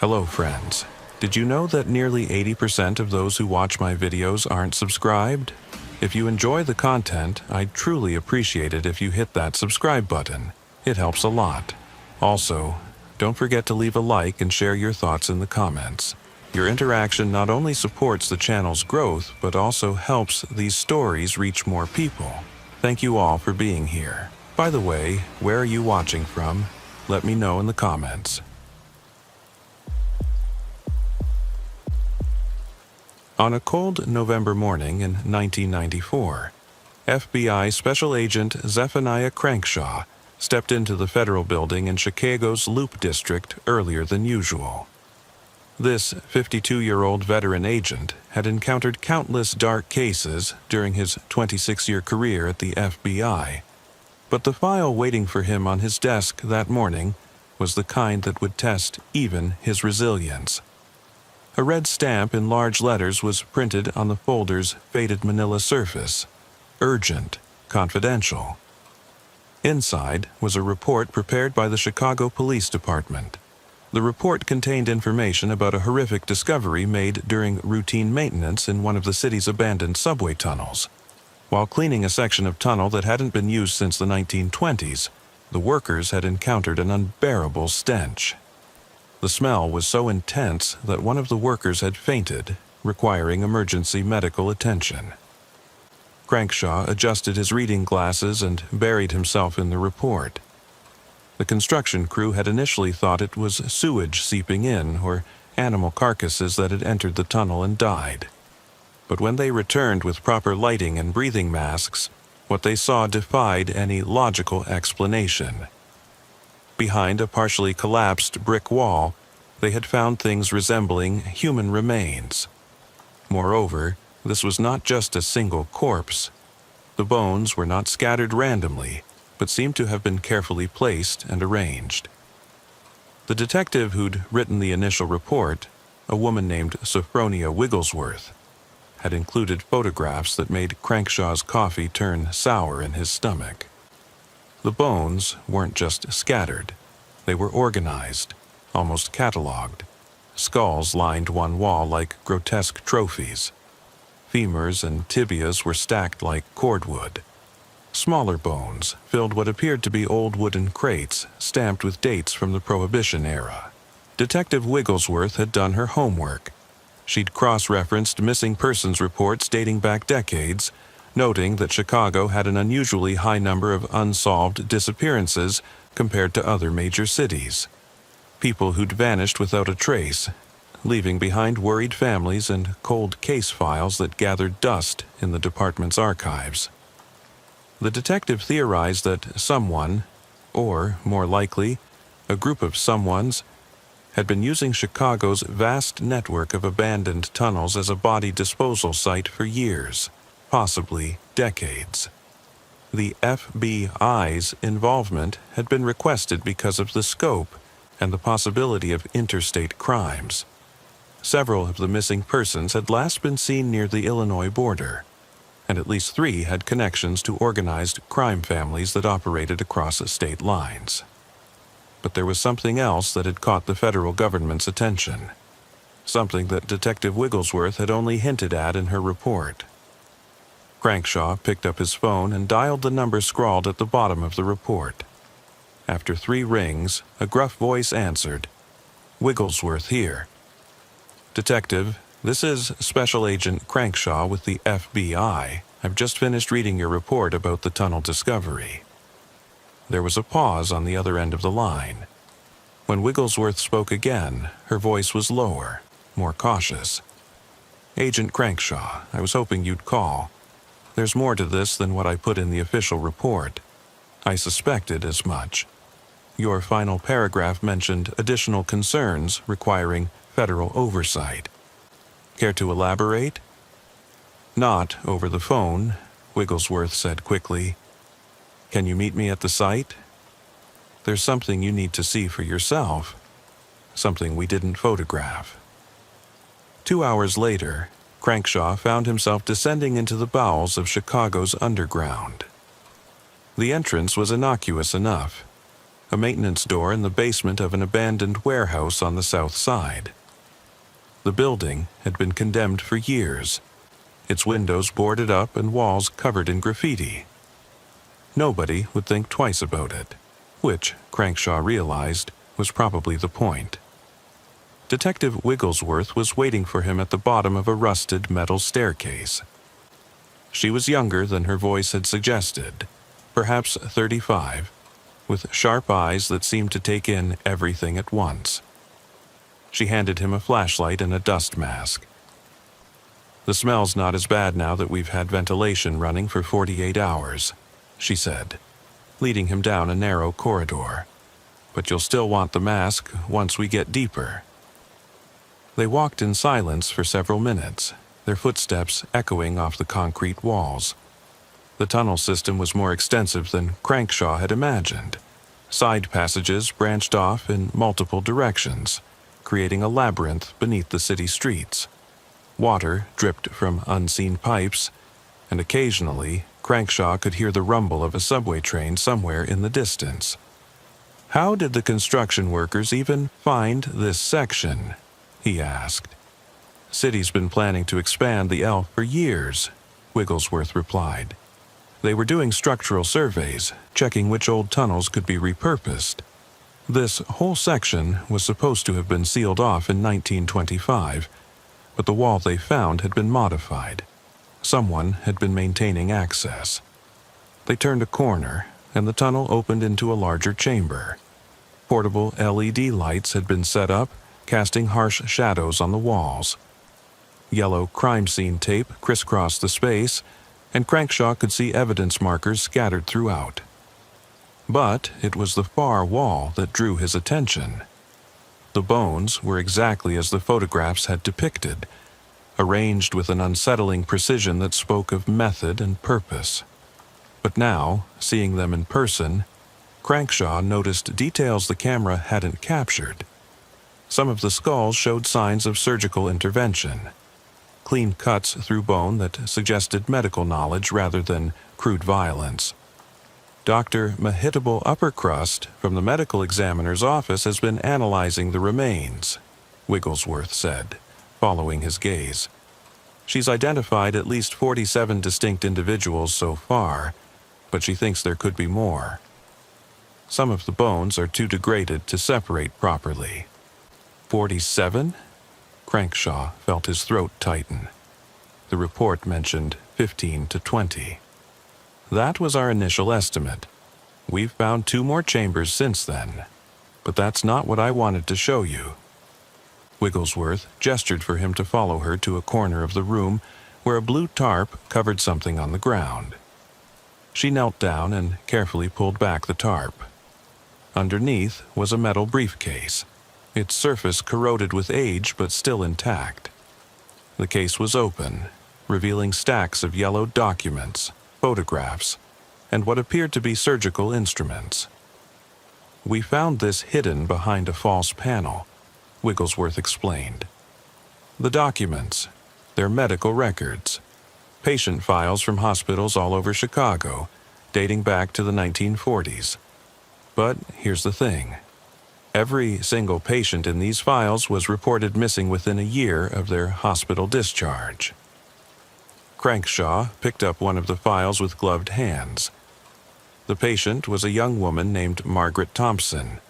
Hello friends. Did you know that nearly 80% of those who watch my videos aren't subscribed? If you enjoy the content, I'd truly appreciate it if you hit that subscribe button. It helps a lot. Also, don't forget to leave a like and share your thoughts in the comments. Your interaction not only supports the channel's growth, but also helps these stories reach more people. Thank you all for being here. By the way, where are you watching from? Let me know in the comments. On a cold November morning in 1994, FBI Special Agent Zephaniah Crankshaw stepped into the federal building in Chicago's Loop District earlier than usual. This 52-year-old veteran agent had encountered countless dark cases during his 26-year career at the FBI, but the file waiting for him on his desk that morning was the kind that would test even his resilience. A red stamp in large letters was printed on the folder's faded manila surface. Urgent, confidential. Inside was a report prepared by the Chicago Police Department. The report contained information about a horrific discovery made during routine maintenance in one of the city's abandoned subway tunnels. While cleaning a section of tunnel that hadn't been used since the 1920s, the workers had encountered an unbearable stench. The smell was so intense that one of the workers had fainted, requiring emergency medical attention. Crankshaw adjusted his reading glasses and buried himself in the report. The construction crew had initially thought it was sewage seeping in or animal carcasses that had entered the tunnel and died. But when they returned with proper lighting and breathing masks, what they saw defied any logical explanation. Behind a partially collapsed brick wall, they had found things resembling human remains. Moreover, this was not just a single corpse. The bones were not scattered randomly, but seemed to have been carefully placed and arranged. The detective who'd written the initial report, a woman named Sophronia Wigglesworth, had included photographs that made Crankshaw's coffee turn sour in his stomach. The bones weren't just scattered. They were organized, almost catalogued. Skulls lined one wall like grotesque trophies. Femurs and tibias were stacked like cordwood. Smaller bones filled what appeared to be old wooden crates stamped with dates from the Prohibition era. Detective Wigglesworth had done her homework. She'd cross-referenced missing persons reports dating back decades, noting that Chicago had an unusually high number of unsolved disappearances compared to other major cities. People who'd vanished without a trace, leaving behind worried families and cold case files that gathered dust in the department's archives. The detective theorized that someone, or more likely, a group of someones, had been using Chicago's vast network of abandoned tunnels as a body disposal site for years, possibly decades. The FBI's involvement had been requested because of the scope and the possibility of interstate crimes. Several of the missing persons had last been seen near the Illinois border, and at least 3 had connections to organized crime families that operated across state lines. But there was something else that had caught the federal government's attention, something that Detective Wigglesworth had only hinted at in her report. Crankshaw picked up his phone and dialed the number scrawled at the bottom of the report. After 3 rings, a gruff voice answered, "Wigglesworth here." "Detective, this is Special Agent Crankshaw with the FBI. I've just finished reading your report about the tunnel discovery." There was a pause on the other end of the line. When Wigglesworth spoke again, her voice was lower, more cautious. "Agent Crankshaw, I was hoping you'd call. There's more to this than what I put in the official report. I suspected as much. Your final paragraph mentioned additional concerns requiring federal oversight. Care to elaborate?" "Not over the phone," Wigglesworth said quickly. "Can you meet me at the site? There's something you need to see for yourself, something we didn't photograph." 2 hours later, Crankshaw found himself descending into the bowels of Chicago's underground. The entrance was innocuous enough. a maintenance door in the basement of an abandoned warehouse on the south side. The building had been condemned for years, its windows boarded up and walls covered in graffiti. Nobody would think twice about it, which, Crankshaw realized, was probably the point. Detective Wigglesworth was waiting for him at the bottom of a rusted metal staircase. She was younger than her voice had suggested, perhaps 35, with sharp eyes that seemed to take in everything at once. She handed him a flashlight and a dust mask. "The smell's not as bad now that we've had ventilation running for 48 hours, she said, leading him down a narrow corridor. "But you'll still want the mask once we get deeper." They walked in silence for several minutes, their footsteps echoing off the concrete walls. The tunnel system was more extensive than Crankshaw had imagined. Side passages branched off in multiple directions, creating a labyrinth beneath the city streets. Water dripped from unseen pipes, and occasionally Crankshaw could hear the rumble of a subway train somewhere in the distance. "How did the construction workers even find this section?" he asked. "City's been planning to expand the L for years," Wigglesworth replied. "They were doing structural surveys, checking which old tunnels could be repurposed. This whole section was supposed to have been sealed off in 1925, but the wall they found had been modified. Someone had been maintaining access. They turned a corner, and the tunnel opened into a larger chamber. Portable LED lights had been set up, casting harsh shadows on the walls. Yellow crime scene tape crisscrossed the space, and Crankshaw could see evidence markers scattered throughout. But it was the far wall that drew his attention. The bones were exactly as the photographs had depicted, arranged with an unsettling precision that spoke of method and purpose. But now, seeing them in person, Crankshaw noticed details the camera hadn't captured. Some of the skulls showed signs of surgical intervention, clean cuts through bone that suggested medical knowledge rather than crude violence. Dr. Mahitable Uppercrust from the medical examiner's office has been analyzing the remains, Wigglesworth said, following his gaze. She's identified at least 47 distinct individuals so far, but she thinks there could be more. Some of the bones are too degraded to separate properly. 47? Crankshaw felt his throat tighten. The report mentioned 15 to 20. That was our initial estimate. We've found 2 more chambers since then, but that's not what I wanted to show you. Wigglesworth gestured for him to follow her to a corner of the room where a blue tarp covered something on the ground. She knelt down and carefully pulled back the tarp. Underneath was a metal briefcase, its surface corroded with age but still intact. The case was open, revealing stacks of yellowed documents, photographs, and what appeared to be surgical instruments. "We found this hidden behind a false panel," Wigglesworth explained. "The documents, they're medical records, patient files from hospitals all over Chicago, dating back to the 1940s. But here's the thing. Every single patient in these files was reported missing within a year of their hospital discharge." Crankshaw picked up one of the files with gloved hands. The patient was a young woman named Margaret Thompson,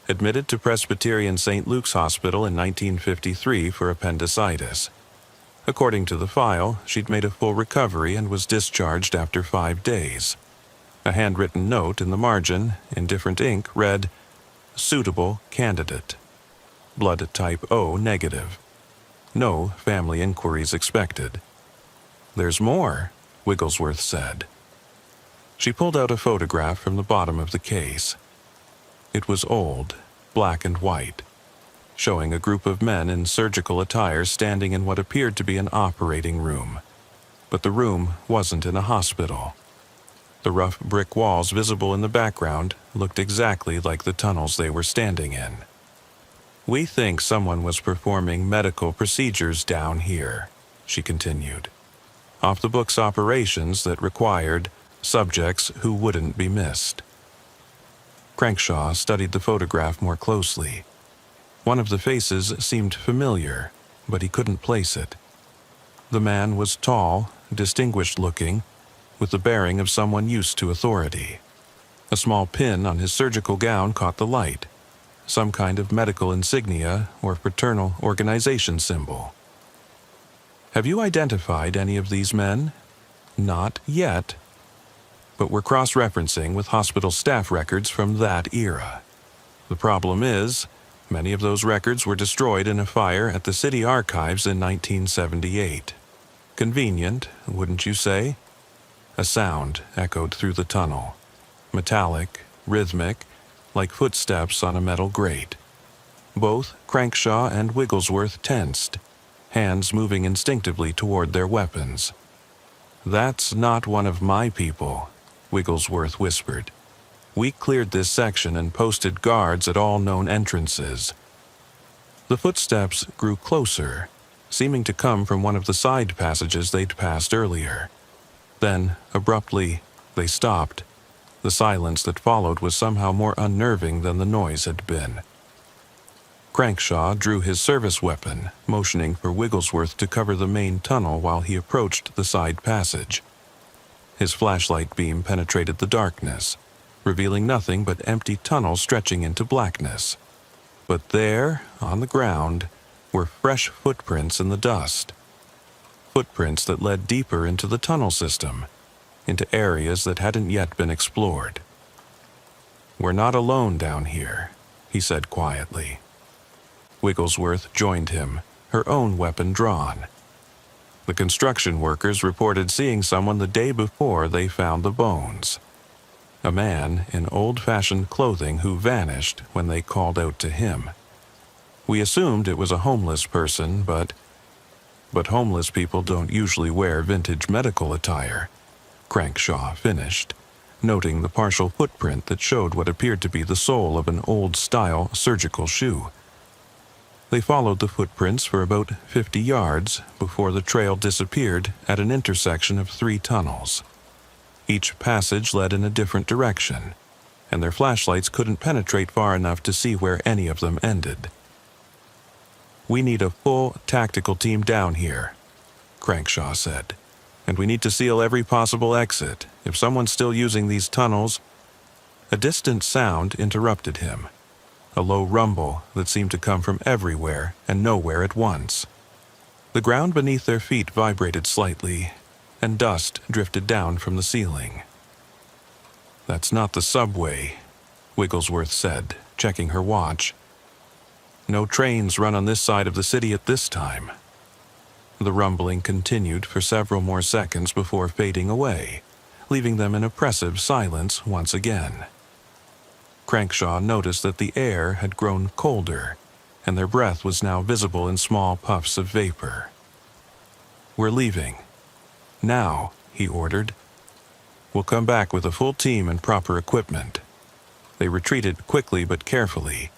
admitted to Presbyterian St. Luke's Hospital in 1953 for appendicitis. According to the file, she'd made a full recovery and was discharged after 5 days. A handwritten note in the margin, in different ink, read, "Suitable candidate. Blood type O negative. No family inquiries expected." "There's more," Wigglesworth said. She pulled out a photograph from the bottom of the case. It was old, black and white, showing a group of men in surgical attire standing in what appeared to be an operating room. But the room wasn't in a hospital. The rough brick walls visible in the background looked exactly like the tunnels they were standing in. "We think someone was performing medical procedures down here," she continued. "Off-the-books operations that required subjects who wouldn't be missed." Crankshaw studied the photograph more closely. One of the faces seemed familiar, but he couldn't place it. The man was tall, distinguished-looking, with the bearing of someone used to authority. A small pin on his surgical gown caught the light, some kind of medical insignia or fraternal organization symbol. "Have you identified any of these men?" "Not yet, but we're cross-referencing with hospital staff records from that era. The problem is, many of those records were destroyed in a fire at the city archives in 1978. Convenient, wouldn't you say?" A sound echoed through the tunnel, metallic, rhythmic, like footsteps on a metal grate. Both Crankshaw and Wigglesworth tensed, hands moving instinctively toward their weapons. "That's not one of my people," Wigglesworth whispered. "We cleared this section and posted guards at all known entrances." The footsteps grew closer, seeming to come from one of the side passages they'd passed earlier. Then, abruptly, they stopped. The silence that followed was somehow more unnerving than the noise had been. Crankshaw drew his service weapon, motioning for Wigglesworth to cover the main tunnel while he approached the side passage. His flashlight beam penetrated the darkness, revealing nothing but empty tunnels stretching into blackness. But there, on the ground, were fresh footprints in the dust. Footprints that led deeper into the tunnel system, into areas that hadn't yet been explored. "We're not alone down here," he said quietly. Wigglesworth joined him, her own weapon drawn. The construction workers reported seeing someone the day before they found the bones. A man in old-fashioned clothing who vanished when they called out to him. "We assumed it was a homeless person, but homeless people don't usually wear vintage medical attire," Crankshaw finished, noting the partial footprint that showed what appeared to be the sole of an old-style surgical shoe. They followed the footprints for about 50 yards before the trail disappeared at an intersection of 3 tunnels. Each passage led in a different direction, and their flashlights couldn't penetrate far enough to see where any of them ended. "We need a full tactical team down here," Crankshaw said, "and we need to seal every possible exit. If someone's still using these tunnels—" A distant sound interrupted him, a low rumble that seemed to come from everywhere and nowhere at once. The ground beneath their feet vibrated slightly, and dust drifted down from the ceiling. "That's not the subway," Wigglesworth said, checking her watch. "No trains run on this side of the city at this time." The rumbling continued for several more seconds before fading away, leaving them in oppressive silence once again. Crankshaw noticed that the air had grown colder, and their breath was now visible in small puffs of vapor. "We're leaving. Now," he ordered. "We'll come back with a full team and proper equipment." They retreated quickly but carefully,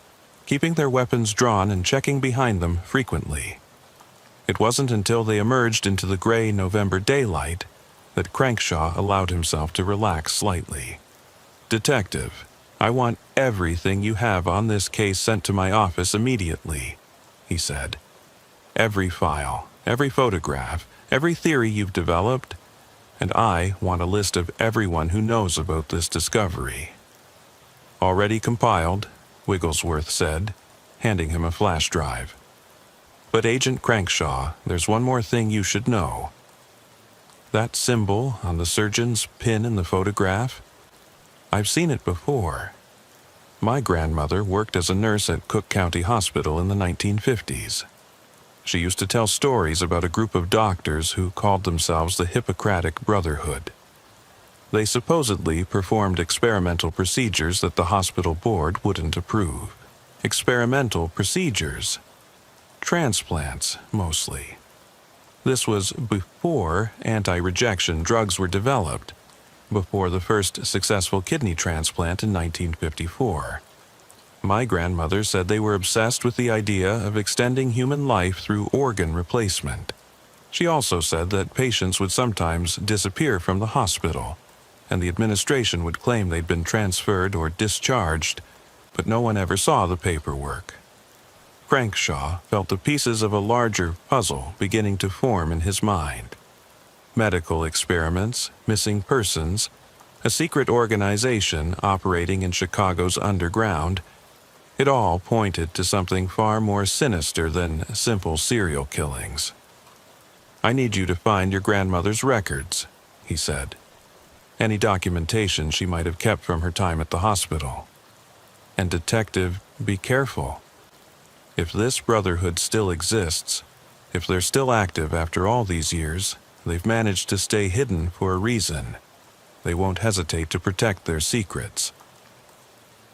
keeping their weapons drawn and checking behind them frequently. It wasn't until they emerged into the gray November daylight that Crankshaw allowed himself to relax slightly. "Detective, I want everything you have on this case sent to my office immediately," he said. "Every file, every photograph, every theory you've developed, and I want a list of everyone who knows about this discovery." "Already compiled," Wigglesworth said, handing him a flash drive. "But Agent Crankshaw, there's one more thing you should know. That symbol on the surgeon's pin in the photograph? I've seen it before. My grandmother worked as a nurse at Cook County Hospital in the 1950s. She used to tell stories about a group of doctors who called themselves the Hippocratic Brotherhood. They supposedly performed experimental procedures that the hospital board wouldn't approve. Experimental procedures. Transplants, mostly. This was before anti-rejection drugs were developed, before the first successful kidney transplant in 1954. My grandmother said they were obsessed with the idea of extending human life through organ replacement. She also said that patients would sometimes disappear from the hospital, and the administration would claim they'd been transferred or discharged, but no one ever saw the paperwork. Crankshaw felt the pieces of a larger puzzle beginning to form in his mind. Medical experiments, missing persons, a secret organization operating in Chicago's underground, it all pointed to something far more sinister than simple serial killings. "I need you to find your grandmother's records," he said. "Any documentation she might have kept from her time at the hospital. And detective, be careful. If this brotherhood still exists, if they're still active after all these years, they've managed to stay hidden for a reason. They won't hesitate to protect their secrets."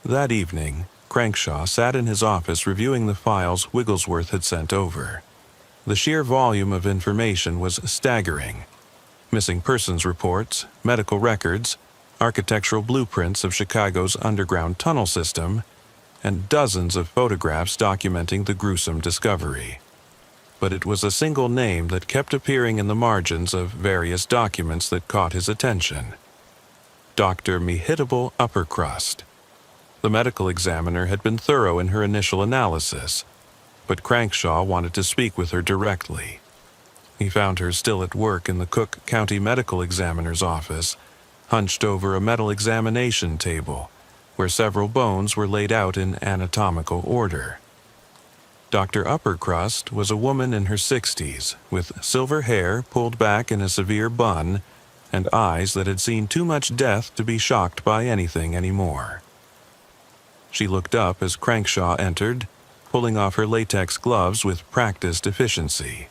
That evening, Crankshaw sat in his office reviewing the files Wigglesworth had sent over. The sheer volume of information was staggering. Missing persons reports, medical records, architectural blueprints of Chicago's underground tunnel system, and dozens of photographs documenting the gruesome discovery. But it was a single name that kept appearing in the margins of various documents that caught his attention. Dr. Mehitable Uppercrust. The medical examiner had been thorough in her initial analysis, but Crankshaw wanted to speak with her directly. He found her still at work in the Cook County Medical Examiner's office, hunched over a metal examination table, where several bones were laid out in anatomical order. Dr. Uppercrust was a woman in her 60s, with silver hair pulled back in a severe bun and eyes that had seen too much death to be shocked by anything anymore. She looked up as Crankshaw entered, pulling off her latex gloves with practiced efficiency.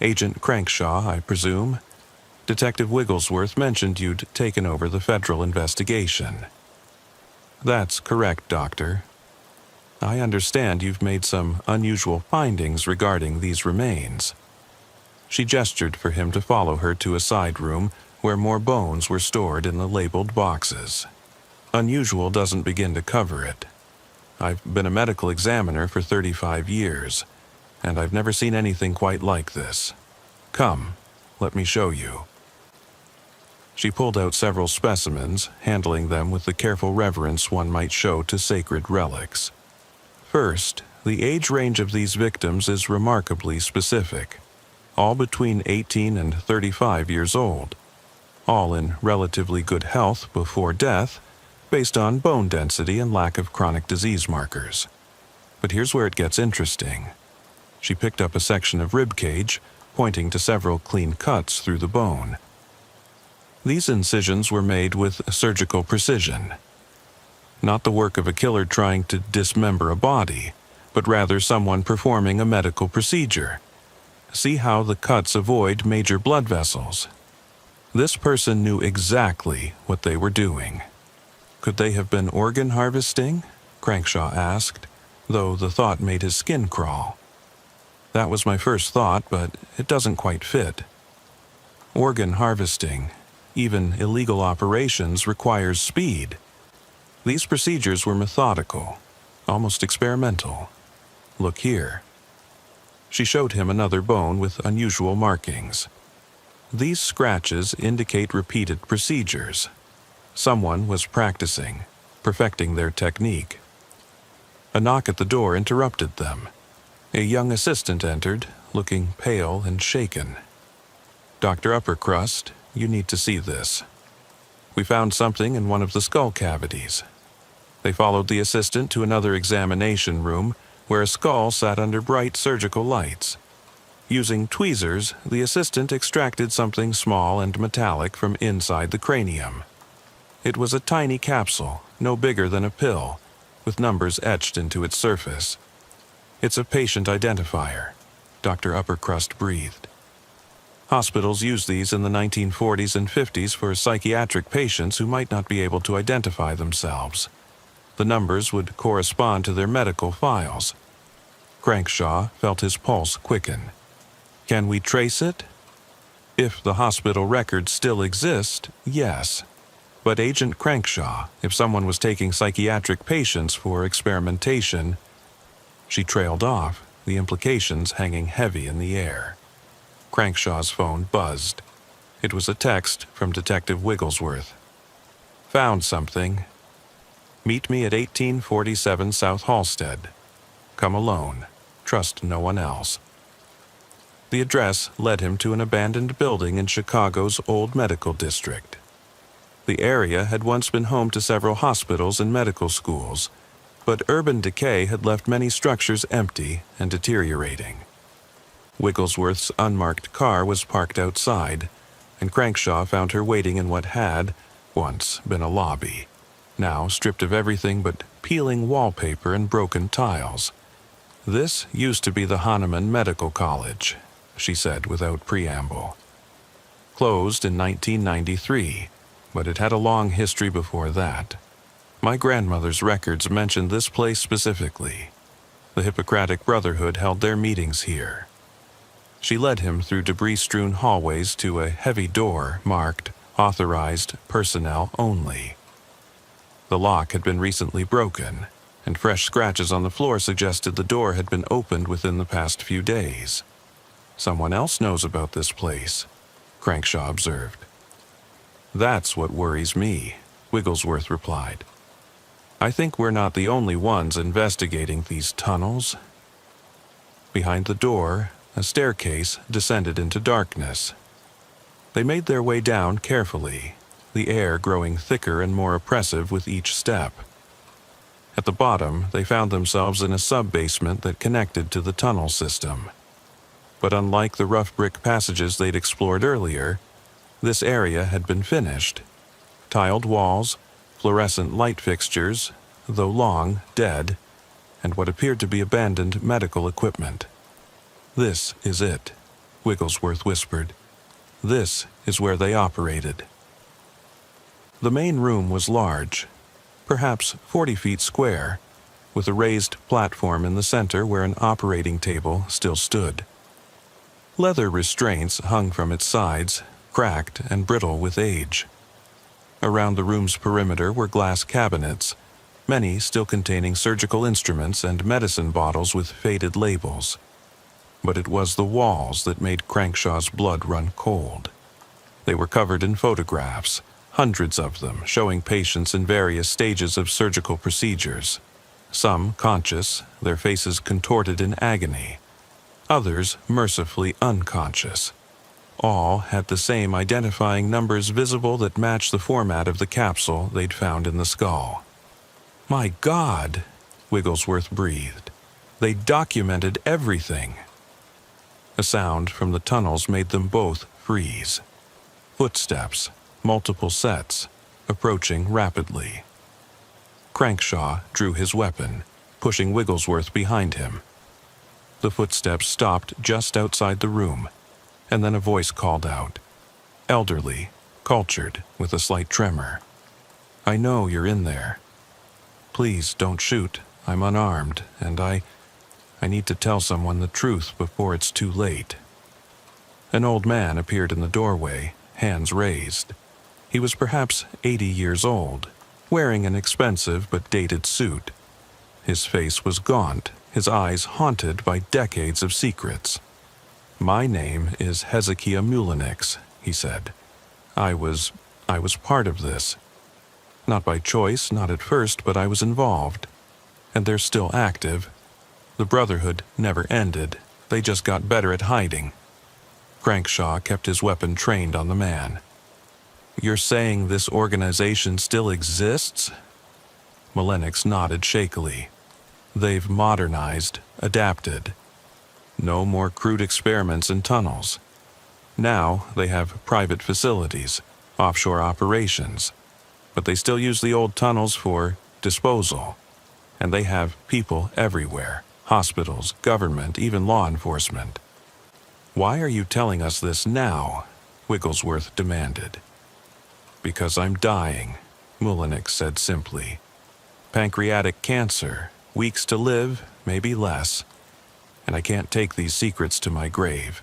"Agent Crankshaw, I presume? Detective Wigglesworth mentioned you'd taken over the federal investigation." "That's correct, Doctor. I understand you've made some unusual findings regarding these remains." She gestured for him to follow her to a side room where more bones were stored in the labeled boxes. "Unusual doesn't begin to cover it. I've been a medical examiner for 35 years, and I've never seen anything quite like this. Come, let me show you." She pulled out several specimens, handling them with the careful reverence one might show to sacred relics. First, the age range of these victims is remarkably specific, all between 18 and 35 years old, all in relatively good health before death, based on bone density and lack of chronic disease markers. But here's where it gets interesting. She picked up a section of rib cage, pointing to several clean cuts through the bone. These incisions were made with surgical precision. Not the work of a killer trying to dismember a body, but rather someone performing a medical procedure. See how the cuts avoid major blood vessels. This person knew exactly what they were doing. "Could they have been organ harvesting?" Crankshaw asked, though the thought made his skin crawl. "That was my first thought, but it doesn't quite fit. Organ harvesting, even illegal operations, requires speed. These procedures were methodical, almost experimental. Look here." She showed him another bone with unusual markings. These scratches indicate repeated procedures. Someone was practicing, perfecting their technique. A knock at the door interrupted them. A young assistant entered, looking pale and shaken. "Dr. Uppercrust, you need to see this. We found something in one of the skull cavities." They followed the assistant to another examination room where a skull sat under bright surgical lights. Using tweezers, the assistant extracted something small and metallic from inside the cranium. It was a tiny capsule, no bigger than a pill, with numbers etched into its surface. "It's a patient identifier," Dr. Uppercrust breathed. Hospitals used these in the 1940s and 50s for psychiatric patients who might not be able to identify themselves. The numbers would correspond to their medical files. Crankshaw felt his pulse quicken. "Can we trace it?" "If the hospital records still exist, yes. But Agent Crankshaw, if someone was taking psychiatric patients for experimentation..." She trailed off, the implications hanging heavy in the air. Crankshaw's phone buzzed. It was a text from Detective Wigglesworth. Found something. Meet me at 1847 South Halsted. Come alone. Trust no one else." The address led him to an abandoned building in Chicago's old medical district. The area had once been home to several hospitals and medical schools, but urban decay had left many structures empty and deteriorating. Wigglesworth's unmarked car was parked outside, and Crankshaw found her waiting in what had, once, been a lobby, now stripped of everything but peeling wallpaper and broken tiles. "This used to be the Hahnemann Medical College," she said without preamble. "Closed in 1993, but it had a long history before that. My grandmother's records mentioned this place specifically. The Hippocratic Brotherhood held their meetings here." She led him through debris-strewn hallways to a heavy door marked "Authorized Personnel Only." The lock had been recently broken, and fresh scratches on the floor suggested the door had been opened within the past few days. "Someone else knows about this place," Crankshaw observed. "That's what worries me," Wigglesworth replied. "I think we're not the only ones investigating these tunnels." Behind the door, a staircase descended into darkness. They made their way down carefully, the air growing thicker and more oppressive with each step. At the bottom, they found themselves in a sub-basement that connected to the tunnel system. But unlike the rough brick passages they'd explored earlier, this area had been finished. Tiled walls, fluorescent light fixtures, though long, dead, and what appeared to be abandoned medical equipment. "This is it," Wigglesworth whispered. "This is where they operated." The main room was large, perhaps 40 feet square, with a raised platform in the center where an operating table still stood. Leather restraints hung from its sides, cracked and brittle with age. Around the room's perimeter were glass cabinets, many still containing surgical instruments and medicine bottles with faded labels. But it was the walls that made Crankshaw's blood run cold. They were covered in photographs, hundreds of them showing patients in various stages of surgical procedures. Some conscious, their faces contorted in agony. Others mercifully unconscious. All had the same identifying numbers visible that matched the format of the capsule they'd found in the skull. "My God," Wigglesworth breathed. "They documented everything." A sound from the tunnels made them both freeze. Footsteps, multiple sets, approaching rapidly. Crankshaw drew his weapon, pushing Wigglesworth behind him. The footsteps stopped just outside the room, and then a voice called out. Elderly, cultured, with a slight tremor. "I know you're in there. Please don't shoot. I'm unarmed, and I need to tell someone the truth before it's too late." An old man appeared in the doorway, hands raised. He was perhaps 80 years old, wearing an expensive but dated suit. His face was gaunt, his eyes haunted by decades of secrets. "My name is Hezekiah Mullenix," he said. I was part of this. Not by choice, not at first, but I was involved. And they're still active. The Brotherhood never ended. They just got better at hiding." Crankshaw kept his weapon trained on the man. "You're saying this organization still exists?" Mullenix nodded shakily. "They've modernized, adapted. No more crude experiments in tunnels. Now they have private facilities, offshore operations, but they still use the old tunnels for disposal. And they have people everywhere, hospitals, government, even law enforcement." "Why are you telling us this now?" Wigglesworth demanded. "Because I'm dying," Mullenix said simply. "Pancreatic cancer, weeks to live, maybe less. And I can't take these secrets to my grave.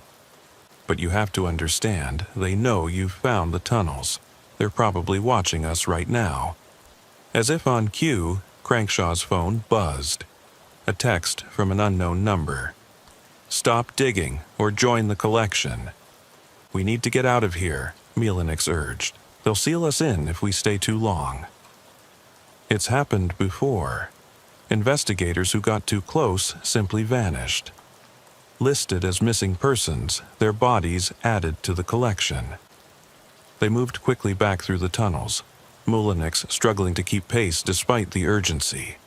But you have to understand, they know you've found the tunnels. They're probably watching us right now." As if on cue, Crankshaw's phone buzzed. A text from an unknown number. "Stop digging or join the collection." "We need to get out of here," Mullenix urged. They'll seal us in if we stay too long. It's happened before. Investigators who got too close simply vanished. Listed as missing persons, their bodies added to the collection. They moved quickly back through the tunnels, Mullenix struggling to keep pace despite the urgency.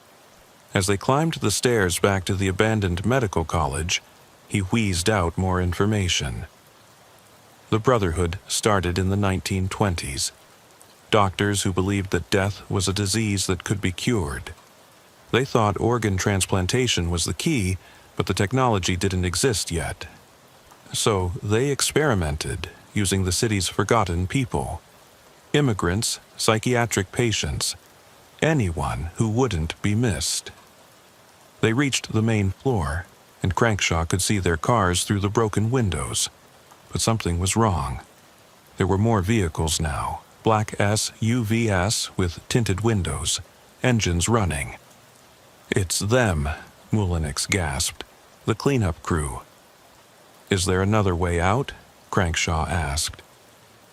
As they climbed the stairs back to the abandoned medical college, he wheezed out more information. The Brotherhood started in the 1920s. Doctors who believed that death was a disease that could be cured. They thought organ transplantation was the key, but the technology didn't exist yet. So they experimented using the city's forgotten people. Immigrants, psychiatric patients, anyone who wouldn't be missed. They reached the main floor, and Crankshaw could see their cars through the broken windows. But something was wrong. There were more vehicles now, black SUVs with tinted windows, engines running. "It's them," Mullenix gasped. "The cleanup crew." "Is there another way out?" Crankshaw asked.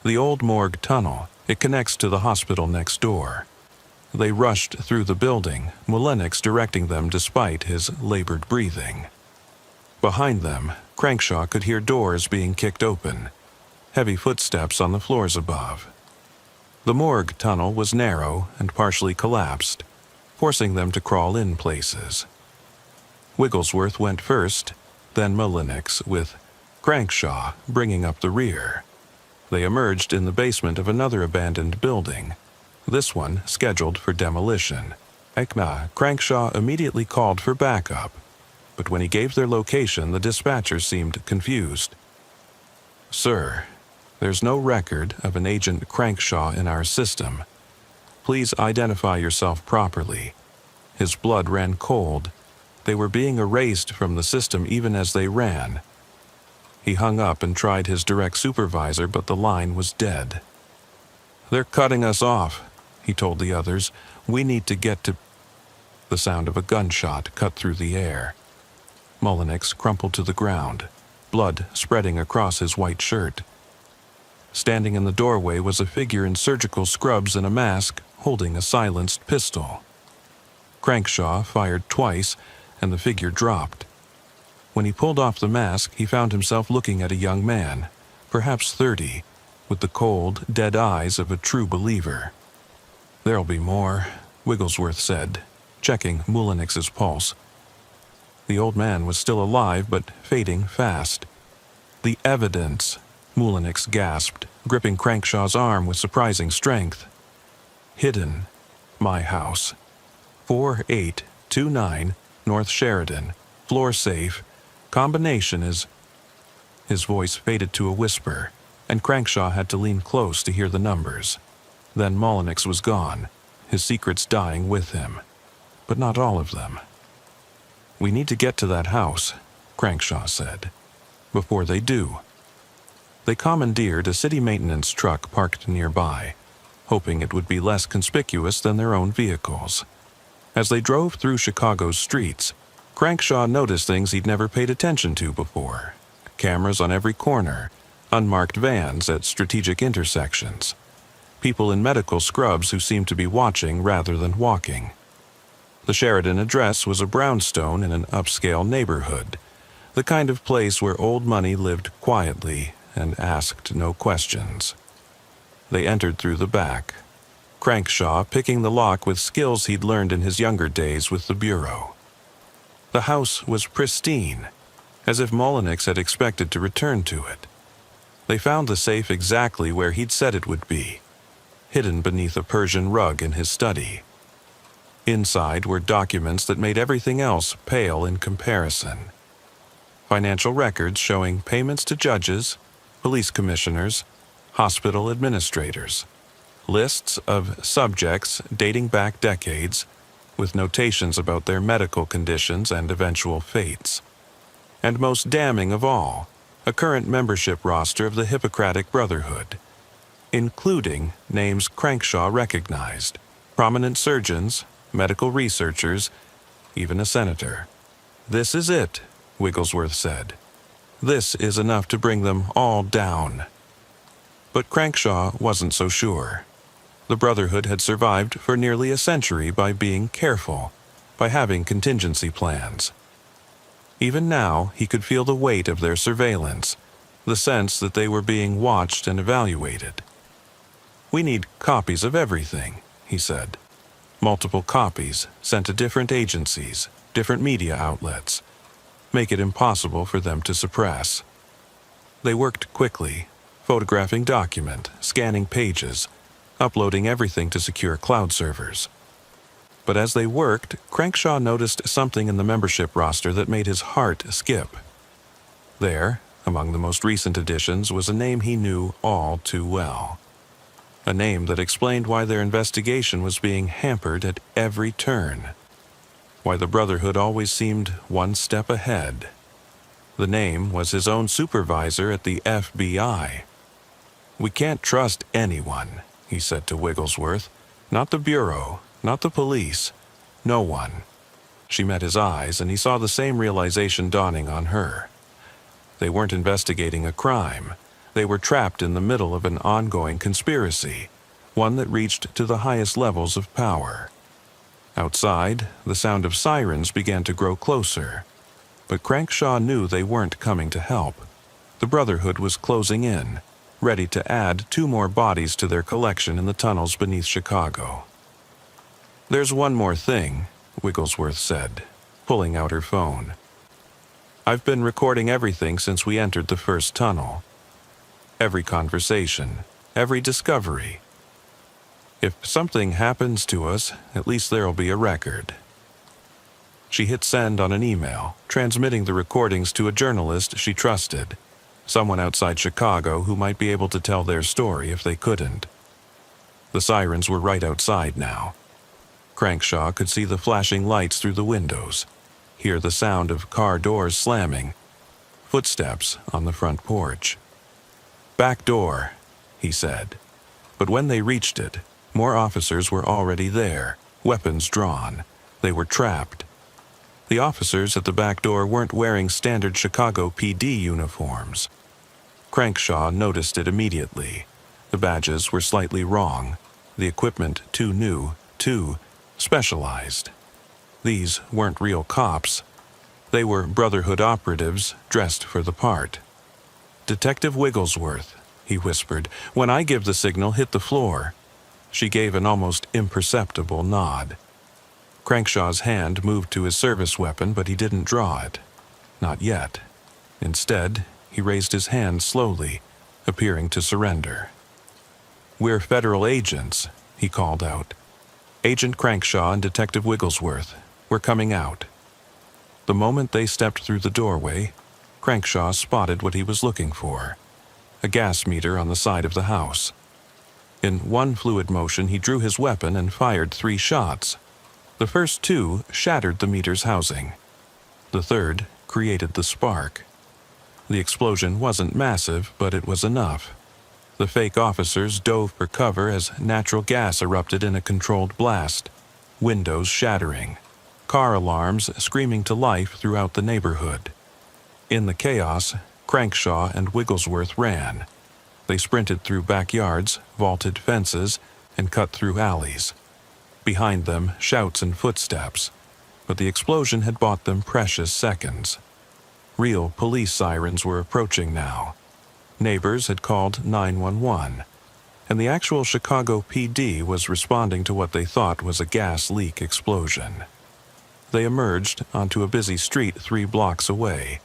"The old morgue tunnel. It connects to the hospital next door." They rushed through the building, Mullenix directing them despite his labored breathing. Behind them, Crankshaw could hear doors being kicked open, heavy footsteps on the floors above. The morgue tunnel was narrow and partially collapsed, forcing them to crawl in places. Wigglesworth went first, then Mullenix, with Crankshaw bringing up the rear. They emerged in the basement of another abandoned building, this one scheduled for demolition. Crankshaw immediately called for backup, but when he gave their location, the dispatcher seemed confused. "Sir, there's no record of an Agent Crankshaw in our system. Please identify yourself properly." His blood ran cold. They were being erased from the system even as they ran. He hung up and tried his direct supervisor, but the line was dead. "They're cutting us off," he told the others. "We need to get to—" The sound of a gunshot cut through the air. Mullenix crumpled to the ground, blood spreading across his white shirt. Standing in the doorway was a figure in surgical scrubs and a mask, holding a silenced pistol. Crankshaw fired twice, and the figure dropped. When he pulled off the mask, he found himself looking at a young man, perhaps 30, with the cold, dead eyes of a true believer. "There'll be more," Wigglesworth said, checking Mullenix's pulse. The old man was still alive, but fading fast. "The evidence," Mullenix gasped, gripping Crankshaw's arm with surprising strength. "Hidden. My house. 4829 North Sheridan. Floor safe. Combination is—" His voice faded to a whisper, and Crankshaw had to lean close to hear the numbers. Then Mullenix was gone, his secrets dying with him. But not all of them. "We need to get to that house," Crankshaw said. "Before they do." They commandeered a city maintenance truck parked nearby, hoping it would be less conspicuous than their own vehicles. As they drove through Chicago's streets, Crankshaw noticed things he'd never paid attention to before. Cameras on every corner, unmarked vans at strategic intersections, people in medical scrubs who seemed to be watching rather than walking. The Sheridan address was a brownstone in an upscale neighborhood, the kind of place where old money lived quietly and asked no questions. They entered through the back, Crankshaw picking the lock with skills he'd learned in his younger days with the Bureau. The house was pristine, as if Mullenix had expected to return to it. They found the safe exactly where he'd said it would be, hidden beneath a Persian rug in his study. Inside were documents that made everything else pale in comparison. Financial records showing payments to judges, police commissioners, hospital administrators. Lists of subjects dating back decades, with notations about their medical conditions and eventual fates. And most damning of all, a current membership roster of the Hippocratic Brotherhood, including names Crankshaw recognized, prominent surgeons, medical researchers, even a senator. "This is it," Wigglesworth said. "This is enough to bring them all down." But Crankshaw wasn't so sure. The Brotherhood had survived for nearly a century by being careful, by having contingency plans. Even now, he could feel the weight of their surveillance, the sense that they were being watched and evaluated. "We need copies of everything," he said. "Multiple copies sent to different agencies, different media outlets. Make it impossible for them to suppress." They worked quickly, photographing document, scanning pages, uploading everything to secure cloud servers. But as they worked, Crankshaw noticed something in the membership roster that made his heart skip. There, among the most recent additions, was a name he knew all too well. A name that explained why their investigation was being hampered at every turn. Why the Brotherhood always seemed one step ahead. The name was his own supervisor at the FBI. "We can't trust anyone," he said to Wigglesworth. "Not the Bureau, not the police, no one." She met his eyes, and he saw the same realization dawning on her. They weren't investigating a crime. They were trapped in the middle of an ongoing conspiracy, one that reached to the highest levels of power. Outside, the sound of sirens began to grow closer. But Crankshaw knew they weren't coming to help. The Brotherhood was closing in, ready to add 2 more bodies to their collection in the tunnels beneath Chicago. "There's one more thing," Wigglesworth said, pulling out her phone. "I've been recording everything since we entered the first tunnel. Every conversation, every discovery. If something happens to us, at least there'll be a record." She hit send on an email, transmitting the recordings to a journalist she trusted, someone outside Chicago who might be able to tell their story if they couldn't. The sirens were right outside now. Crankshaw could see the flashing lights through the windows, hear the sound of car doors slamming, footsteps on the front porch. "Back door," he said. But when they reached it, more officers were already there, weapons drawn. They were trapped. The officers at the back door weren't wearing standard Chicago PD uniforms. Crankshaw noticed it immediately. The badges were slightly wrong, the equipment too new, too specialized. These weren't real cops. They were Brotherhood operatives dressed for the part. "Detective Wigglesworth," he whispered. "When I give the signal, hit the floor." She gave an almost imperceptible nod. Crankshaw's hand moved to his service weapon, but he didn't draw it. Not yet. Instead, he raised his hand slowly, appearing to surrender. "We're federal agents," he called out. "Agent Crankshaw and Detective Wigglesworth. We're coming out." The moment they stepped through the doorway, Crankshaw spotted what he was looking for: a gas meter on the side of the house. In one fluid motion, he drew his weapon and fired 3 shots. The first 2 shattered the meter's housing. The third created the spark. The explosion wasn't massive, but it was enough. The fake officers dove for cover as natural gas erupted in a controlled blast, windows shattering, car alarms screaming to life throughout the neighborhood. In the chaos, Crankshaw and Wigglesworth ran. They sprinted through backyards, vaulted fences, and cut through alleys. Behind them, shouts and footsteps, but the explosion had bought them precious seconds. Real police sirens were approaching now. Neighbors had called 911, and the actual Chicago PD was responding to what they thought was a gas leak explosion. They emerged onto a busy street 3 blocks away,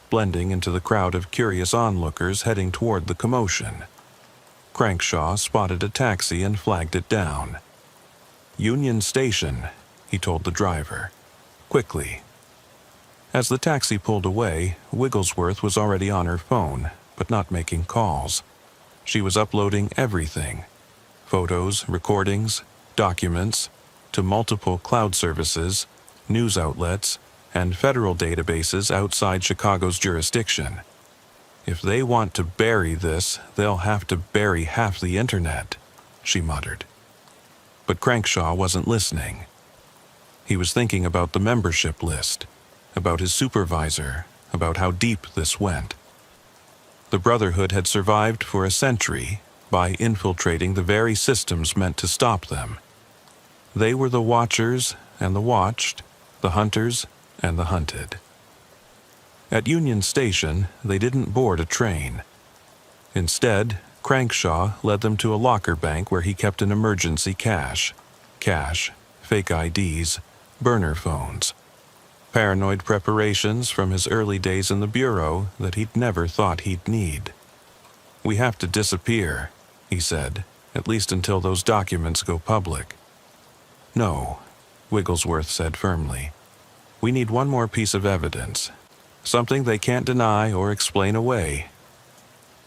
blending into the crowd of curious onlookers heading toward the commotion. Crankshaw spotted a taxi and flagged it down. "Union Station," he told the driver. "Quickly." As the taxi pulled away, Wigglesworth was already on her phone, but not making calls. She was uploading everything: photos, recordings, documents, to multiple cloud services, news outlets, and federal databases outside Chicago's jurisdiction. "If they want to bury this, they'll have to bury half the internet," she muttered. But Crankshaw wasn't listening. He was thinking about the membership list, about his supervisor, about how deep this went. The Brotherhood had survived for a century, by infiltrating the very systems meant to stop them. They were the watchers and the watched, the hunters and the hunted. At Union Station, they didn't board a train. Instead, Crankshaw led them to a locker bank where he kept an emergency cache, fake IDs, burner phones, paranoid preparations from his early days in the Bureau that he'd never thought he'd need. "We have to disappear," he said, "at least until those documents go public." "No," Wigglesworth said firmly. "We need one more piece of evidence, something they can't deny or explain away."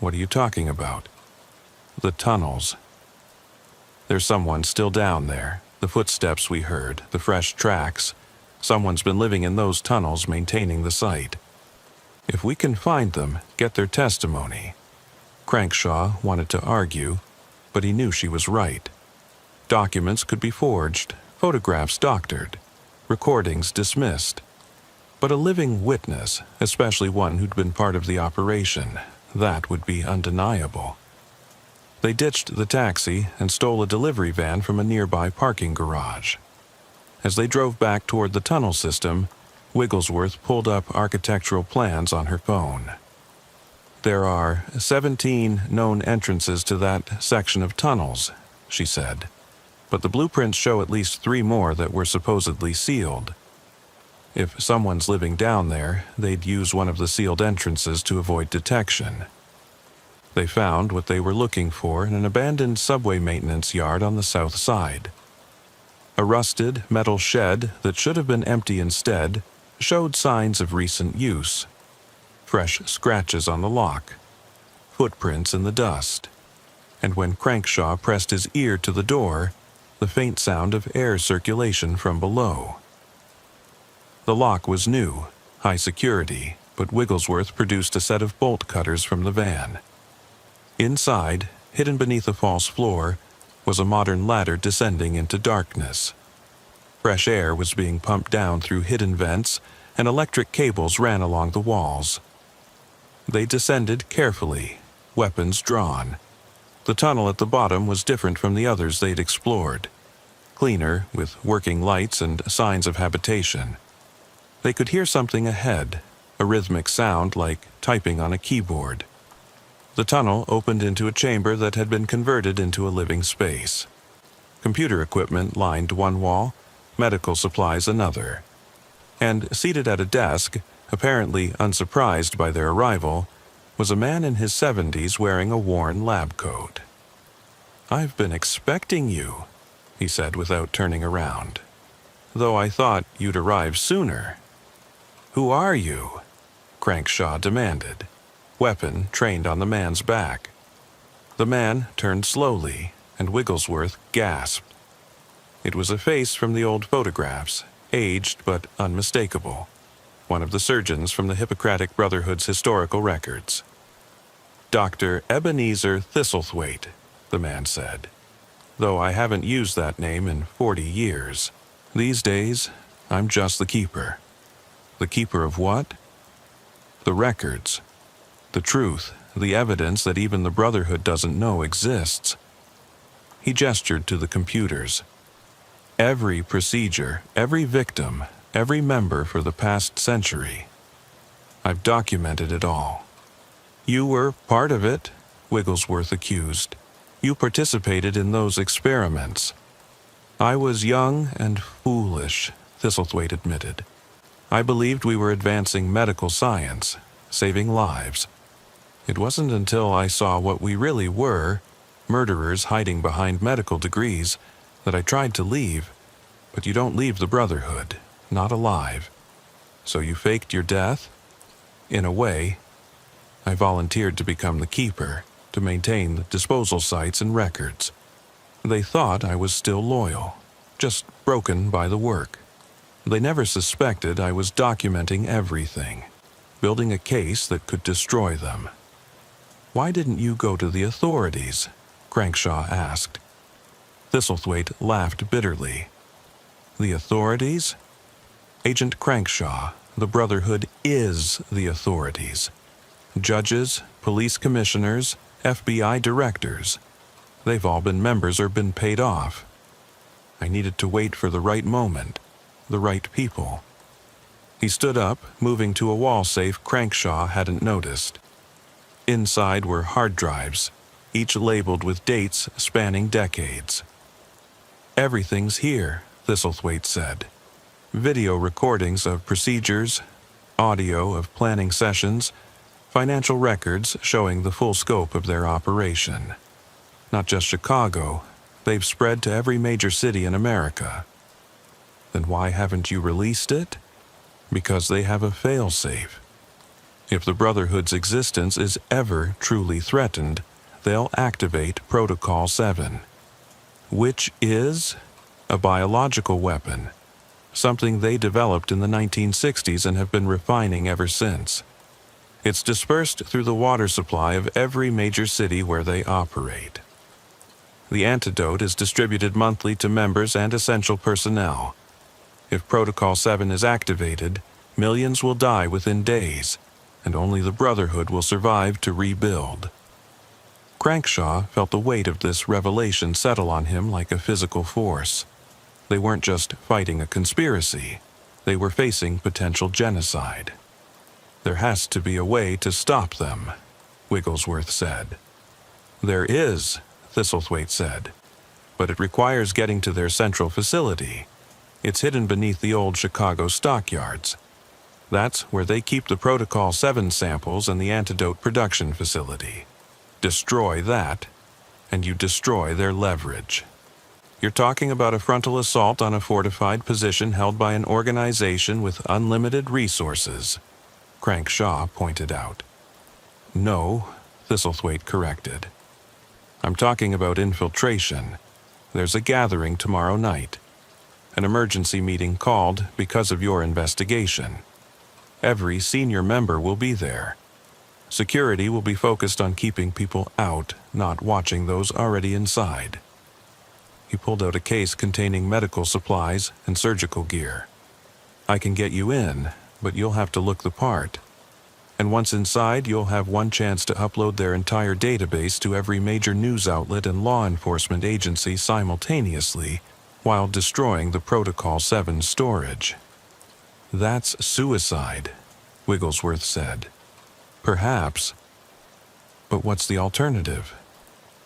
"What are you talking about?" "The tunnels. There's someone still down there, the footsteps we heard, the fresh tracks. Someone's been living in those tunnels maintaining the site. If we can find them, get their testimony." Crankshaw wanted to argue, but he knew she was right. Documents could be forged, photographs doctored, recordings dismissed. But a living witness, especially one who'd been part of the operation, that would be undeniable. They ditched the taxi and stole a delivery van from a nearby parking garage. As they drove back toward the tunnel system, Wigglesworth pulled up architectural plans on her phone. "There are 17 known entrances to that section of tunnels," she said, "but the blueprints show at least 3 more that were supposedly sealed. If someone's living down there, they'd use one of the sealed entrances to avoid detection." They found what they were looking for in an abandoned subway maintenance yard on the south side. A rusted metal shed that should have been empty instead showed signs of recent use. Fresh scratches on the lock, footprints in the dust, and when Crankshaw pressed his ear to the door, the faint sound of air circulation from below. The lock was new, high security, but Wigglesworth produced a set of bolt cutters from the van. Inside, hidden beneath a false floor, was a modern ladder descending into darkness. Fresh air was being pumped down through hidden vents, and electric cables ran along the walls. They descended carefully, weapons drawn. The tunnel at the bottom was different from the others they'd explored. Cleaner, with working lights and signs of habitation. They could hear something ahead, a rhythmic sound like typing on a keyboard. The tunnel opened into a chamber that had been converted into a living space. Computer equipment lined one wall, medical supplies another. And seated at a desk, apparently unsurprised by their arrival, was a man in his 70s wearing a worn lab coat. "I've been expecting you," he said without turning around. "Though I thought you'd arrive sooner." "Who are you?" Crankshaw demanded, weapon trained on the man's back. The man turned slowly, and Wigglesworth gasped. It was a face from the old photographs, aged but unmistakable. One of the surgeons from the Hippocratic Brotherhood's historical records. "Dr. Ebenezer Thistlethwaite," the man said, "though I haven't used that name in 40 years. These days, I'm just the keeper." "The keeper of what?" "The records. The truth, the evidence that even the Brotherhood doesn't know exists." He gestured to the computers. "Every procedure, every victim, every member for the past century. I've documented it all." "You were part of it," Wigglesworth accused. "You participated in those experiments." "I was young and foolish," Thistlethwaite admitted. "I believed we were advancing medical science, saving lives. It wasn't until I saw what we really were, murderers hiding behind medical degrees, that I tried to leave. But you don't leave the Brotherhood, not alive. So you faked your death? In a way. I volunteered to become the keeper, to maintain the disposal sites and records. They thought I was still loyal, just broken by the work. They never suspected I was documenting everything, building a case that could destroy them." "Why didn't you go to the authorities?" Crankshaw asked. Thistlethwaite laughed bitterly. "The authorities? Agent Crankshaw, the Brotherhood is the authorities. Judges, police commissioners, FBI directors. They've all been members or been paid off. I needed to wait for the right moment, the right people. He stood up, moving to a wall safe Crankshaw hadn't noticed. Inside were hard drives, each labeled with dates spanning decades. "Everything's here," Thistlethwaite said. Video recordings of procedures, audio of planning sessions, financial records showing the full scope of their operation. Not just Chicago, they've spread to every major city in America. Then why haven't you released it? Because they have a fail-safe. If the Brotherhood's existence is ever truly threatened, they'll activate Protocol 7, which is a biological weapon, something they developed in the 1960s and have been refining ever since. It's dispersed through the water supply of every major city where they operate. The antidote is distributed monthly to members and essential personnel. If Protocol 7 is activated, millions will die within days, and only the Brotherhood will survive to rebuild. Crankshaw felt the weight of this revelation settle on him like a physical force. They weren't just fighting a conspiracy, they were facing potential genocide. "There has to be a way to stop them," Wigglesworth said. "There is," Thistlethwaite said, "but it requires getting to their central facility. It's hidden beneath the old Chicago stockyards. That's where they keep the Protocol 7 samples and the antidote production facility. Destroy that, and you destroy their leverage. You're talking about a frontal assault on a fortified position held by an organization with unlimited resources," Crankshaw pointed out. "No," Thistlethwaite corrected. "I'm talking about infiltration. There's a gathering tomorrow night. An emergency meeting called because of your investigation. Every senior member will be there. Security will be focused on keeping people out, not watching those already inside." He pulled out a case containing medical supplies and surgical gear. "I can get you in, but you'll have to look the part. And once inside, you'll have one chance to upload their entire database to every major news outlet and law enforcement agency simultaneously, while destroying the Protocol 7 storage." "That's suicide," Wigglesworth said. "Perhaps. But what's the alternative?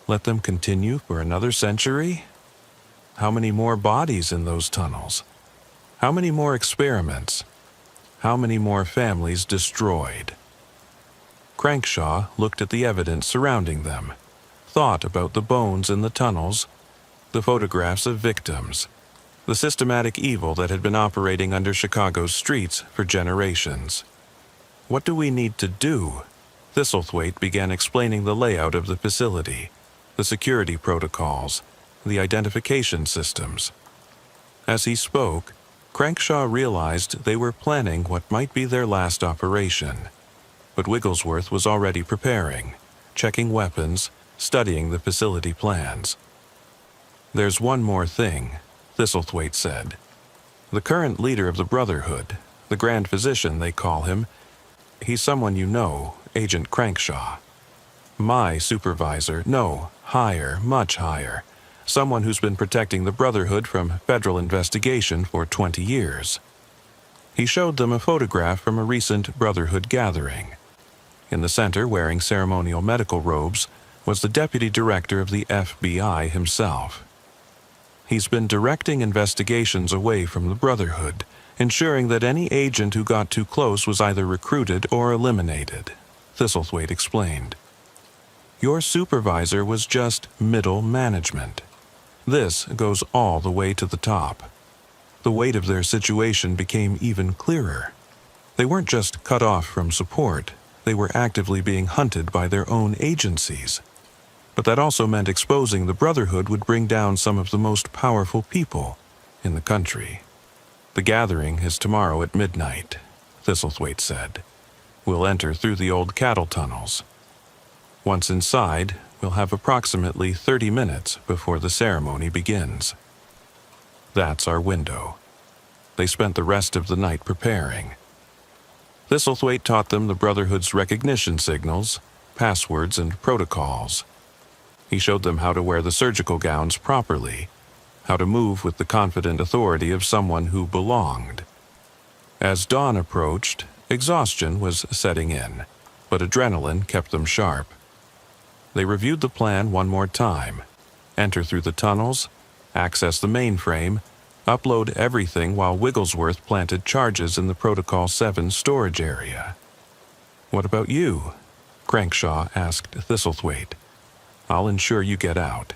Let them continue for another century? How many more bodies in those tunnels? How many more experiments? How many more families destroyed?" Crankshaw looked at the evidence surrounding them, thought about the bones in the tunnels, the photographs of victims, the systematic evil that had been operating under Chicago's streets for generations. "What do we need to do?" Thistlethwaite began explaining the layout of the facility, the security protocols, the identification systems. As he spoke, Crankshaw realized they were planning what might be their last operation. But Wigglesworth was already preparing, checking weapons, studying the facility plans. "There's one more thing," Thistlethwaite said. "The current leader of the Brotherhood, the Grand Physician they call him, he's someone you know, Agent Crankshaw. My supervisor, no, higher, much higher. Someone who's been protecting the Brotherhood from federal investigation for 20 years. He showed them a photograph from a recent Brotherhood gathering. In the center, wearing ceremonial medical robes, was the deputy director of the FBI himself. He's been directing investigations away from the Brotherhood, ensuring that any agent who got too close was either recruited or eliminated," Thistlethwaite explained. "Your supervisor was just middle management. This goes all the way to the top." The weight of their situation became even clearer. They weren't just cut off from support, they were actively being hunted by their own agencies. But that also meant exposing the Brotherhood would bring down some of the most powerful people in the country. "The gathering is tomorrow at midnight," Thistlethwaite said. "We'll enter through the old cattle tunnels. Once inside, we'll have approximately 30 minutes before the ceremony begins. That's our window." They spent the rest of the night preparing. Thistlethwaite taught them the Brotherhood's recognition signals, passwords, and protocols. He showed them how to wear the surgical gowns properly, how to move with the confident authority of someone who belonged. As dawn approached, exhaustion was setting in, but adrenaline kept them sharp. They reviewed the plan one more time: enter through the tunnels, access the mainframe, upload everything while Wigglesworth planted charges in the Protocol 7 storage area. "What about you?" Crankshaw asked Thistlethwaite. "I'll ensure you get out."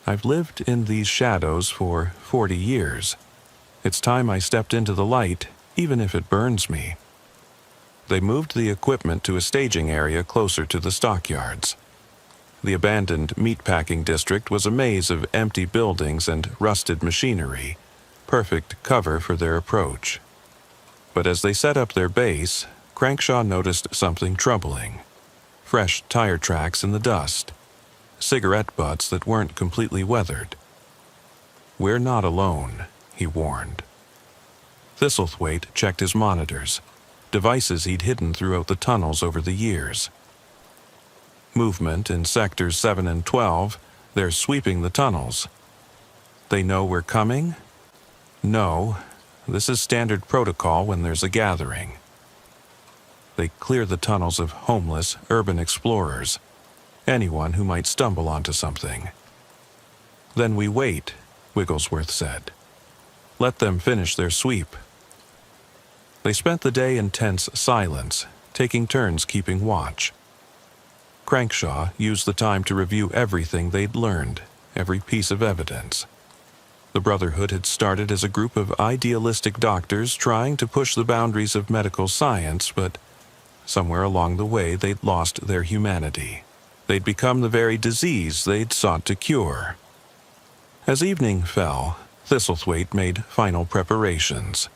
"I've lived in these shadows for 40 years. It's time I stepped into the light, even if it burns me." They moved the equipment to a staging area closer to the stockyards. The abandoned meatpacking district was a maze of empty buildings and rusted machinery, perfect cover for their approach. But as they set up their base, Crankshaw noticed something troubling: fresh tire tracks in the dust, cigarette butts that weren't completely weathered. "We're not alone," he warned. Thistlethwaite checked his monitors, devices he'd hidden throughout the tunnels over the years. "Movement in Sectors 7 and 12, they're sweeping the tunnels." "They know we're coming?" "No, this is standard protocol when there's a gathering." They clear the tunnels of homeless urban explorers, anyone who might stumble onto something. "Then we wait," Wigglesworth said. "Let them finish their sweep." They spent the day in tense silence, taking turns keeping watch. Crankshaw used the time to review everything they'd learned, every piece of evidence. The Brotherhood had started as a group of idealistic doctors trying to push the boundaries of medical science, but somewhere along the way they'd lost their humanity. They'd become the very disease they'd sought to cure. As evening fell, Thistlethwaite made final preparations.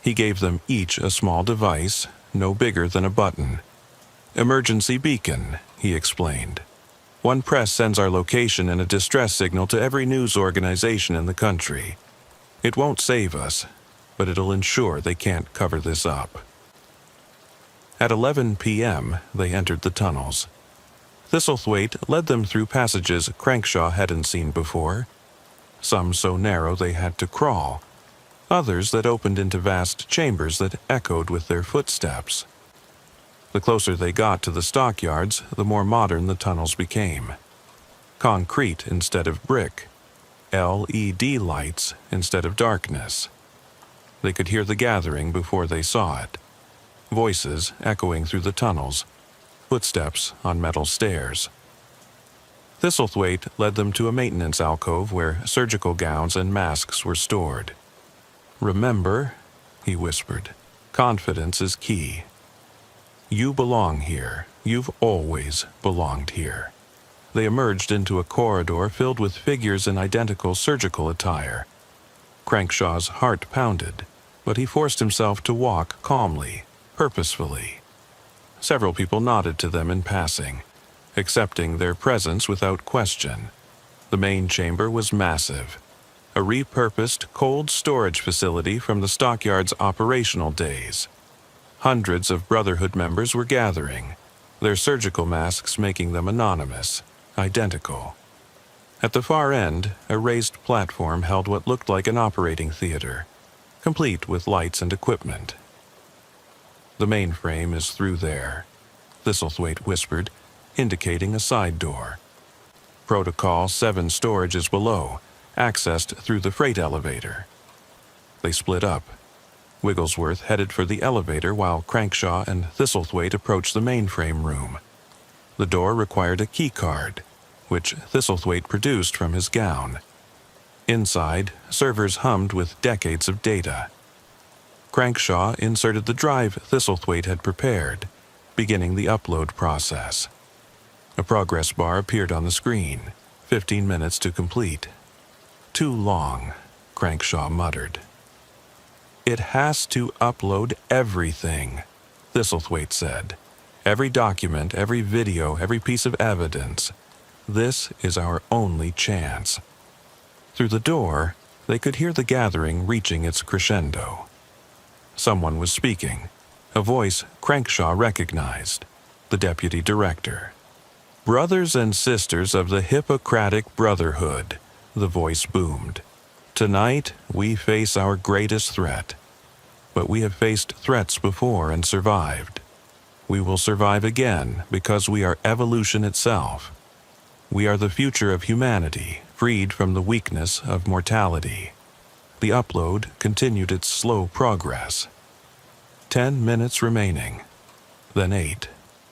He gave them each a small device, no bigger than a button. "Emergency beacon," he explained. "One press sends our location and a distress signal to every news organization in the country. It won't save us, but it'll ensure they can't cover this up." At 11 p.m., they entered the tunnels. Thistlethwaite led them through passages Crankshaw hadn't seen before, some so narrow they had to crawl, others that opened into vast chambers that echoed with their footsteps. The closer they got to the stockyards, the more modern the tunnels became. Concrete instead of brick, LED lights instead of darkness. They could hear the gathering before they saw it. Voices echoing through the tunnels, footsteps on metal stairs. Thistlethwaite led them to a maintenance alcove where surgical gowns and masks were stored. "Remember," he whispered, "confidence is key. You belong here. You've always belonged here." They emerged into a corridor filled with figures in identical surgical attire. Crankshaw's heart pounded, but he forced himself to walk calmly, purposefully. Several people nodded to them in passing, accepting their presence without question. The main chamber was massive, a repurposed cold storage facility from the stockyard's operational days. Hundreds of Brotherhood members were gathering, their surgical masks making them anonymous, identical. At the far end, a raised platform held what looked like an operating theater, complete with lights and equipment. "The mainframe is through there," Thistlethwaite whispered, indicating a side door. "Protocol 7 storage is below, accessed through the freight elevator." They split up. Wigglesworth headed for the elevator while Crankshaw and Thistlethwaite approached the mainframe room. The door required a key card, which Thistlethwaite produced from his gown. Inside, servers hummed with decades of data. Crankshaw inserted the drive Thistlethwaite had prepared, beginning the upload process. A progress bar appeared on the screen, 15 minutes to complete. "Too long," Crankshaw muttered. "It has to upload everything," Thistlethwaite said. "Every document, every video, every piece of evidence. This is our only chance." Through the door, they could hear the gathering reaching its crescendo. Someone was speaking, a voice Crankshaw recognized, the deputy director. "Brothers and sisters of the Hippocratic Brotherhood," the voice boomed. "Tonight, we face our greatest threat. But we have faced threats before and survived. We will survive again because we are evolution itself. We are the future of humanity, freed from the weakness of mortality." The upload continued its slow progress. 10 minutes remaining, then 8,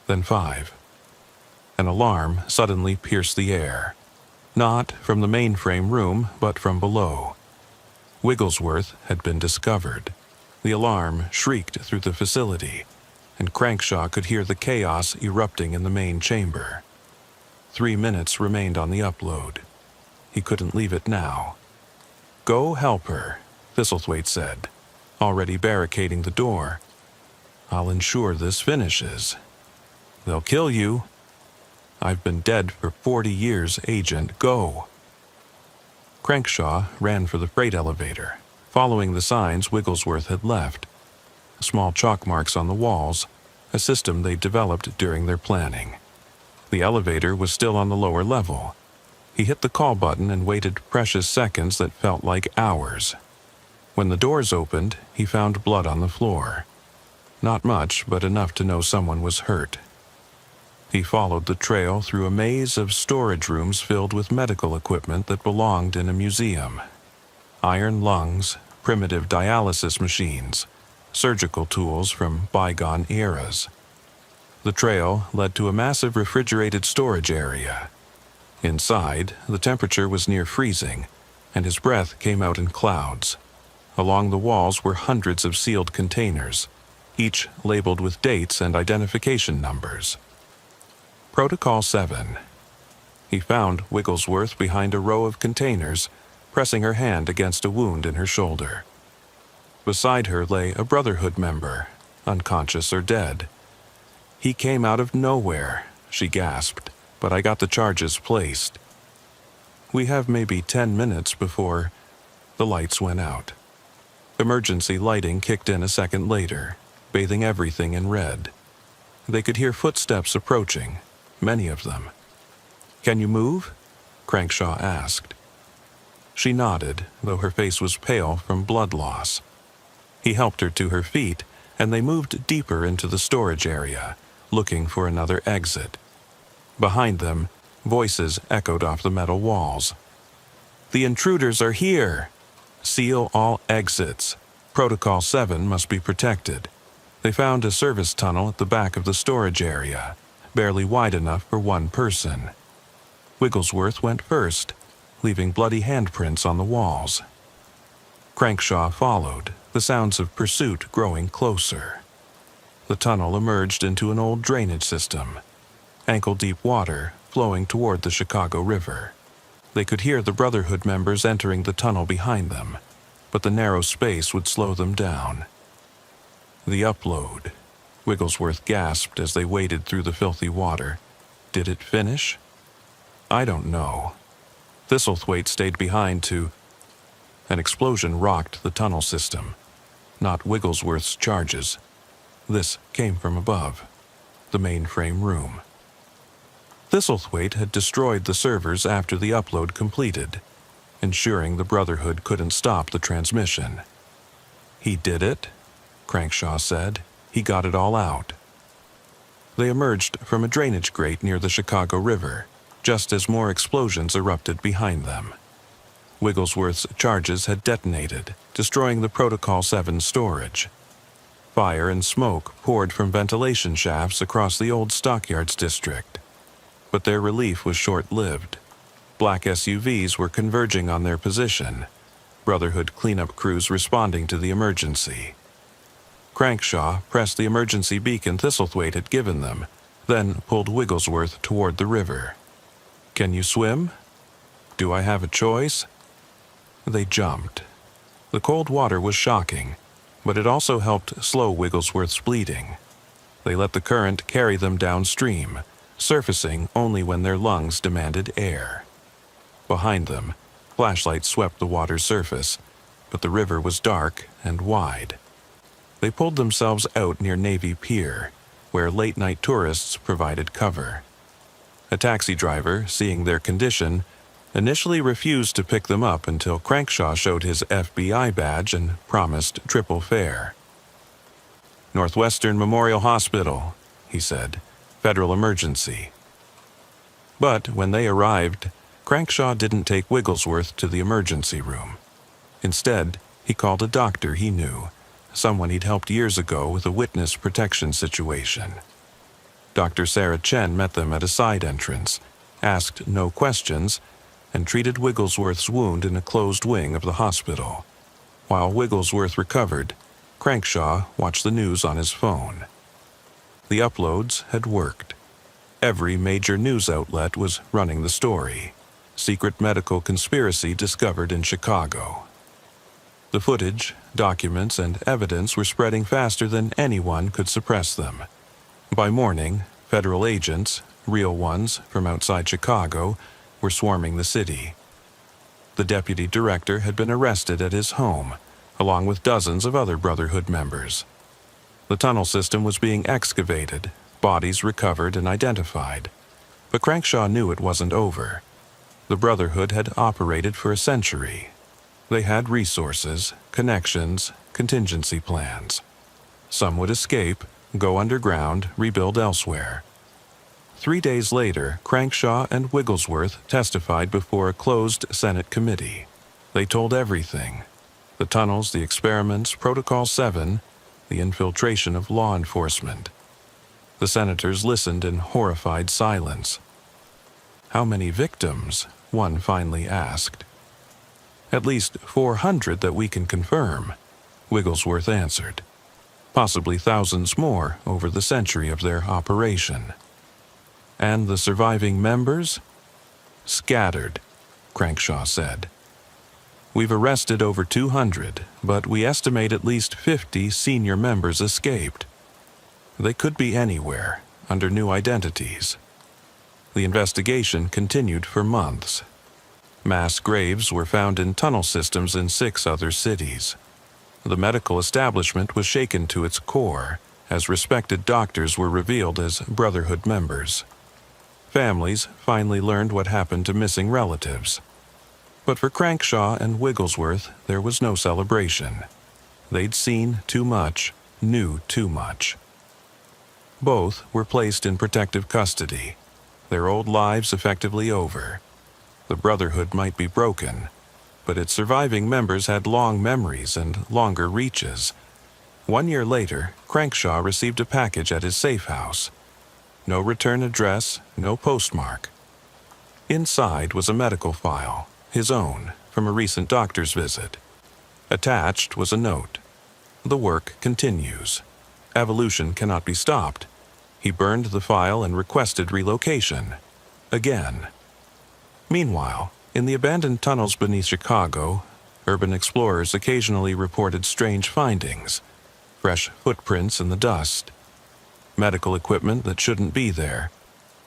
then 5. An alarm suddenly pierced the air. Not from the mainframe room, but from below. Wigglesworth had been discovered. The alarm shrieked through the facility, and Crankshaw could hear the chaos erupting in the main chamber. 3 minutes remained on the upload. He couldn't leave it now. "Go help her," Thistlethwaite said, already barricading the door. "I'll ensure this finishes." "They'll kill you." "I've been dead for 40 years, Agent. Go." Crankshaw ran for the freight elevator, following the signs Wigglesworth had left. Small chalk marks on the walls, a system they developed during their planning. The elevator was still on the lower level. He hit the call button and waited precious seconds that felt like hours. When the doors opened, he found blood on the floor. Not much, but enough to know someone was hurt. He followed the trail through a maze of storage rooms filled with medical equipment that belonged in a museum. Iron lungs, primitive dialysis machines, surgical tools from bygone eras. The trail led to a massive refrigerated storage area. Inside, the temperature was near freezing, and his breath came out in clouds. Along the walls were hundreds of sealed containers, each labeled with dates and identification numbers. Protocol 7. He found Wigglesworth behind a row of containers, pressing her hand against a wound in her shoulder. Beside her lay a Brotherhood member, unconscious or dead. "He came out of nowhere," she gasped, "but I got the charges placed." "We have maybe 10 minutes before..." The lights went out. Emergency lighting kicked in a second later, bathing everything in red. They could hear footsteps approaching, many of them. "Can you move?" Crankshaw asked. She nodded, though her face was pale from blood loss. He helped her to her feet, and they moved deeper into the storage area, looking for another exit. Behind them, voices echoed off the metal walls. "The intruders are here! Seal all exits. Protocol 7 must be protected." They found a service tunnel at the back of the storage area, barely wide enough for one person. Wigglesworth went first, leaving bloody handprints on the walls. Crankshaw followed, the sounds of pursuit growing closer. The tunnel emerged into an old drainage system, ankle-deep water flowing toward the Chicago River. They could hear the Brotherhood members entering the tunnel behind them, but the narrow space would slow them down. "The upload," Wigglesworth gasped as they waded through the filthy water. "Did it finish?" "I don't know." Thistlethwaite stayed behind to... An explosion rocked the tunnel system. Not Wigglesworth's charges. This came from above, the mainframe room. Thistlethwaite had destroyed the servers after the upload completed, ensuring the Brotherhood couldn't stop the transmission. "He did it," Crankshaw said. "He got it all out." They emerged from a drainage grate near the Chicago River, just as more explosions erupted behind them. Wigglesworth's charges had detonated, destroying the Protocol 7 storage. Fire and smoke poured from ventilation shafts across the old stockyards district. But their relief was short-lived. Black SUVs were converging on their position, Brotherhood cleanup crews responding to the emergency. Crankshaw pressed the emergency beacon Thistlethwaite had given them, then pulled Wigglesworth toward the river. "Can you swim?" "Do I have a choice?" They jumped. The cold water was shocking, but it also helped slow Wigglesworth's bleeding. They let the current carry them downstream, surfacing only when their lungs demanded air. Behind them, flashlights swept the water's surface, but the river was dark and wide. They pulled themselves out near Navy Pier, where late-night tourists provided cover. A taxi driver, seeing their condition, initially refused to pick them up until Crankshaw showed his FBI badge and promised triple fare. "Northwestern Memorial Hospital," he said. "Federal emergency." But when they arrived, Crankshaw didn't take Wigglesworth to the emergency room. Instead, he called a doctor he knew, someone he'd helped years ago with a witness protection situation. Dr. Sarah Chen met them at a side entrance, asked no questions, and treated Wigglesworth's wound in a closed wing of the hospital. While Wigglesworth recovered, Crankshaw watched the news on his phone. The uploads had worked. Every major news outlet was running the story. Secret medical conspiracy discovered in Chicago. The footage, documents, and evidence were spreading faster than anyone could suppress them. By morning, federal agents, real ones from outside Chicago, were swarming the city. The deputy director had been arrested at his home, along with dozens of other Brotherhood members. The tunnel system was being excavated, bodies recovered and identified. But Crankshaw knew it wasn't over. The Brotherhood had operated for a century. They had resources, connections, contingency plans. Some would escape, go underground, rebuild elsewhere. 3 days later, Crankshaw and Wigglesworth testified before a closed Senate committee. They told everything: the tunnels, the experiments, Protocol 7, the infiltration of law enforcement. The senators listened in horrified silence. "How many victims?" one finally asked. "At least 400 that we can confirm," Wigglesworth answered. "Possibly thousands more over the century of their operation." "And the surviving members?" "Scattered," Crankshaw said. "We've arrested over 200, but we estimate at least 50 senior members escaped. They could be anywhere, under new identities." The investigation continued for months. Mass graves were found in tunnel systems in 6 other cities. The medical establishment was shaken to its core, as respected doctors were revealed as Brotherhood members. Families finally learned what happened to missing relatives. But for Crankshaw and Wigglesworth, there was no celebration. They'd seen too much, knew too much. Both were placed in protective custody, their old lives effectively over. The Brotherhood might be broken, but its surviving members had long memories and longer reaches. 1 year later, Crankshaw received a package at his safe house. No return address, no postmark. Inside was a medical file, his own, from a recent doctor's visit. Attached was a note: "The work continues. Evolution cannot be stopped." He burned the file and requested relocation. Again. Meanwhile, in the abandoned tunnels beneath Chicago, urban explorers occasionally reported strange findings: fresh footprints in the dust, medical equipment that shouldn't be there,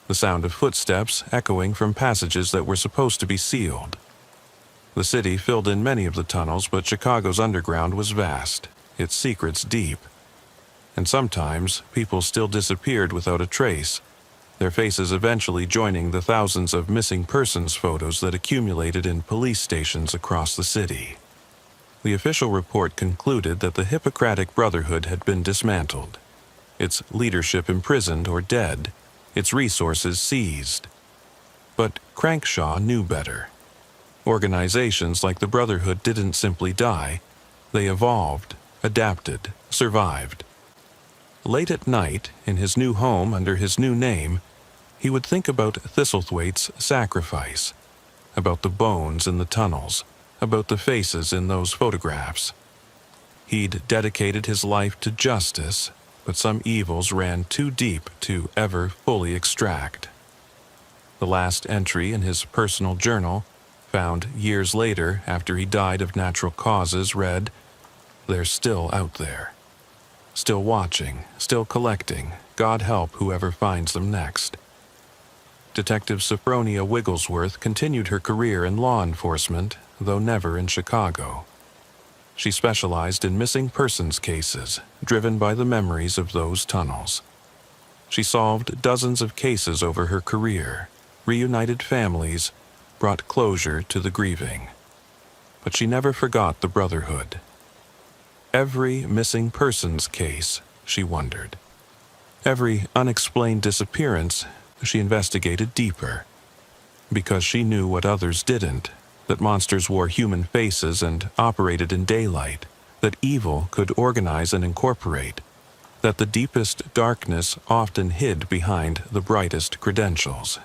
the sound of footsteps echoing from passages that were supposed to be sealed. The city filled in many of the tunnels, but Chicago's underground was vast, its secrets deep. And sometimes people still disappeared without a trace, their faces eventually joining the thousands of missing persons photos that accumulated in police stations across the city. The official report concluded that the Hippocratic Brotherhood had been dismantled, its leadership imprisoned or dead, its resources seized. But Crankshaw knew better. Organizations like the Brotherhood didn't simply die. They evolved, adapted, survived. Late at night, in his new home under his new name, he would think about Thistlethwaite's sacrifice, about the bones in the tunnels, about the faces in those photographs. He'd dedicated his life to justice, but some evils ran too deep to ever fully extract. The last entry in his personal journal, found years later after he died of natural causes, read, "They're still out there. Still watching, still collecting. God help whoever finds them next." Detective Sophronia Wigglesworth continued her career in law enforcement, though never in Chicago. She specialized in missing persons cases, driven by the memories of those tunnels. She solved dozens of cases over her career, reunited families, brought closure to the grieving. But she never forgot the brotherhood. Every missing persons case, she wondered. Every unexplained disappearance, she investigated deeper. Because she knew what others didn't, that monsters wore human faces and operated in daylight, that evil could organize and incorporate, that the deepest darkness often hid behind the brightest credentials.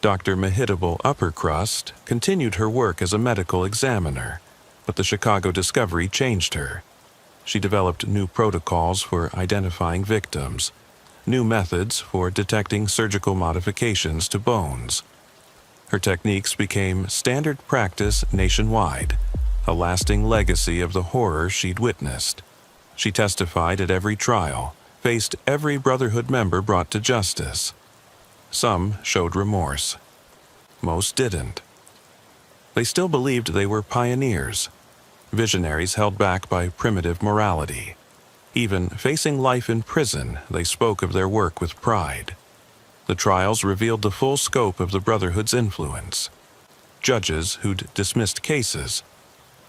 Dr. Mehitable Uppercrust continued her work as a medical examiner, but the Chicago discovery changed her. She developed new protocols for identifying victims, new methods for detecting surgical modifications to bones. Her techniques became standard practice nationwide, a lasting legacy of the horror she'd witnessed. She testified at every trial, faced every Brotherhood member brought to justice. Some showed remorse. Most didn't. They still believed they were pioneers, visionaries held back by primitive morality. Even facing life in prison, they spoke of their work with pride. The trials revealed the full scope of the Brotherhood's influence. Judges who'd dismissed cases,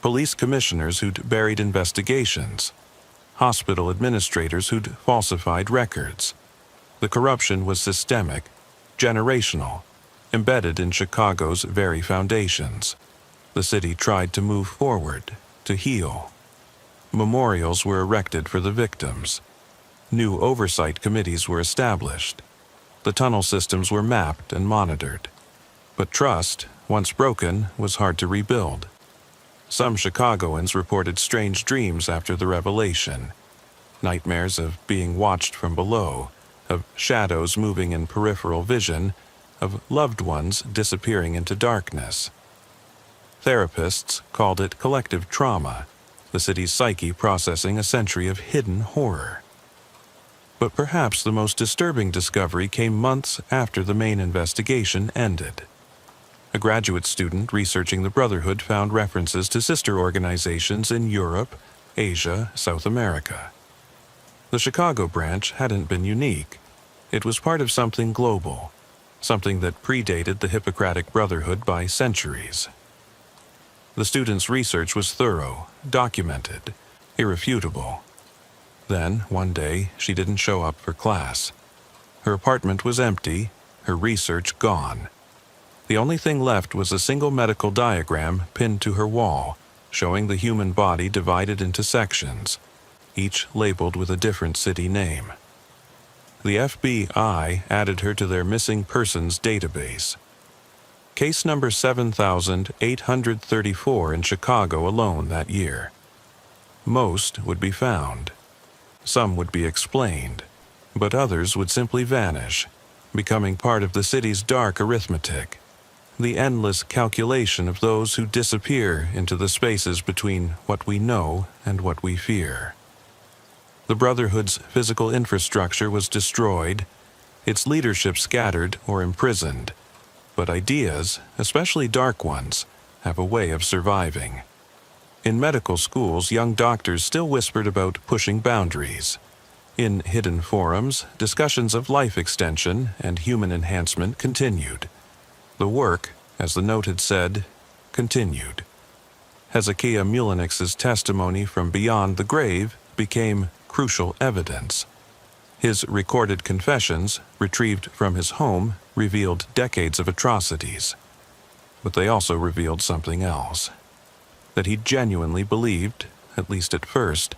police commissioners who'd buried investigations, hospital administrators who'd falsified records. The corruption was systemic, generational, embedded in Chicago's very foundations. The city tried to move forward, to heal. Memorials were erected for the victims. New oversight committees were established. The tunnel systems were mapped and monitored. But trust, once broken, was hard to rebuild. Some Chicagoans reported strange dreams after the revelation. Nightmares of being watched from below, of shadows moving in peripheral vision, of loved ones disappearing into darkness. Therapists called it collective trauma, the city's psyche processing a century of hidden horror. But perhaps the most disturbing discovery came months after the main investigation ended. A graduate student researching the Brotherhood found references to sister organizations in Europe, Asia, South America. The Chicago branch hadn't been unique. It was part of something global, something that predated the Hippocratic Brotherhood by centuries. The student's research was thorough, documented, irrefutable. Then, one day, she didn't show up for class. Her apartment was empty, her research gone. The only thing left was a single medical diagram pinned to her wall, showing the human body divided into sections, each labeled with a different city name. The FBI added her to their missing persons database. Case number 7,834 in Chicago alone that year. Most would be found. Some would be explained, but others would simply vanish, becoming part of the city's dark arithmetic, the endless calculation of those who disappear into the spaces between what we know and what we fear. The Brotherhood's physical infrastructure was destroyed, its leadership scattered or imprisoned, but ideas, especially dark ones, have a way of surviving. In medical schools, young doctors still whispered about pushing boundaries. In hidden forums, discussions of life extension and human enhancement continued. The work, as the note had said, continued. Hezekiah Mulinix's testimony from beyond the grave became crucial evidence. His recorded confessions, retrieved from his home, revealed decades of atrocities. But they also revealed something else. That he genuinely believed, at least at first,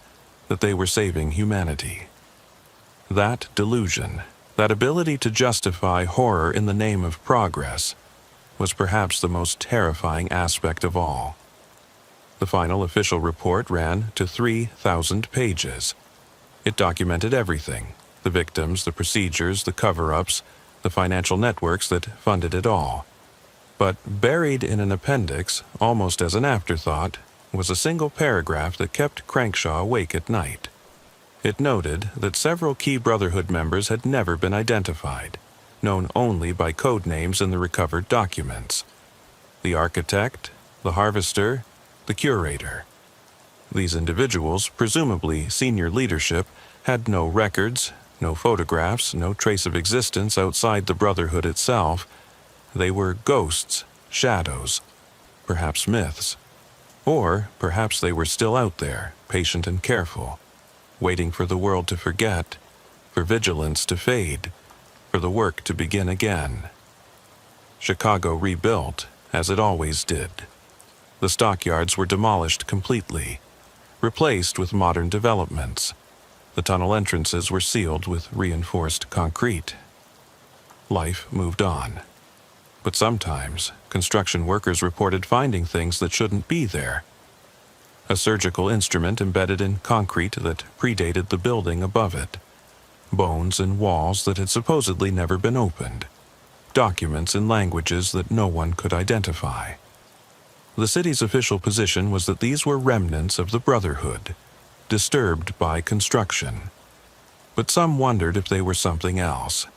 that they were saving humanity. That delusion, that ability to justify horror in the name of progress, was perhaps the most terrifying aspect of all. The final official report ran to 3,000 pages. It documented everything: the victims, the procedures, the cover-ups, the financial networks that funded it all. But buried in an appendix, almost as an afterthought, was a single paragraph that kept Crankshaw awake at night. It noted that several key Brotherhood members had never been identified, known only by code names in the recovered documents: the architect, the harvester, the curator. These individuals, presumably senior leadership, had no records, No photographs, no trace of existence outside the Brotherhood itself. They were ghosts, shadows, perhaps myths. Or perhaps they were still out there, patient and careful, waiting for the world to forget, for vigilance to fade, for the work to begin again. Chicago rebuilt, as it always did. The stockyards were demolished completely, replaced with modern developments. The tunnel entrances were sealed with reinforced concrete. Life moved on. But sometimes, construction workers reported finding things that shouldn't be there. A surgical instrument embedded in concrete that predated the building above it. Bones in walls that had supposedly never been opened. Documents in languages that no one could identify. The city's official position was that these were remnants of the Brotherhood, disturbed by construction. But some wondered if they were something else.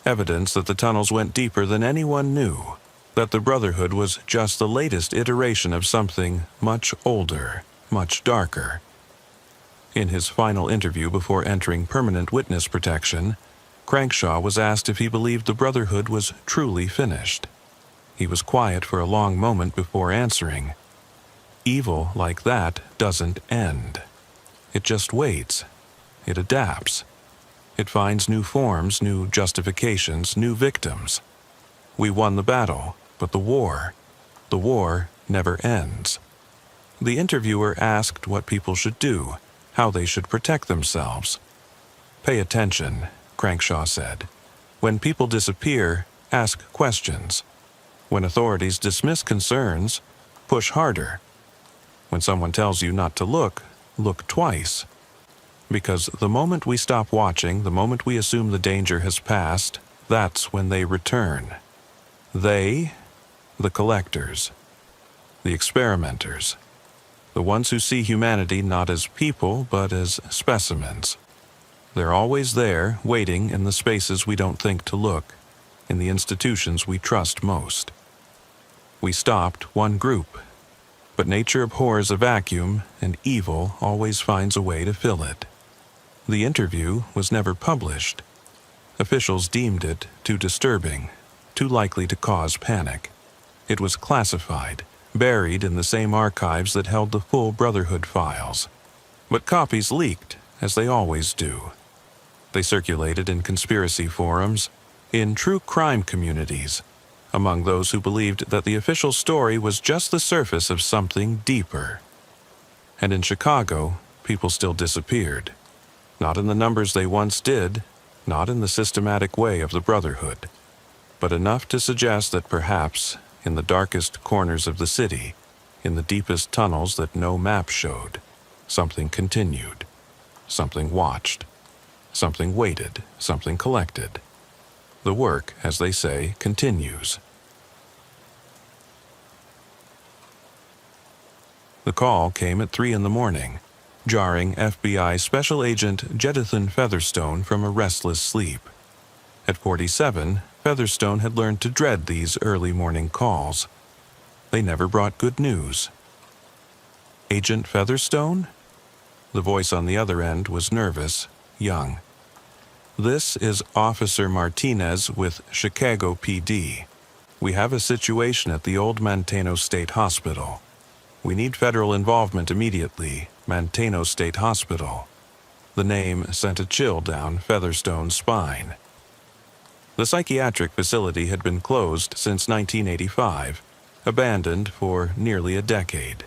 Evidence that the tunnels went deeper than anyone knew, that the Brotherhood was just the latest iteration of something much older, much darker. In his final interview before entering permanent witness protection, Crankshaw was asked if he believed the Brotherhood was truly finished. He was quiet for a long moment before answering. Evil like that doesn't end. It just waits. It adapts. It finds new forms, new justifications, new victims. We won the battle, but the war never ends. The interviewer asked what people should do, how they should protect themselves. Pay attention, Crankshaw said. When people disappear, ask questions. When authorities dismiss concerns, push harder. When someone tells you not to look, look twice. Because the moment we stop watching, the moment we assume the danger has passed, that's when they return. They, the collectors, the experimenters, the ones who see humanity not as people but as specimens. They're always there, waiting in the spaces we don't think to look, in the institutions we trust most. We stopped one group, but nature abhors a vacuum, and evil always finds a way to fill it. The interview was never published. Officials deemed it too disturbing, too likely to cause panic. It was classified, buried in the same archives that held the full Brotherhood files. But copies leaked, as they always do. They circulated in conspiracy forums, in true crime communities, among those who believed that the official story was just the surface of something deeper. And in Chicago, people still disappeared. Not in the numbers they once did, not in the systematic way of the Brotherhood, but enough to suggest that perhaps, in the darkest corners of the city, in the deepest tunnels that no map showed, something continued, something watched, something waited, something collected. The work, as they say, continues. The call came at 3 a.m, jarring FBI Special Agent Jedithan Featherstone from a restless sleep. At 47, Featherstone had learned to dread these early morning calls. They never brought good news. Agent Featherstone? The voice on the other end was nervous, young. This is Officer Martinez with Chicago PD. We have a situation at the old Manteno State Hospital. We need federal involvement immediately. Manteno State Hospital. The name sent a chill down Featherstone's spine. The psychiatric facility had been closed since 1985, abandoned for nearly a decade.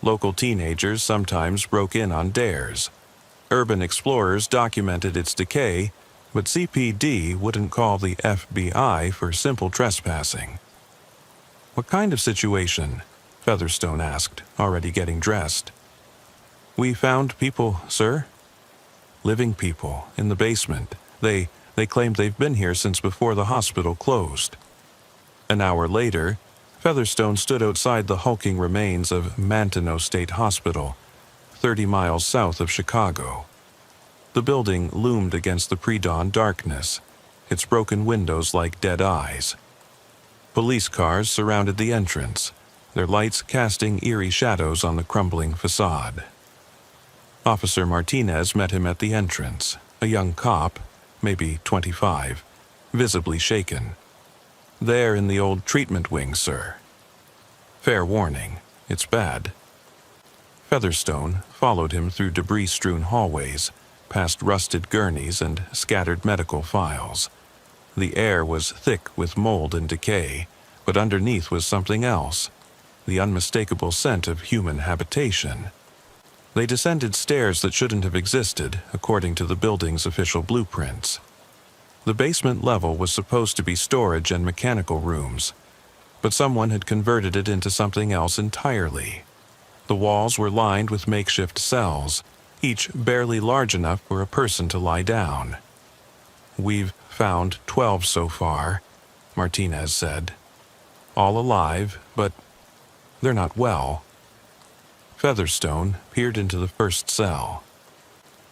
Local teenagers sometimes broke in on dares. Urban explorers documented its decay, but CPD wouldn't call the FBI for simple trespassing. "What kind of situation?" Featherstone asked, already getting dressed. "We found people, sir. Living people, in the basement. They claimed they've been here since before the hospital closed." An hour later, Featherstone stood outside the hulking remains of Manteno State Hospital, 30 miles south of Chicago. The building loomed against the pre-dawn darkness, its broken windows like dead eyes. Police cars surrounded the entrance, their lights casting eerie shadows on the crumbling facade. Officer Martinez met him at the entrance, a young cop, maybe 25, visibly shaken. "There in the old treatment wing, sir." "Fair warning, it's bad." Featherstone followed him through debris-strewn hallways, past rusted gurneys and scattered medical files. The air was thick with mold and decay, but underneath was something else, the unmistakable scent of human habitation. They descended stairs that shouldn't have existed, according to the building's official blueprints. The basement level was supposed to be storage and mechanical rooms, but someone had converted it into something else entirely. The walls were lined with makeshift cells, each barely large enough for a person to lie down. "We've found 12 so far," Martinez said. "All alive, but they're not well." Featherstone peered into the first cell.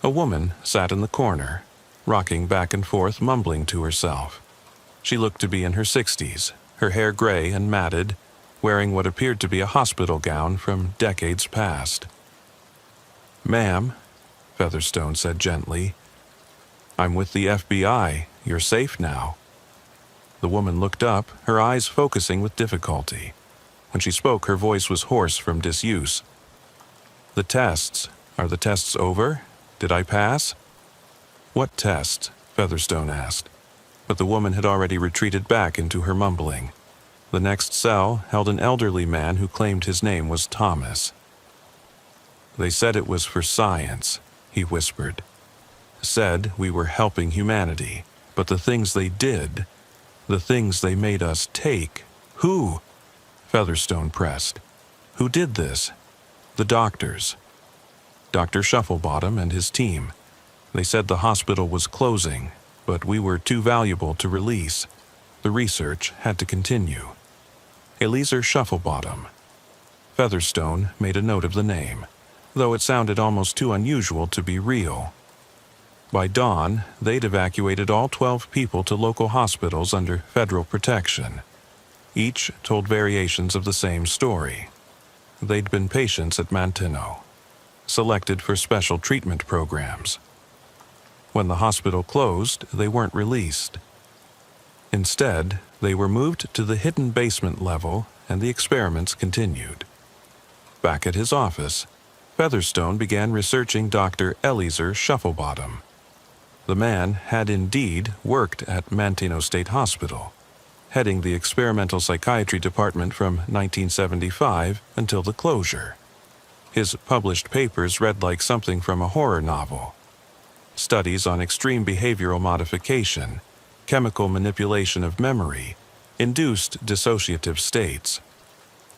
A woman sat in the corner, rocking back and forth, mumbling to herself. She looked to be in her 60s, her hair gray and matted, wearing what appeared to be a hospital gown from decades past. "Ma'am," Featherstone said gently, "I'm with the FBI. You're safe now." The woman looked up, her eyes focusing with difficulty. When she spoke, her voice was hoarse from disuse. "The tests. Are the tests over? Did I pass?" "What tests?" Featherstone asked, but the woman had already retreated back into her mumbling. The next cell held an elderly man who claimed his name was Thomas. "They said it was for science," he whispered. "Said we were helping humanity, but the things they did, the things they made us take." "Who?" Featherstone pressed. "Who did this?" "The doctors. Dr. Shufflebottom and his team. They said the hospital was closing, but we were too valuable to release. The research had to continue." Eliezer Shufflebottom. Featherstone made a note of the name, though it sounded almost too unusual to be real. By dawn, they'd evacuated all 12 people to local hospitals under federal protection. Each told variations of the same story. They'd been patients at Manteno, selected for special treatment programs. When the hospital closed, they weren't released. Instead, they were moved to the hidden basement level, and the experiments continued. Back at his office, Featherstone began researching Dr. Eliezer Shufflebottom. The man had indeed worked at Manteno State Hospital, heading the experimental psychiatry department from 1975 until the closure. His published papers read like something from a horror novel. Studies on extreme behavioral modification, chemical manipulation of memory, induced dissociative states.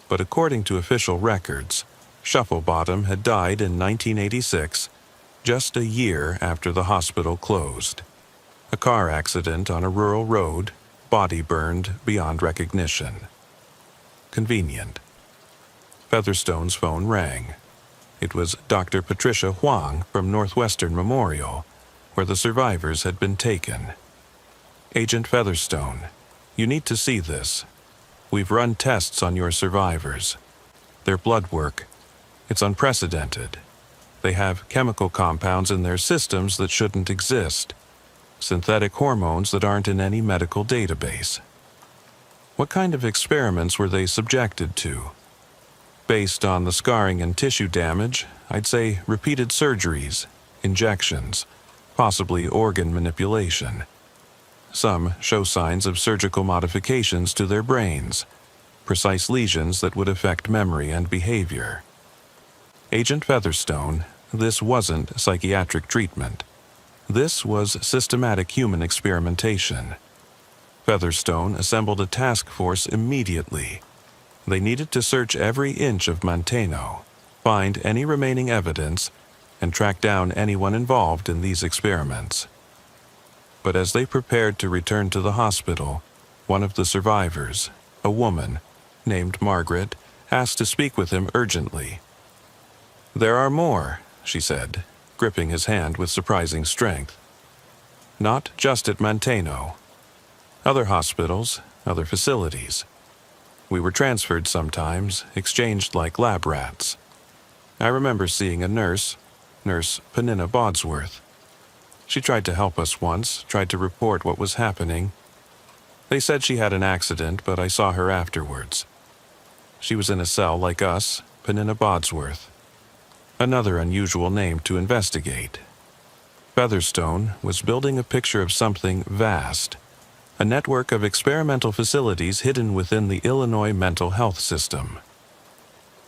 But according to official records, Shufflebottom had died in 1986, just a year after the hospital closed. A car accident on a rural road, body burned beyond recognition. Convenient. Featherstone's phone rang. It was Dr. Patricia Huang from Northwestern Memorial, where the survivors had been taken. "Agent Featherstone, you need to see this. We've run tests on your survivors. Their blood work, it's unprecedented. They have chemical compounds in their systems that shouldn't exist. Synthetic hormones that aren't in any medical database." "What kind of experiments were they subjected to?" "Based on the scarring and tissue damage, I'd say repeated surgeries, injections, possibly organ manipulation. Some show signs of surgical modifications to their brains, precise lesions that would affect memory and behavior." "Agent Featherstone, this wasn't psychiatric treatment. This was systematic human experimentation." Featherstone assembled a task force immediately. They needed to search every inch of Manteno, find any remaining evidence, and track down anyone involved in these experiments. But as they prepared to return to the hospital, one of the survivors, a woman named Margaret, asked to speak with him urgently. "There are more," she said, gripping his hand with surprising strength. "Not just at Manteno. Other hospitals, other facilities. We were transferred sometimes, exchanged like lab rats. I remember seeing a nurse, Nurse Penina Bodsworth. She tried to help us once, tried to report what was happening. They said she had an accident, but I saw her afterwards. She was in a cell like us, Penina Bodsworth. Another unusual name to investigate. Featherstone was building a picture of something vast, a network of experimental facilities hidden within the Illinois mental health system.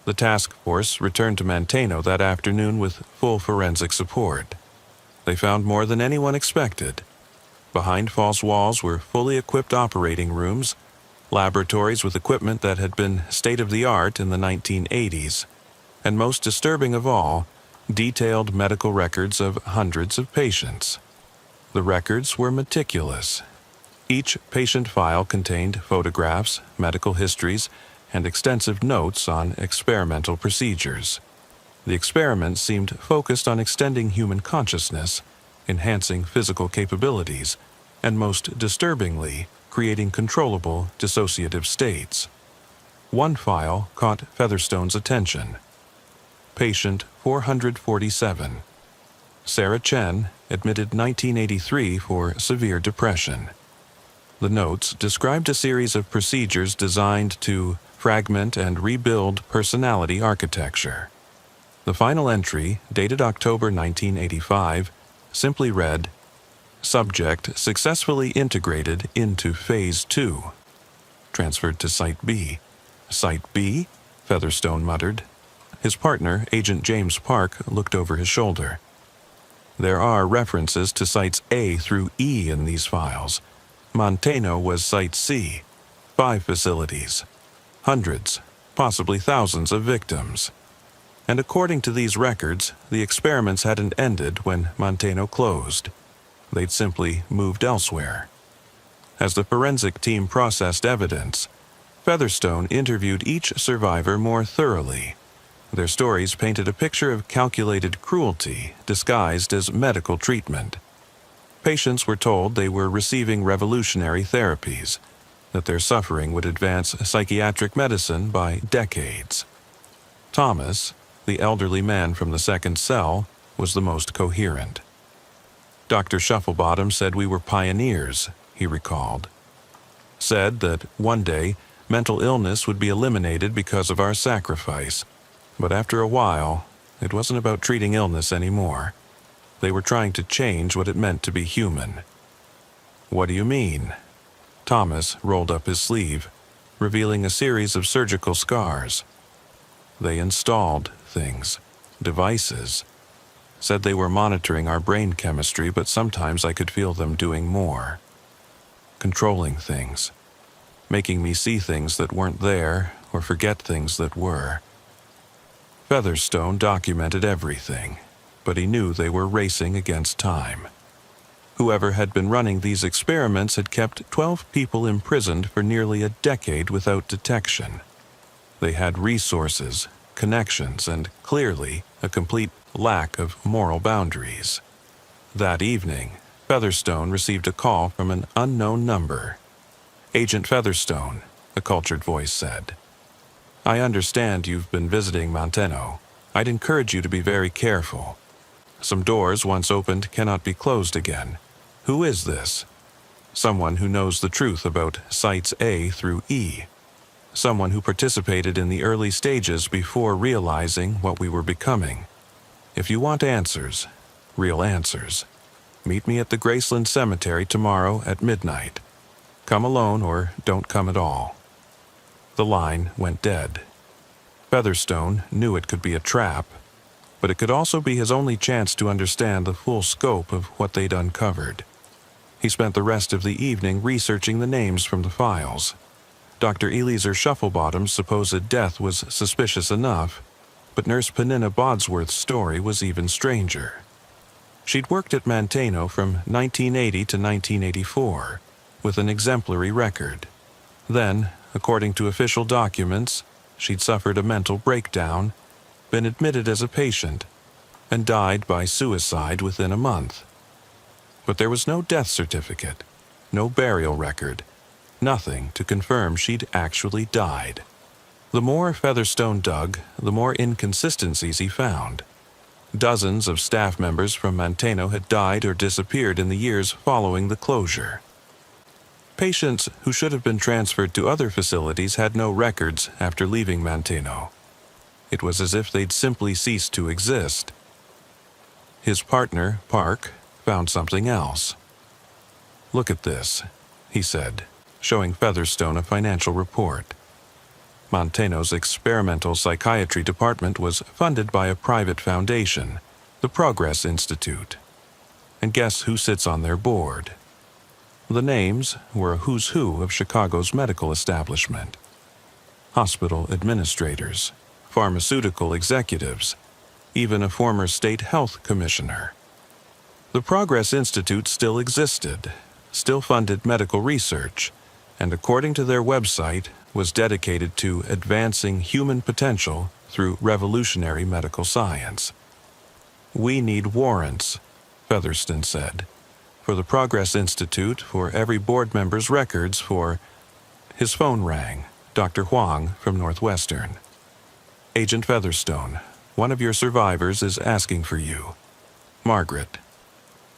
The task force returned to Manteno that afternoon with full forensic support. They found more than anyone expected. Behind false walls were fully equipped operating rooms, laboratories with equipment that had been state-of-the-art in the 1980s, and most disturbing of all, detailed medical records of hundreds of patients. The records were meticulous. Each patient file contained photographs, medical histories, and extensive notes on experimental procedures. The experiments seemed focused on extending human consciousness, enhancing physical capabilities, and most disturbingly, creating controllable dissociative states. One file caught Featherstone's attention. Patient 447. Sarah Chen, admitted 1983 for severe depression. The notes described a series of procedures designed to fragment and rebuild personality architecture. The final entry, dated October 1985, simply read, "Subject successfully integrated into Phase 2. Transferred to Site B. Site B? Featherstone muttered. His partner, Agent James Park, looked over his shoulder. There are references to Sites A through E in these files. Manteno was Site C. 5 facilities. Hundreds, possibly thousands of victims. And according to these records, the experiments hadn't ended when Manteno closed. They'd simply moved elsewhere. As the forensic team processed evidence, Featherstone interviewed each survivor more thoroughly. Their stories painted a picture of calculated cruelty disguised as medical treatment. Patients were told they were receiving revolutionary therapies, that their suffering would advance psychiatric medicine by decades. Thomas, the elderly man from the second cell, was the most coherent. Dr. Shufflebottom said we were pioneers, he recalled. Said that one day mental illness would be eliminated because of our sacrifice. But after a while, it wasn't about treating illness anymore. They were trying to change what it meant to be human. What do you mean? Thomas rolled up his sleeve, revealing a series of surgical scars. They installed things, devices. Said they were monitoring our brain chemistry, but sometimes I could feel them doing more. Controlling things. Making me see things that weren't there or forget things that were. Featherstone documented everything, but he knew they were racing against time. Whoever had been running these experiments had kept 12 people imprisoned for nearly a decade without detection. They had resources, connections, and clearly a complete lack of moral boundaries. That evening, Featherstone received a call from an unknown number. "Agent Featherstone," a cultured voice said. "I understand you've been visiting Manteno. I'd encourage you to be very careful. Some doors once opened cannot be closed again. Who is this?" "Someone who knows the truth about Sites A through E. Someone who participated in the early stages before realizing what we were becoming. If you want answers, real answers, meet me at the Graceland Cemetery tomorrow at midnight. Come alone or don't come at all." The line went dead. Featherstone knew it could be a trap, but it could also be his only chance to understand the full scope of what they'd uncovered. He spent the rest of the evening researching the names from the files. Dr. Eliezer Shufflebottom's supposed death was suspicious enough, but Nurse Penina Bodsworth's story was even stranger. She'd worked at Manteno from 1980 to 1984, with an exemplary record. Then, according to official documents, she'd suffered a mental breakdown, been admitted as a patient, and died by suicide within a month. But there was no death certificate, no burial record, nothing to confirm she'd actually died. The more Featherstone dug, the more inconsistencies he found. Dozens of staff members from Manteno had died or disappeared in the years following the closure. Patients who should have been transferred to other facilities had no records after leaving Manteno. It was as if they'd simply ceased to exist. His partner, Park, found something else. "Look at this," he said, showing Featherstone a financial report. Manteno's experimental psychiatry department was funded by a private foundation, the Progress Institute. And guess who sits on their board? The names were a who's who of Chicago's medical establishment. Hospital administrators, pharmaceutical executives, even a former state health commissioner. The Progress Institute still existed, still funded medical research, and according to their website, was dedicated to advancing human potential through revolutionary medical science. "We need warrants," Featherstone said, "for the Progress Institute, for every board member's records, for—" His phone rang. Dr. Huang from Northwestern. "Agent Featherstone, one of your survivors is asking for you. Margaret.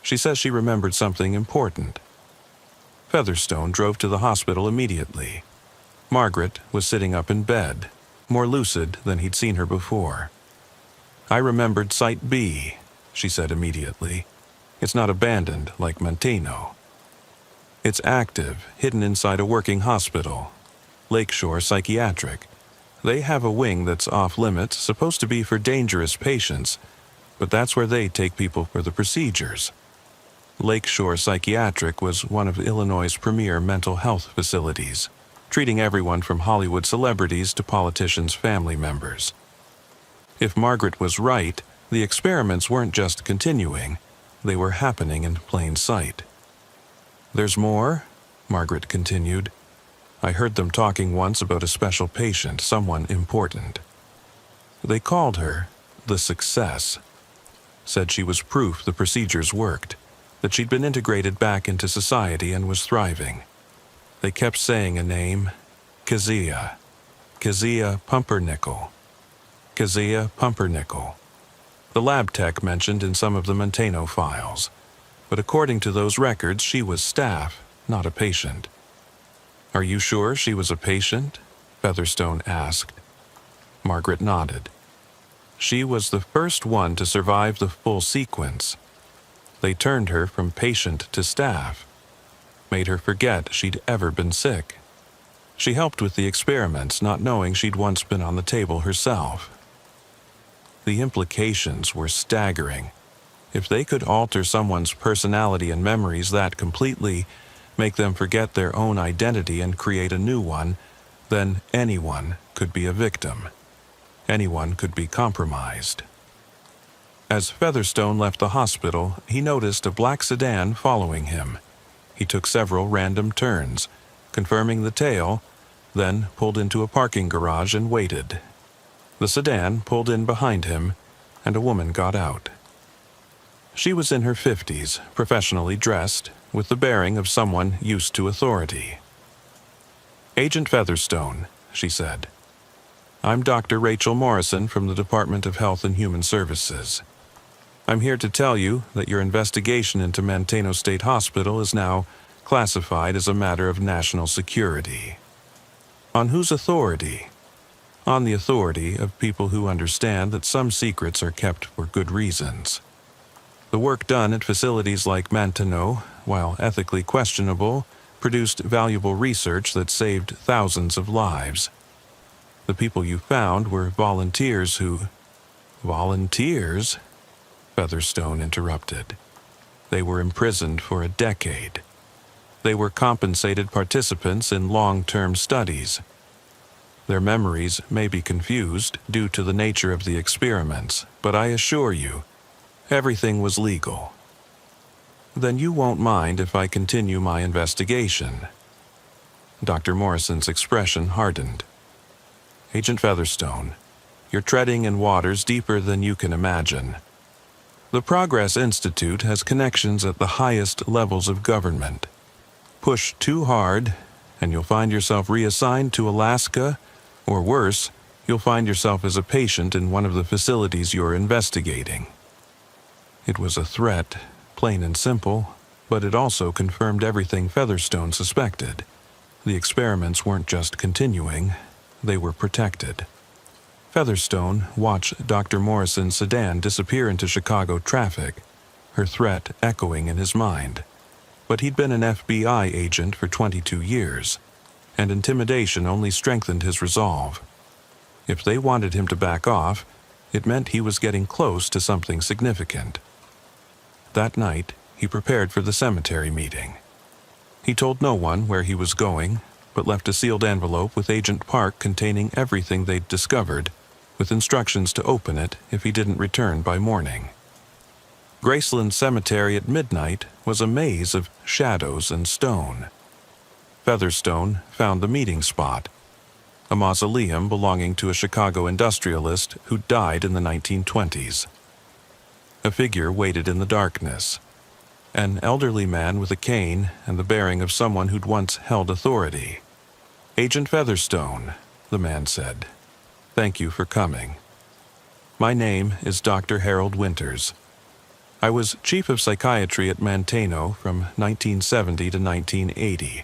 She says she remembered something important." Featherstone drove to the hospital immediately. Margaret was sitting up in bed, more lucid than he'd seen her before. "I remembered Site B," she said immediately. "It's not abandoned like Manteno. It's active, hidden inside a working hospital. Lakeshore Psychiatric. They have a wing that's off-limits, supposed to be for dangerous patients, but that's where they take people for the procedures." Lakeshore Psychiatric was one of Illinois' premier mental health facilities, treating everyone from Hollywood celebrities to politicians' family members. If Margaret was right, the experiments weren't just continuing, they were happening in plain sight. "There's more?" Margaret continued. "I heard them talking once about a special patient, someone important. They called her the Success. Said she was proof the procedures worked, that she'd been integrated back into society and was thriving. They kept saying a name, Kezia Pumpernickel. Kezia Pumpernickel. The lab tech mentioned in some of the Manteno files, but according to those records, she was staff, not a patient." "Are you sure she was a patient?" Featherstone asked. Margaret nodded. "She was the first one to survive the full sequence. They turned her from patient to staff, made her forget she'd ever been sick. She helped with the experiments, not knowing she'd once been on the table herself." The implications were staggering. If they could alter someone's personality and memories that completely, make them forget their own identity and create a new one, then anyone could be a victim. Anyone could be compromised. As Featherstone left the hospital, he noticed a black sedan following him. He took several random turns, confirming the tale, then pulled into a parking garage and waited. The sedan pulled in behind him, and a woman got out. She was in her 50s, professionally dressed, with the bearing of someone used to authority. "Agent Featherstone," she said. "I'm Dr. Rachel Morrison from the Department of Health and Human Services. I'm here to tell you that your investigation into Manteno State Hospital is now classified as a matter of national security." "On whose authority?" "On the authority of people who understand that some secrets are kept for good reasons. The work done at facilities like Manteno, while ethically questionable, produced valuable research that saved thousands of lives. The people you found were volunteers who—" "Volunteers?" Featherstone interrupted. "They were imprisoned for a decade. They were compensated participants in long-term studies. Their memories may be confused due to the nature of the experiments, but I assure you, everything was legal." "Then you won't mind if I continue my investigation." Dr. Morrison's expression hardened. "Agent Featherstone, you're treading in waters deeper than you can imagine. The Progress Institute has connections at the highest levels of government. Push too hard, and you'll find yourself reassigned to Alaska, or worse, you'll find yourself as a patient in one of the facilities you're investigating." It was a threat, plain and simple, but it also confirmed everything Featherstone suspected. The experiments weren't just continuing, they were protected. Featherstone watched Dr. Morrison's sedan disappear into Chicago traffic, her threat echoing in his mind. But he'd been an FBI agent for 22 years, and intimidation only strengthened his resolve. If they wanted him to back off, it meant he was getting close to something significant. That night, he prepared for the cemetery meeting. He told no one where he was going, but left a sealed envelope with Agent Park containing everything they'd discovered, with instructions to open it if he didn't return by morning. Graceland Cemetery at midnight was a maze of shadows and stone. Featherstone found the meeting spot, a mausoleum belonging to a Chicago industrialist who died in the 1920s. A figure waited in the darkness, an elderly man with a cane and the bearing of someone who'd once held authority. "Agent Featherstone," the man said. "Thank you for coming. My name is Dr. Harold Winters. I was chief of psychiatry at Manteno from 1970 to 1980,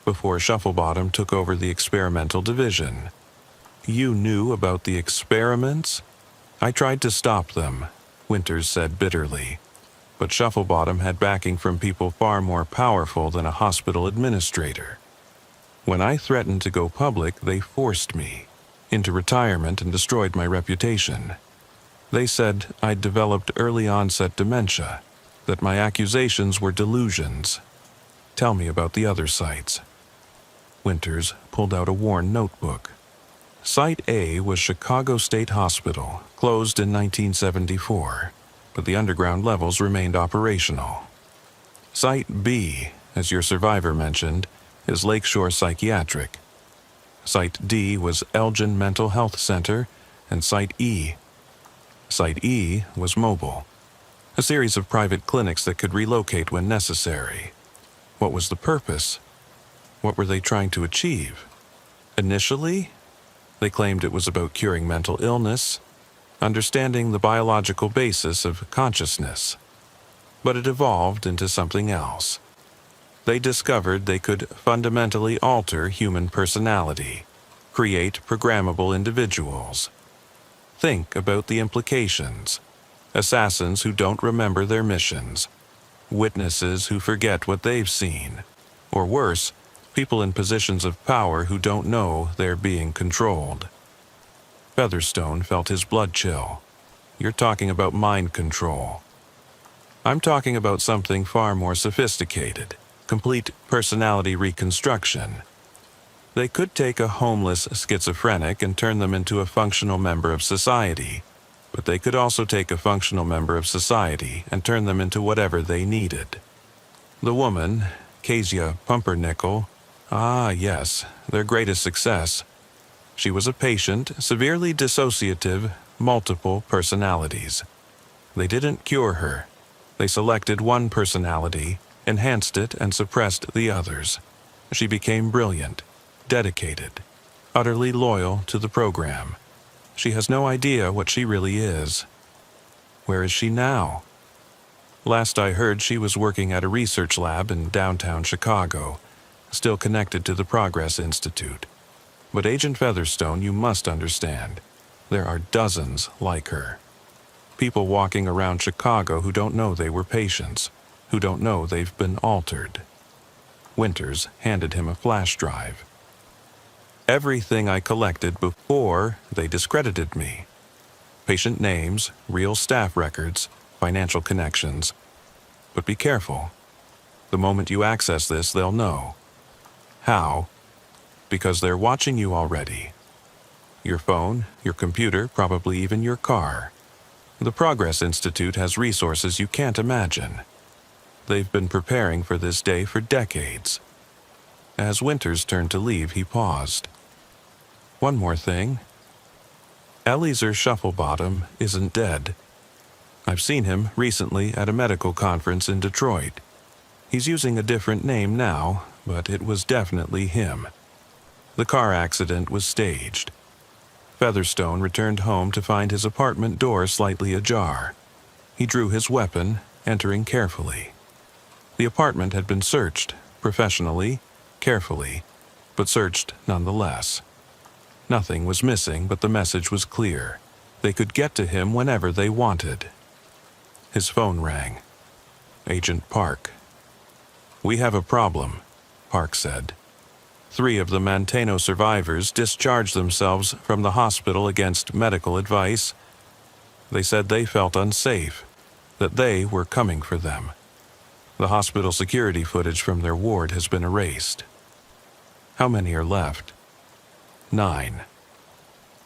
before Shufflebottom took over the experimental division." "You knew about the experiments?" "I tried to stop them," Winters said bitterly. "But Shufflebottom had backing from people far more powerful than a hospital administrator. When I threatened to go public, they forced me into retirement and destroyed my reputation. They said I'd developed early-onset dementia, that my accusations were delusions. Tell me about the other sites." Winters pulled out a worn notebook. Site A was Chicago State Hospital, closed in 1974, but the underground levels remained operational. Site B, as your survivor mentioned, is Lakeshore Psychiatric. Site D was Elgin Mental Health Center, and Site E. Site E was mobile, a series of private clinics that could relocate when necessary. What was the purpose? What were they trying to achieve? Initially, they claimed it was about curing mental illness, understanding the biological basis of consciousness. But it evolved into something else. They discovered they could fundamentally alter human personality, create programmable individuals. Think about the implications. Assassins who don't remember their missions, witnesses who forget what they've seen, or worse, people in positions of power who don't know they're being controlled. Featherstone felt his blood chill. "You're talking about mind control." "I'm talking about something far more sophisticated, complete personality reconstruction. They could take a homeless schizophrenic and turn them into a functional member of society, but they could also take a functional member of society and turn them into whatever they needed." The woman, Kezia Pumpernickel, yes, their greatest success. She was a patient, severely dissociative, multiple personalities. They didn't cure her. They selected one personality, enhanced it, and suppressed the others. She became brilliant, dedicated, utterly loyal to the program. She has no idea what she really is. Where is she now? Last I heard, she was working at a research lab in downtown Chicago, still connected to the Progress Institute. But Agent Featherstone, you must understand, there are dozens like her. People walking around Chicago who don't know they were patients, who don't know they've been altered. Winters handed him a flash drive. "Everything I collected before they discredited me. Patient names, real staff records, financial connections. But be careful. The moment you access this, they'll know. How? Because they're watching you already. Your phone, your computer, probably even your car. The Progress Institute has resources you can't imagine. They've been preparing for this day for decades." As Winters turned to leave, he paused. "One more thing. Eliezer Shufflebottom isn't dead. I've seen him recently at a medical conference in Detroit. He's using a different name now, but it was definitely him. The car accident was staged." Featherstone returned home to find his apartment door slightly ajar. He drew his weapon, entering carefully. The apartment had been searched, professionally, carefully, but searched nonetheless. Nothing was missing, but the message was clear. They could get to him whenever they wanted. His phone rang. Agent Park. "We have a problem," Park said. 3 of the Manteno survivors discharged themselves from the hospital against medical advice. They said they felt unsafe, that they were coming for them. The hospital security footage from their ward has been erased. How many are left? 9.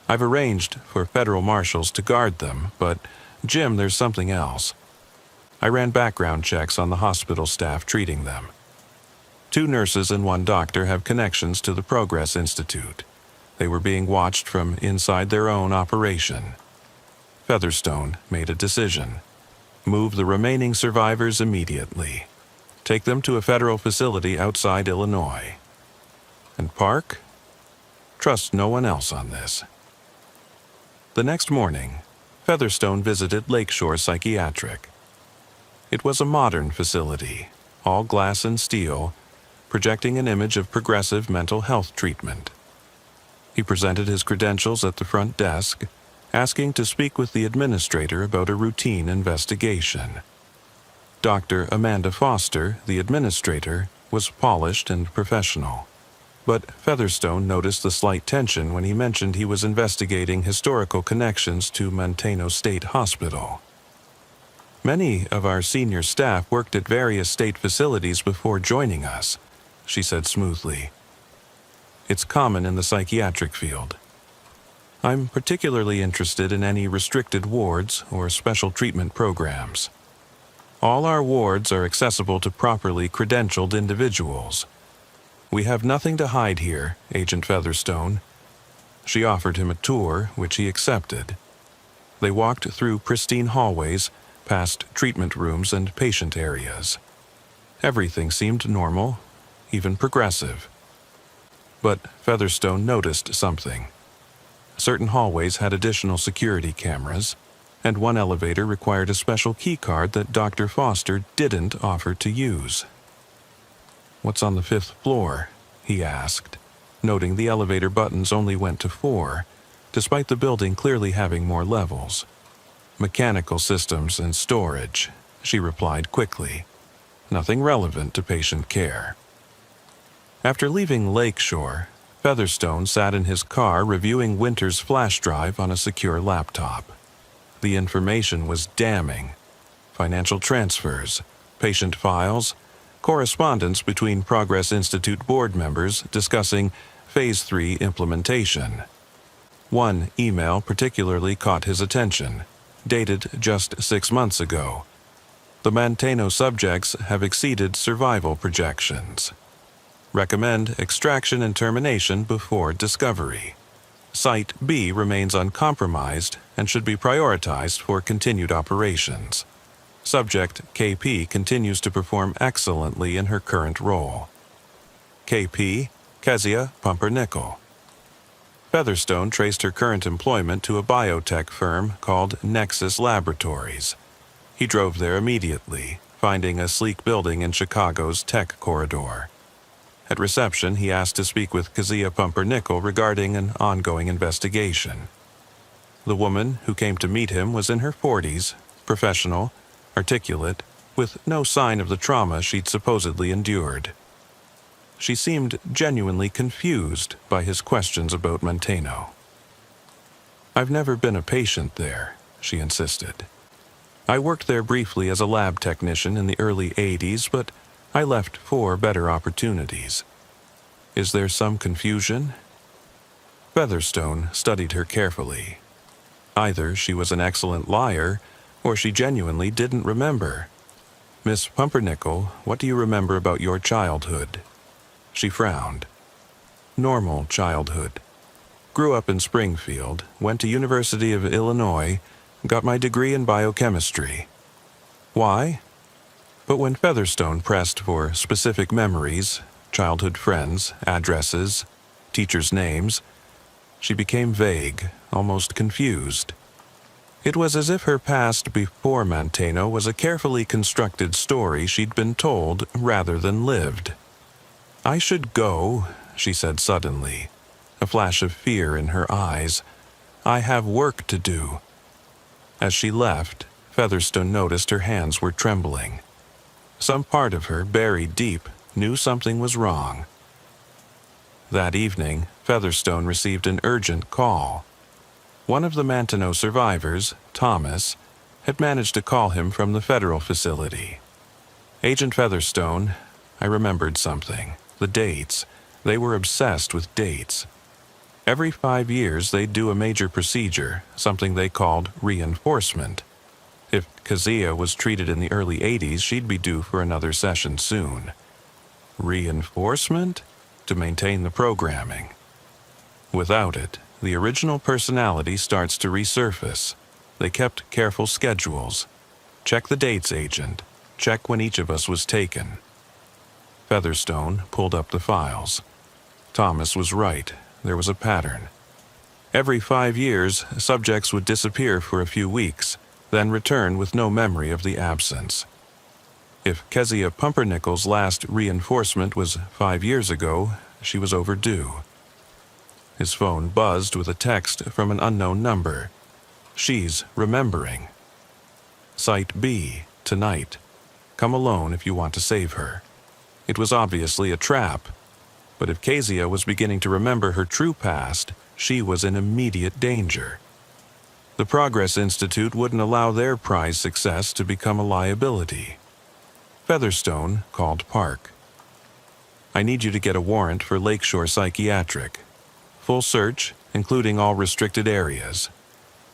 I've arranged for federal marshals to guard them, but, Jim, there's something else. I ran background checks on the hospital staff treating them. 2 nurses and 1 doctor have connections to the Progress Institute. They were being watched from inside their own operation. Featherstone made a decision. Move the remaining survivors immediately. Take them to a federal facility outside Illinois. And Park? Trust no one else on this. The next morning, Featherstone visited Lakeshore Psychiatric. It was a modern facility, all glass and steel, projecting an image of progressive mental health treatment. He presented his credentials at the front desk, asking to speak with the administrator about a routine investigation. Dr. Amanda Foster, the administrator, was polished and professional. But Featherstone noticed the slight tension when he mentioned he was investigating historical connections to Manteno State Hospital. "Many of our senior staff worked at various state facilities before joining us," she said smoothly. "It's common in the psychiatric field. I'm particularly interested in any restricted wards or special treatment programs. All our wards are accessible to properly credentialed individuals. We have nothing to hide here, Agent Featherstone." She offered him a tour, which he accepted. They walked through pristine hallways, past treatment rooms and patient areas. Everything seemed normal, even progressive. But Featherstone noticed something. Certain hallways had additional security cameras, and one elevator required a special keycard that Dr. Foster didn't offer to use. "What's on the 5th floor?" he asked, noting the elevator buttons only went to 4, despite the building clearly having more levels. "Mechanical systems and storage," she replied quickly. "Nothing relevant to patient care." After leaving Lakeshore, Featherstone sat in his car reviewing Winter's flash drive on a secure laptop. The information was damning. Financial transfers, patient files, correspondence between Progress Institute board members discussing Phase 3 implementation. One email particularly caught his attention, dated just 6 months ago. "The Manteno subjects have exceeded survival projections. Recommend extraction and termination before discovery. Site B remains uncompromised and should be prioritized for continued operations. Subject KP continues to perform excellently in her current role. KP, Kezia Pumpernickel." Featherstone traced her current employment to a biotech firm called Nexus Laboratories. He drove there immediately, finding a sleek building in Chicago's tech corridor. At reception, he asked to speak with Kezia Pumpernickel regarding an ongoing investigation. The woman who came to meet him was in her 40s, professional, articulate, with no sign of the trauma she'd supposedly endured. She seemed genuinely confused by his questions about Manteno. "I've never been a patient there," she insisted. "I worked there briefly as a lab technician in the early 80s, but I left for better opportunities. Is there some confusion?" Featherstone studied her carefully. Either she was an excellent liar, or she genuinely didn't remember. "Miss Pumpernickel, what do you remember about your childhood?" She frowned. "Normal childhood. Grew up in Springfield, went to University of Illinois, got my degree in biochemistry." Why? But when Featherstone pressed for specific memories, childhood friends, addresses, teachers' names, she became vague, almost confused. It was as if her past before Manteno was a carefully constructed story she'd been told rather than lived. "I should go," she said suddenly, a flash of fear in her eyes. "I have work to do." As she left, Featherstone noticed her hands were trembling. Some part of her, buried deep, knew something was wrong. That evening, Featherstone received an urgent call. One of the Manteno survivors, Thomas, had managed to call him from the federal facility. "Agent Featherstone," I remembered something. The dates. They were obsessed with dates. Every 5 years they'd do a major procedure, something they called reinforcement. If Kezia was treated in the early 80s, she'd be due for another session soon. Reinforcement? To maintain the programming. Without it, the original personality starts to resurface. They kept careful schedules. "Check the dates, Agent. Check when each of us was taken." Featherstone pulled up the files. Thomas was right. There was a pattern. Every 5 years, subjects would disappear for a few weeks, then return with no memory of the absence. If Kezia Pumpernickel's last reinforcement was 5 years ago, she was overdue. His phone buzzed with a text from an unknown number. "She's remembering. Site B, tonight. Come alone if you want to save her." It was obviously a trap, but if Kezia was beginning to remember her true past, she was in immediate danger. The Progress Institute wouldn't allow their prize success to become a liability. Featherstone called Park. "I need you to get a warrant for Lakeshore Psychiatric. Full search, including all restricted areas.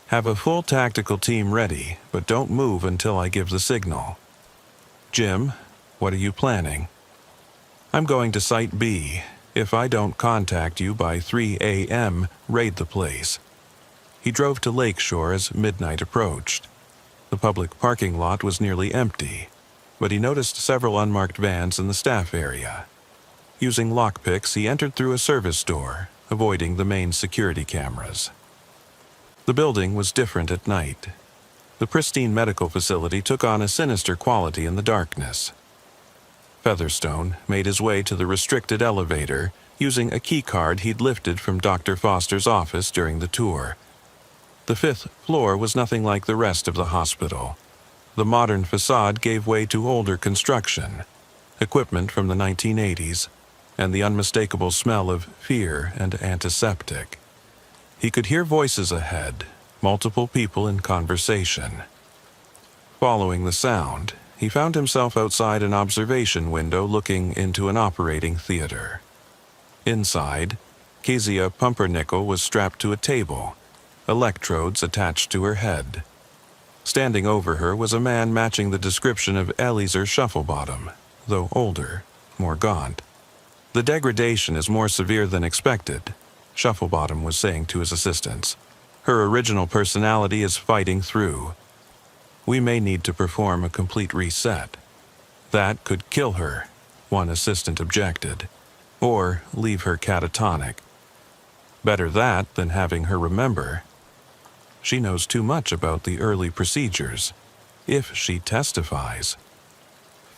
Have a full tactical team ready, but don't move until I give the signal. Jim, what are you planning?" "I'm going to Site B. If I don't contact you by 3 a.m., raid the place." He drove to Lakeshore as midnight approached. The public parking lot was nearly empty, but he noticed several unmarked vans in the staff area. Using lockpicks, he entered through a service door, avoiding the main security cameras. The building was different at night. The pristine medical facility took on a sinister quality in the darkness. Featherstone made his way to the restricted elevator, using a keycard he'd lifted from Dr. Foster's office during the tour. The 5th floor was nothing like the rest of the hospital. The modern facade gave way to older construction, equipment from the 1980s, and the unmistakable smell of fear and antiseptic. He could hear voices ahead, multiple people in conversation. Following the sound, he found himself outside an observation window looking into an operating theater. Inside, Kezia Pumpernickel was strapped to a table, electrodes attached to her head. Standing over her was a man matching the description of Eliezer Shufflebottom, though older, more gaunt. "The degradation is more severe than expected," Shufflebottom was saying to his assistants. "Her original personality is fighting through. We may need to perform a complete reset. That could kill her," one assistant objected, "or leave her catatonic. Better that than having her remember. She knows too much about the early procedures. If she testifies."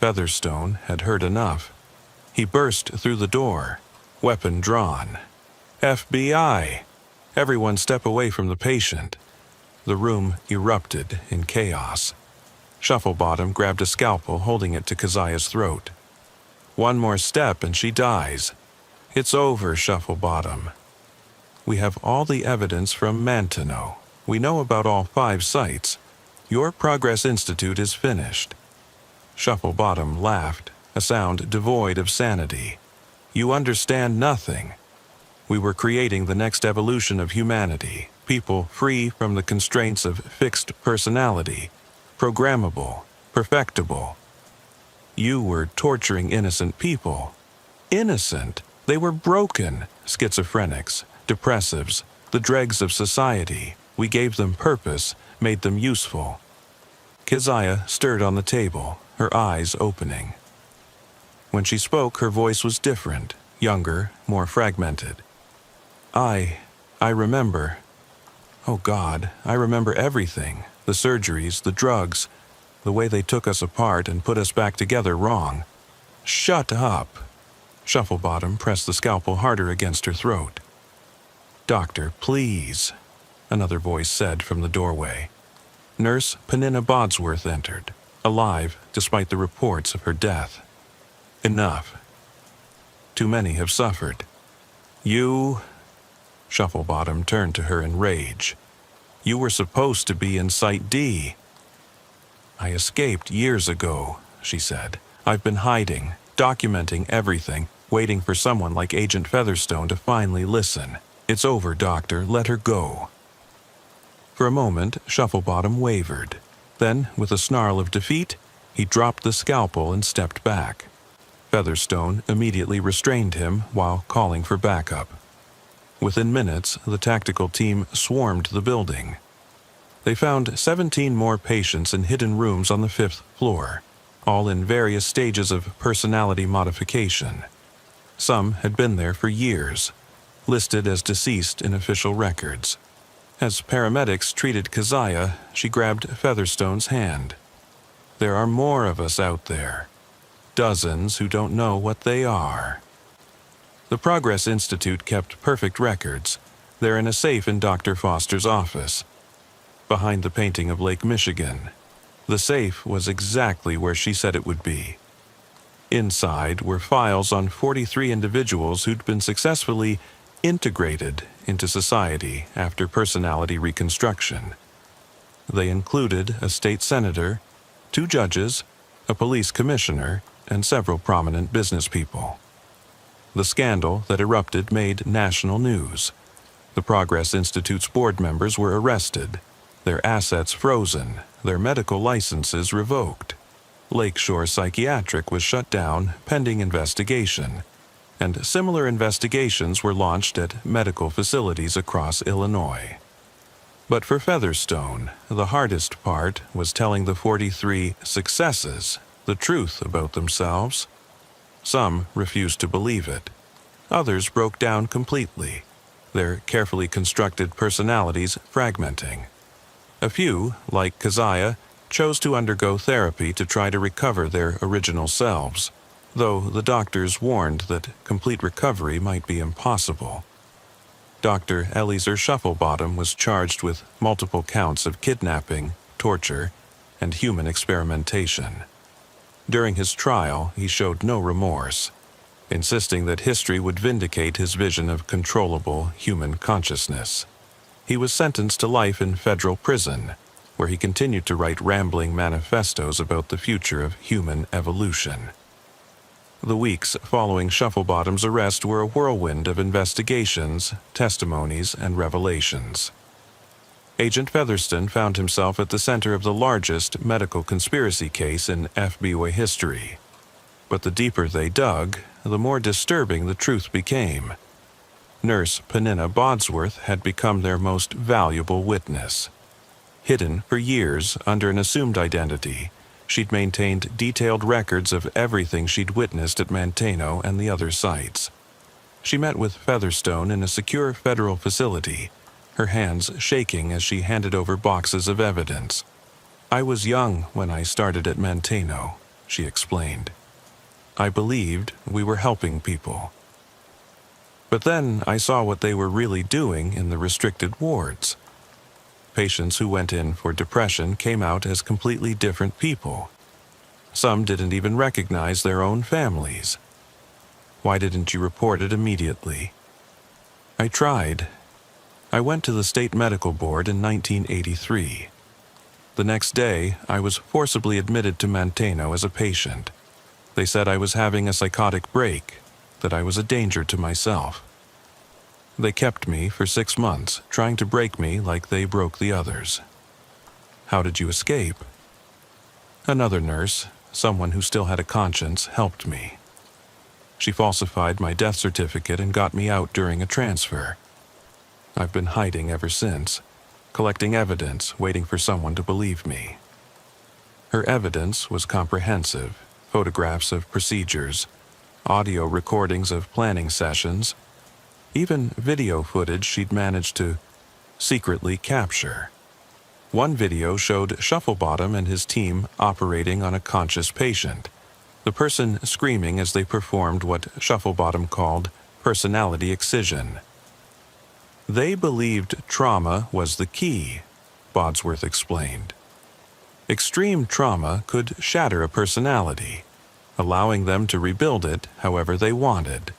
Featherstone had heard enough. He burst through the door, weapon drawn. "FBI! Everyone step away from the patient." The room erupted in chaos. Shufflebottom grabbed a scalpel, holding it to Kezia's throat. "One more step and she dies." "It's over, Shufflebottom. We have all the evidence from Manteno. We know about all 5 sites. Your Progress Institute is finished." Shufflebottom laughed, a sound devoid of sanity. "You understand nothing. We were creating the next evolution of humanity, people free from the constraints of fixed personality, programmable, perfectible. You were torturing innocent people. Innocent! They were broken, schizophrenics, depressives, the dregs of society. We gave them purpose, made them useful." Kezia stirred on the table, her eyes opening. When she spoke, her voice was different, younger, more fragmented. I remember. Oh God, I remember everything. The surgeries, the drugs, the way they took us apart and put us back together wrong. Shut up. Shufflebottom pressed the scalpel harder against her throat. Doctor, please, another voice said from the doorway. Nurse Penina Bodsworth entered, alive despite the reports of her death. Enough. Too many have suffered. You... Shufflebottom turned to her in rage. You were supposed to be in Site D. I escaped years ago, she said. I've been hiding, documenting everything, waiting for someone like Agent Featherstone to finally listen. It's over, Doctor. Let her go. For a moment, Shufflebottom wavered. Then, with a snarl of defeat, he dropped the scalpel and stepped back. Featherstone immediately restrained him while calling for backup. Within minutes, the tactical team swarmed the building. They found 17 more patients in hidden rooms on the 5th floor, all in various stages of personality modification. Some had been there for years, listed as deceased in official records. As paramedics treated Keziah, she grabbed Featherstone's hand. There are more of us out there. Dozens who don't know what they are. The Progress Institute kept perfect records. They're in a safe in Dr. Foster's office, behind the painting of Lake Michigan. The safe was exactly where she said it would be. Inside were files on 43 individuals who'd been successfully integrated into society after personality reconstruction. They included a state senator, 2 judges, a police commissioner, and several prominent business people. The scandal that erupted made national news. The Progress Institute's board members were arrested, their assets frozen, their medical licenses revoked. Lakeshore Psychiatric was shut down pending investigation, and similar investigations were launched at medical facilities across Illinois. But for Featherstone, the hardest part was telling the 43 successes the truth about themselves. Some refused to believe it. Others broke down completely, their carefully constructed personalities fragmenting. A few, like Keziah, chose to undergo therapy to try to recover their original selves, though the doctors warned that complete recovery might be impossible. Dr. Eliezer Shufflebottom was charged with multiple counts of kidnapping, torture, and human experimentation. During his trial, he showed no remorse, insisting that history would vindicate his vision of controllable human consciousness. He was sentenced to life in federal prison, where he continued to write rambling manifestos about the future of human evolution. The weeks following Shufflebottom's arrest were a whirlwind of investigations, testimonies, and revelations. Agent Featherstone found himself at the center of the largest medical conspiracy case in FBI history. But the deeper they dug, the more disturbing the truth became. Nurse Penina Bodsworth had become their most valuable witness. Hidden for years under an assumed identity, she'd maintained detailed records of everything she'd witnessed at Manteno and the other sites. She met with Featherstone in a secure federal facility, her hands shaking as she handed over boxes of evidence. I was young when I started at Manteno, she explained. I believed we were helping people. But then I saw what they were really doing in the restricted wards. Patients who went in for depression came out as completely different people. Some didn't even recognize their own families. Why didn't you report it immediately? I tried. I went to the state medical board in 1983. The next day, I was forcibly admitted to Manteno as a patient. They said I was having a psychotic break, that I was a danger to myself. They kept me for 6 months, trying to break me like they broke the others. How did you escape? Another nurse, someone who still had a conscience, helped me. She falsified my death certificate and got me out during a transfer. I've been hiding ever since, collecting evidence, waiting for someone to believe me. Her evidence was comprehensive: photographs of procedures, audio recordings of planning sessions, even video footage she'd managed to... secretly capture. One video showed Shufflebottom and his team operating on a conscious patient, the person screaming as they performed what Shufflebottom called personality excision. They believed trauma was the key, Bodsworth explained. Extreme trauma could shatter a personality, allowing them to rebuild it however they wanted.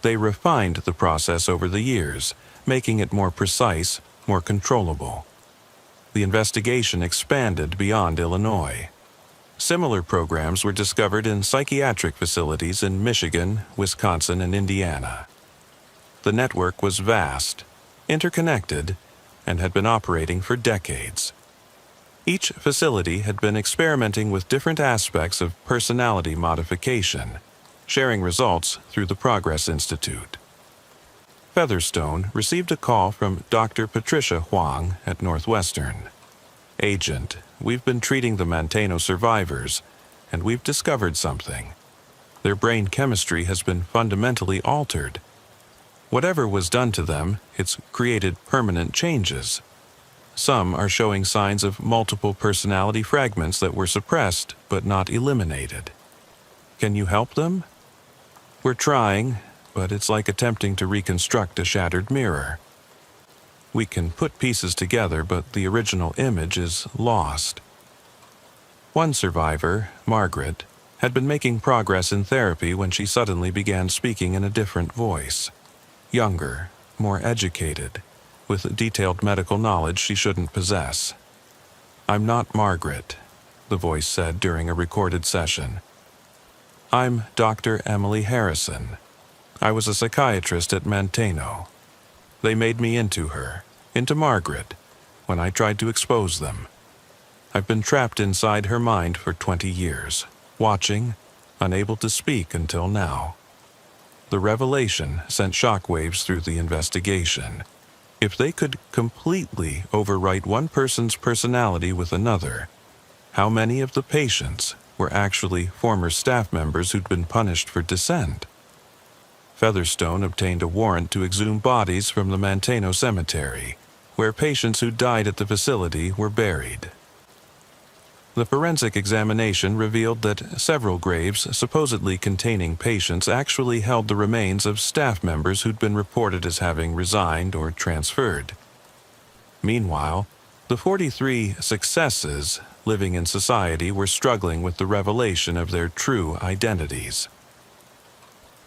They refined the process over the years, making it more precise, more controllable. The investigation expanded beyond Illinois. Similar programs were discovered in psychiatric facilities in Michigan, Wisconsin, and Indiana. The network was vast, interconnected, and had been operating for decades. Each facility had been experimenting with different aspects of personality modification, sharing results through the Progress Institute. Featherstone received a call from Dr. Patricia Huang at Northwestern. "Agent, we've been treating the Manteno survivors, and we've discovered something. Their brain chemistry has been fundamentally altered. Whatever was done to them, it's created permanent changes. Some are showing signs of multiple personality fragments that were suppressed but not eliminated. Can you help them?" "We're trying, but it's like attempting to reconstruct a shattered mirror. We can put pieces together, but the original image is lost." One survivor, Margaret, had been making progress in therapy when she suddenly began speaking in a different voice. Younger, more educated, with detailed medical knowledge she shouldn't possess. "I'm not Margaret," the voice said during a recorded session. "I'm Dr. Emily Harrison. I was a psychiatrist at Manteno. They made me into her, into Margaret, when I tried to expose them. I've been trapped inside her mind for 20 years, watching, unable to speak until now." The revelation sent shockwaves through the investigation. If they could completely overwrite one person's personality with another, how many of the patients were actually former staff members who'd been punished for dissent? Featherstone obtained a warrant to exhume bodies from the Manteno Cemetery, where patients who died at the facility were buried. The forensic examination revealed that several graves supposedly containing patients actually held the remains of staff members who'd been reported as having resigned or transferred. Meanwhile, the 43 successes living in society were struggling with the revelation of their true identities.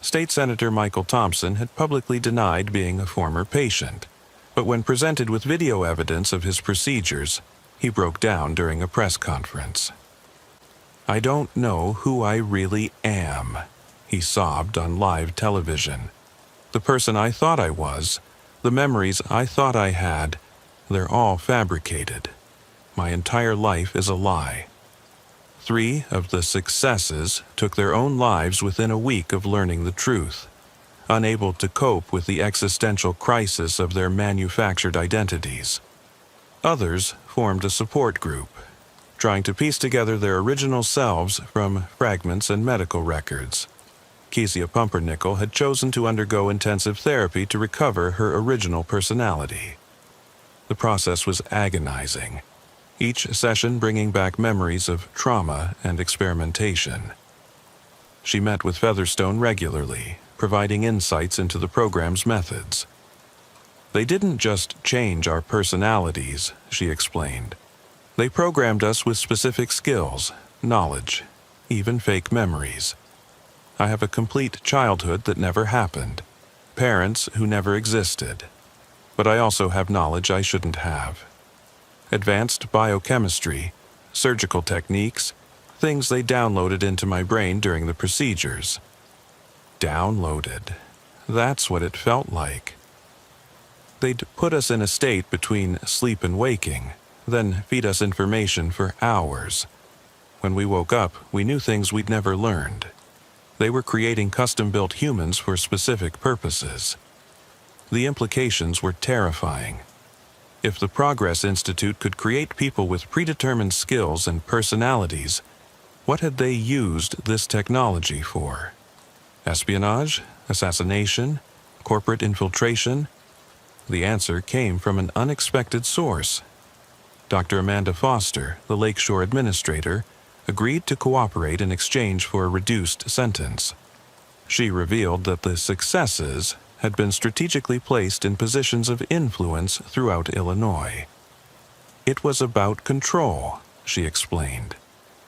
State Senator Michael Thompson had publicly denied being a former patient, but when presented with video evidence of his procedures, he broke down during a press conference. "I don't know who I really am," he sobbed on live television. "The person I thought I was, the memories I thought I had, they're all fabricated. My entire life is a lie." 3 of the successes took their own lives within a week of learning the truth, unable to cope with the existential crisis of their manufactured identities. Others formed a support group, trying to piece together their original selves from fragments and medical records. Kezia Pumpernickel had chosen to undergo intensive therapy to recover her original personality. The process was agonizing, each session bringing back memories of trauma and experimentation. She met with Featherstone regularly, providing insights into the program's methods. "They didn't just change our personalities," she explained. "They programmed us with specific skills, knowledge, even fake memories. I have a complete childhood that never happened, parents who never existed. But I also have knowledge I shouldn't have. Advanced biochemistry, surgical techniques, things they downloaded into my brain during the procedures." Downloaded. That's what it felt like. They'd put us in a state between sleep and waking, then feed us information for hours. When we woke up, we knew things we'd never learned. They were creating custom-built humans for specific purposes. The implications were terrifying. If the Progress Institute could create people with predetermined skills and personalities, what had they used this technology for? Espionage? Assassination? Corporate infiltration? The answer came from an unexpected source. Dr. Amanda Foster, the Lakeshore administrator, agreed to cooperate in exchange for a reduced sentence. She revealed that the successes had been strategically placed in positions of influence throughout Illinois. It was about control, she explained,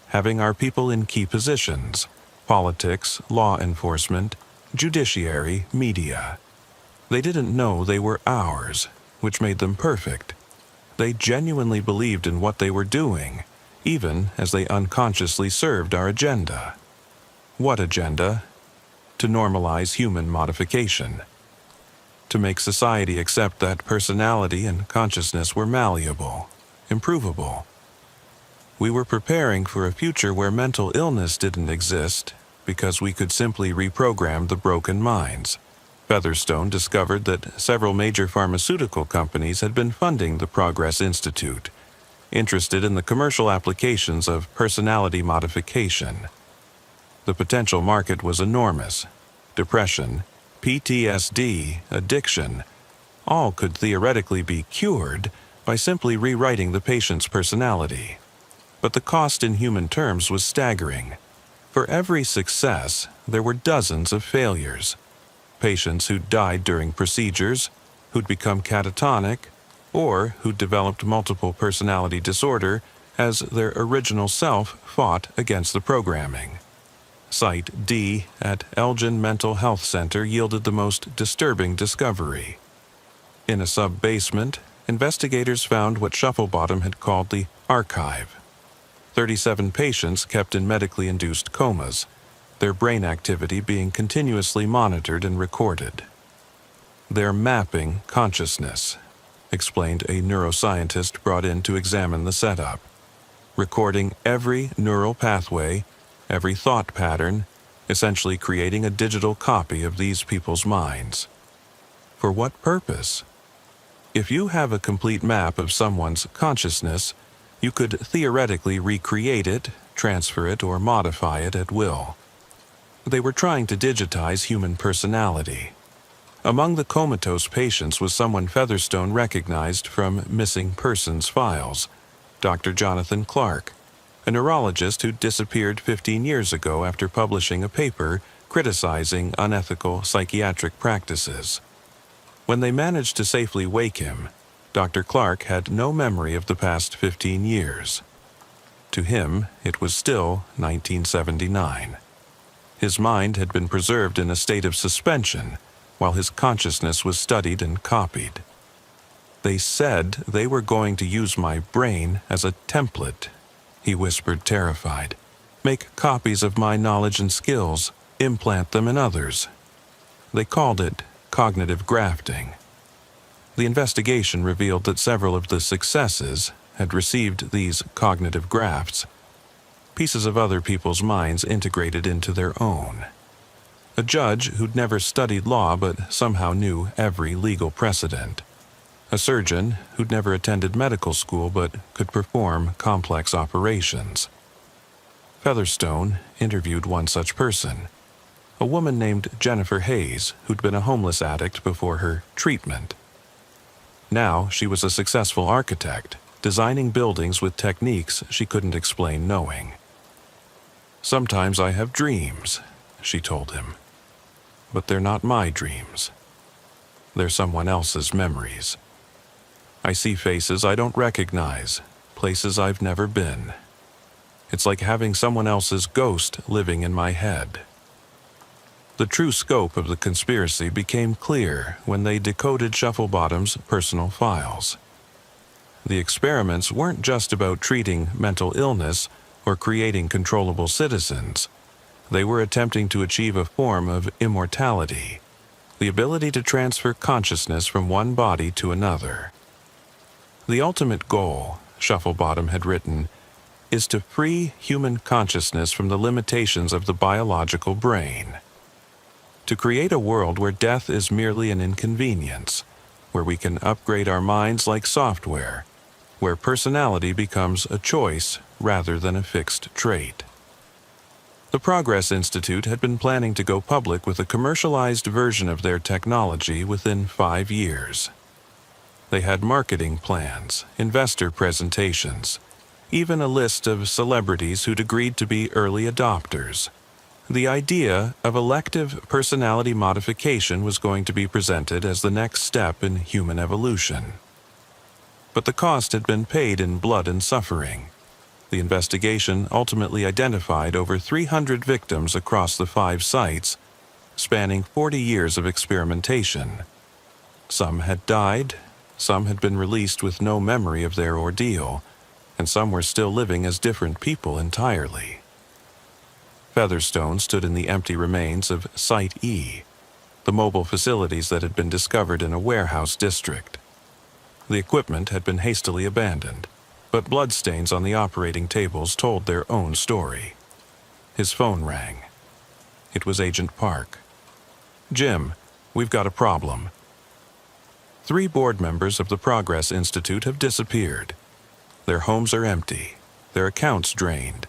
having our people in key positions: politics, law enforcement, judiciary, media. They didn't know they were ours, which made them perfect. They genuinely believed in what they were doing, even as they unconsciously served our agenda. What agenda? To normalize human modification. To make society accept that personality and consciousness were malleable, improvable. We were preparing for a future where mental illness didn't exist because we could simply reprogram the broken minds. Featherstone discovered that several major pharmaceutical companies had been funding the Progress Institute, interested in the commercial applications of personality modification. The potential market was enormous. Depression, PTSD, addiction, all could theoretically be cured by simply rewriting the patient's personality. But the cost in human terms was staggering. For every success, there were dozens of failures. Patients who died during procedures, who'd become catatonic, or who'd developed multiple personality disorder as their original self fought against the programming. Site D at Elgin Mental Health Center yielded the most disturbing discovery. In a sub-basement, investigators found what Shufflebottom had called the archive. 37 patients kept in medically induced comas, their brain activity being continuously monitored and recorded. "They're mapping consciousness," explained a neuroscientist brought in to examine the setup, recording every neural pathway, every thought pattern, essentially creating a digital copy of these people's minds. For what purpose? If you have a complete map of someone's consciousness, you could theoretically recreate it, transfer it, or modify it at will. They were trying to digitize human personality. Among the comatose patients was someone Featherstone recognized from missing persons files, Dr. Jonathan Clark, a neurologist who disappeared 15 years ago after publishing a paper criticizing unethical psychiatric practices. When they managed to safely wake him, Dr. Clark had no memory of the past 15 years. To him, it was still 1979. His mind had been preserved in a state of suspension, while his consciousness was studied and copied. "They said they were going to use my brain as a template," he whispered, terrified. "Make copies of my knowledge and skills, implant them in others." They called it cognitive grafting. The investigation revealed that several of the successes had received these cognitive grafts, pieces of other people's minds integrated into their own. A judge who'd never studied law but somehow knew every legal precedent. A surgeon who'd never attended medical school but could perform complex operations. Featherstone interviewed one such person, a woman named Jennifer Hayes, who'd been a homeless addict before her treatment. Now she was a successful architect, designing buildings with techniques she couldn't explain knowing. "Sometimes I have dreams," she told him. "But they're not my dreams. They're someone else's memories. I see faces I don't recognize, places I've never been. It's like having someone else's ghost living in my head." The true scope of the conspiracy became clear when they decoded Shufflebottom's personal files. The experiments weren't just about treating mental illness or creating controllable citizens. They were attempting to achieve a form of immortality, the ability to transfer consciousness from one body to another. The ultimate goal, Shufflebottom had written, is to free human consciousness from the limitations of the biological brain. To create a world where death is merely an inconvenience, where we can upgrade our minds like software, where personality becomes a choice rather than a fixed trait. The Progress Institute had been planning to go public with a commercialized version of their technology within 5 years. They had marketing plans, investor presentations, even a list of celebrities who'd agreed to be early adopters. The idea of elective personality modification was going to be presented as the next step in human evolution. But the cost had been paid in blood and suffering. The investigation ultimately identified over 300 victims across the 5 sites, spanning 40 years of experimentation. Some had died, some had been released with no memory of their ordeal, and some were still living as different people entirely. Featherstone stood in the empty remains of Site E, the mobile facilities that had been discovered in a warehouse district. The equipment had been hastily abandoned, but bloodstains on the operating tables told their own story. His phone rang. It was Agent Park. "Jim, we've got a problem. 3 board members of the Progress Institute have disappeared. Their homes are empty, their accounts drained,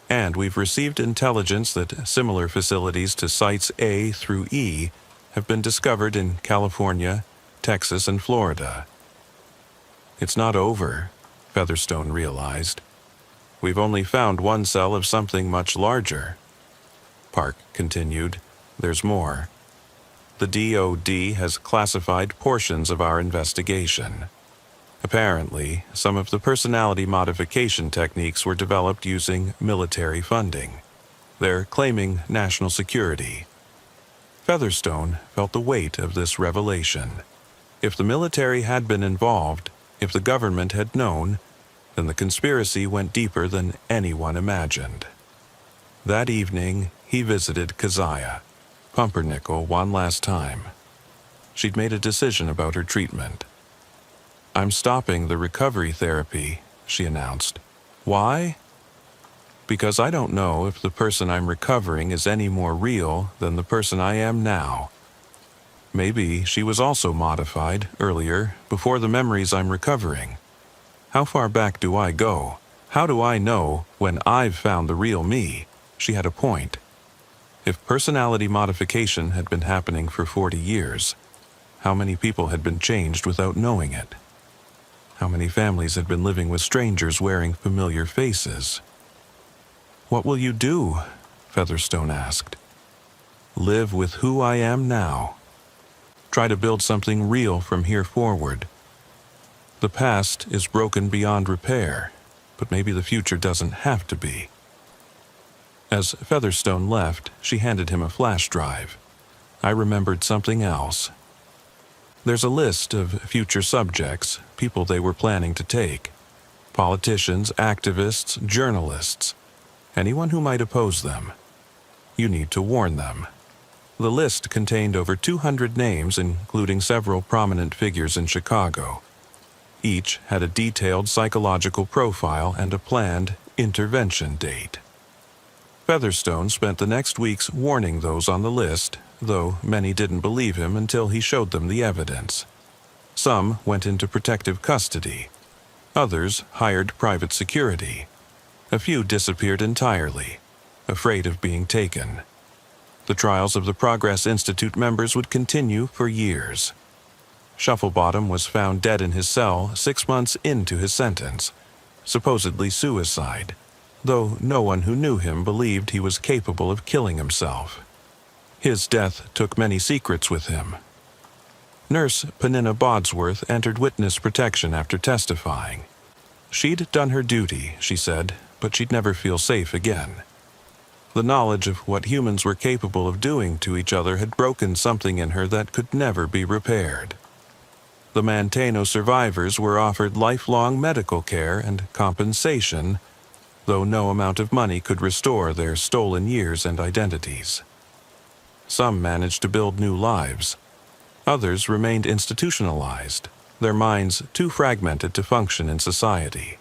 and we've received intelligence that similar facilities to Sites A through E have been discovered in California, Texas, and Florida." "It's not over," Featherstone realized. "We've only found one cell of something much larger." Park continued, "There's more. The DoD has classified portions of our investigation. Apparently, some of the personality modification techniques were developed using military funding. They're claiming national security." Featherstone felt the weight of this revelation. If the military had been involved, if the government had known, then the conspiracy went deeper than anyone imagined. That evening, he visited Keziah, Pumpernickel, one last time. She'd made a decision about her treatment. "I'm stopping the recovery therapy," she announced. "Why?" "Because I don't know if the person I'm recovering is any more real than the person I am now. Maybe she was also modified earlier, before the memories I'm recovering. How far back do I go? How do I know when I've found the real me?" She had a point. If personality modification had been happening for 40 years, how many people had been changed without knowing it? How many families had been living with strangers wearing familiar faces? "What will you do?" Featherstone asked. "Live with who I am now. Try to build something real from here forward. The past is broken beyond repair, but maybe the future doesn't have to be." As Featherstone left, she handed him a flash drive. "I remembered something else. There's a list of future subjects, people they were planning to take. Politicians, activists, journalists, anyone who might oppose them. You need to warn them." The list contained over 200 names, including several prominent figures in Chicago. Each had a detailed psychological profile and a planned intervention date. Featherstone spent the next weeks warning those on the list, though many didn't believe him until he showed them the evidence. Some went into protective custody. Others hired private security. A few disappeared entirely, afraid of being taken. The trials of the Progress Institute members would continue for years. Shufflebottom was found dead in his cell 6 months into his sentence, supposedly suicide, though no one who knew him believed he was capable of killing himself. His death took many secrets with him. Nurse Penina Bodsworth entered witness protection after testifying. She'd done her duty, she said, but she'd never feel safe again. The knowledge of what humans were capable of doing to each other had broken something in her that could never be repaired. The Manteno survivors were offered lifelong medical care and compensation, though no amount of money could restore their stolen years and identities. Some managed to build new lives. Others remained institutionalized, their minds too fragmented to function in society.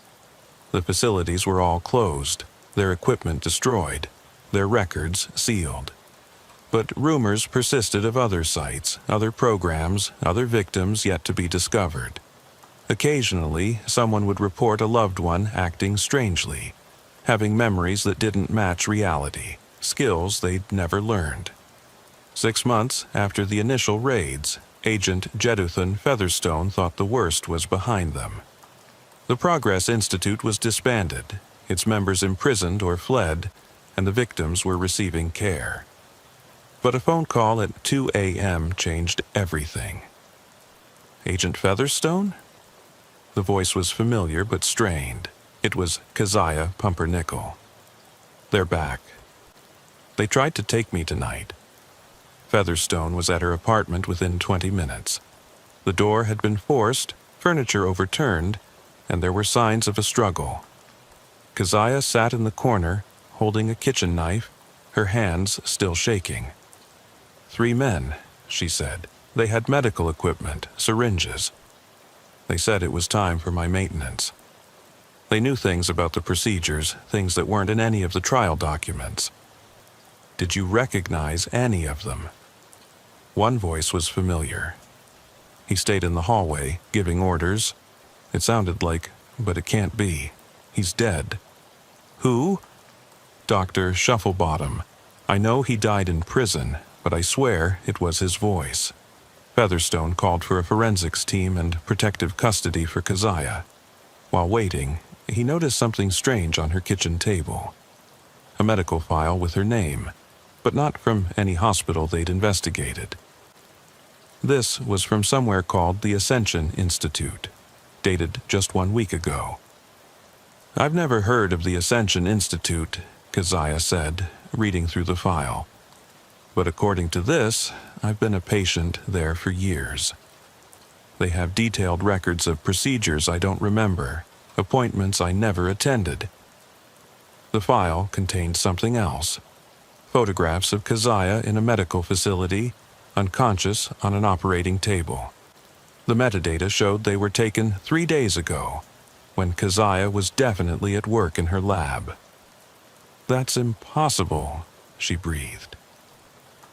The facilities were all closed, their equipment destroyed, their records sealed. But rumors persisted of other sites, other programs, other victims yet to be discovered. Occasionally, someone would report a loved one acting strangely, having memories that didn't match reality, skills they'd never learned. 6 months after the initial raids, Agent Jeduthan Featherstone thought the worst was behind them. The Progress Institute was disbanded, its members imprisoned or fled, and the victims were receiving care. But a phone call at 2 a.m. changed everything. Agent Featherstone? The voice was familiar but strained. It was Keziah Pumpernickel. They're back. They tried to take me tonight. Featherstone was at her apartment within 20 minutes. The door had been forced, furniture overturned, and there were signs of a struggle. Keziah sat in the corner, holding a kitchen knife, her hands still shaking. 3 men, she said. They had medical equipment, syringes. They said it was time for my maintenance. They knew things about the procedures, things that weren't in any of the trial documents. Did you recognize any of them? One voice was familiar. He stayed in the hallway, giving orders. It sounded like, but it can't be. He's dead. Who? Dr. Shufflebottom. I know he died in prison, but I swear it was his voice. Featherstone called for a forensics team and protective custody for Keziah. While waiting, he noticed something strange on her kitchen table. A medical file with her name, but not from any hospital they'd investigated. This was from somewhere called the Ascension Institute, dated just 1 week ago. I've never heard of the Ascension Institute, Keziah said, reading through the file. But according to this, I've been a patient there for years. They have detailed records of procedures I don't remember, appointments I never attended. The file contained something else. Photographs of Keziah in a medical facility, unconscious on an operating table. The metadata showed they were taken 3 days ago, when Keziah was definitely at work in her lab. That's impossible, she breathed.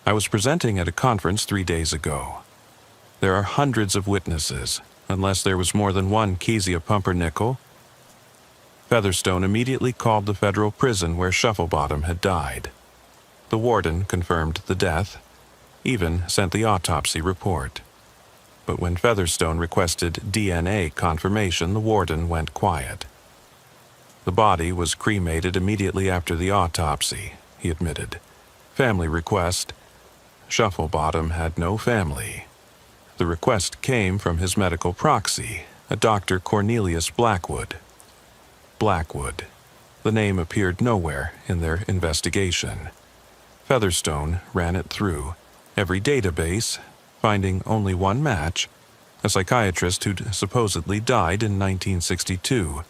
I was presenting at a conference 3 days ago. There are hundreds of witnesses, unless there was more than one Keziah Pumpernickel. Featherstone immediately called the federal prison where Shufflebottom had died. The warden confirmed the death, even sent the autopsy report. But when Featherstone requested DNA confirmation, the warden went quiet. The body was cremated immediately after the autopsy, he admitted. Family request. Shufflebottom had no family. The request came from his medical proxy, a Dr. Cornelius Blackwood. Blackwood. The name appeared nowhere in their investigation. Featherstone ran it through every database, finding only one match, a psychiatrist who'd supposedly died in 1962,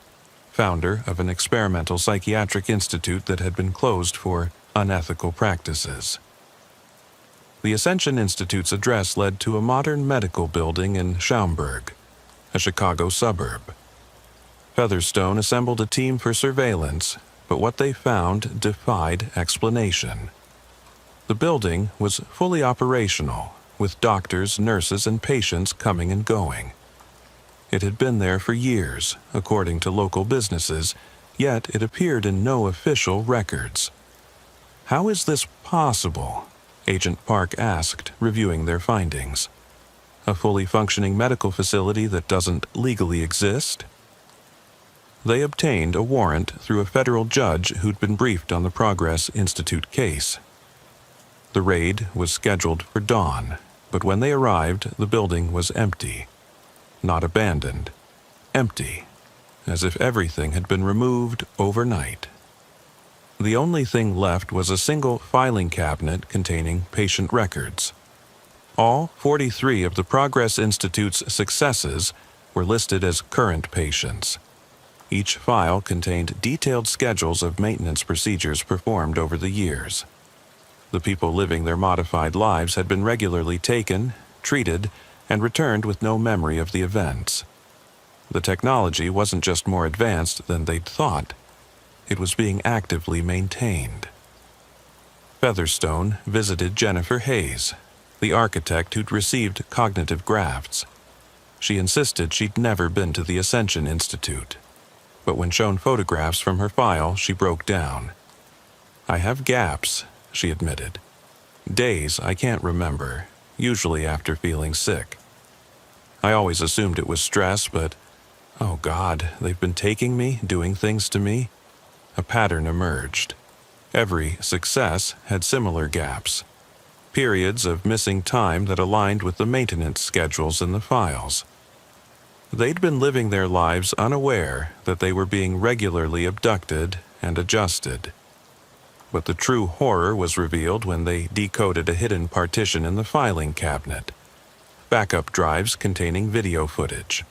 founder of an experimental psychiatric institute that had been closed for unethical practices. The Ascension Institute's address led to a modern medical building in Schaumburg, a Chicago suburb. Featherstone assembled a team for surveillance, but what they found defied explanation. The building was fully operational, with doctors, nurses, and patients coming and going. It had been there for years, according to local businesses, yet it appeared in no official records. How is this possible? Agent Park asked, reviewing their findings. A fully functioning medical facility that doesn't legally exist? They obtained a warrant through a federal judge who'd been briefed on the Progress Institute case. The raid was scheduled for dawn, but when they arrived, the building was empty. Not abandoned. Empty, as if everything had been removed overnight. The only thing left was a single filing cabinet containing patient records. All 43 of the Progress Institute's successes were listed as current patients. Each file contained detailed schedules of maintenance procedures performed over the years. The people living their modified lives had been regularly taken, treated, and returned with no memory of the events. The technology wasn't just more advanced than they'd thought. It was being actively maintained. Featherstone visited Jennifer Hayes, the architect who'd received cognitive grafts. She insisted she'd never been to the Ascension Institute, but when shown photographs from her file, she broke down. I have gaps, she admitted. Days I can't remember, usually after feeling sick. I always assumed it was stress, but, oh God, they've been taking me, doing things to me. A pattern emerged. Every success had similar gaps, periods of missing time that aligned with the maintenance schedules in the files. They'd been living their lives unaware that they were being regularly abducted and adjusted. But the true horror was revealed when they decoded a hidden partition in the filing cabinet, backup drives containing video footage.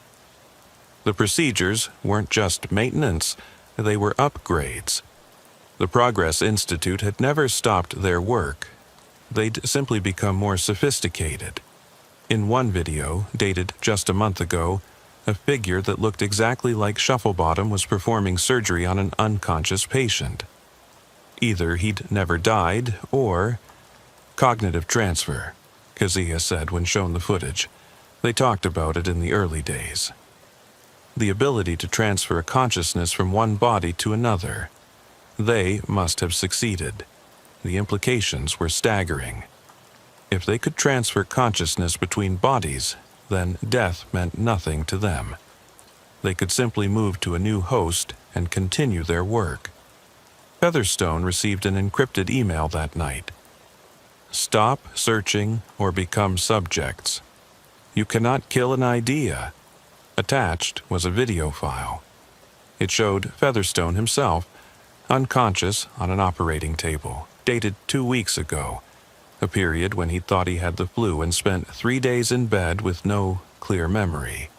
The procedures weren't just maintenance, they were upgrades. The Progress Institute had never stopped their work. They'd simply become more sophisticated. In one video, dated just a month ago, a figure that looked exactly like Shufflebottom was performing surgery on an unconscious patient. Either he'd never died, or cognitive transfer, Kazia said when shown the footage. They talked about it in the early days. The ability to transfer consciousness from one body to another. They must have succeeded. The implications were staggering. If they could transfer consciousness between bodies, then death meant nothing to them. They could simply move to a new host and continue their work. Featherstone received an encrypted email that night. Stop searching or become subjects. You cannot kill an idea. Attached was a video file. It showed Featherstone himself, unconscious on an operating table, dated 2 weeks ago, a period when he thought he had the flu and spent 3 days in bed with no clear memory.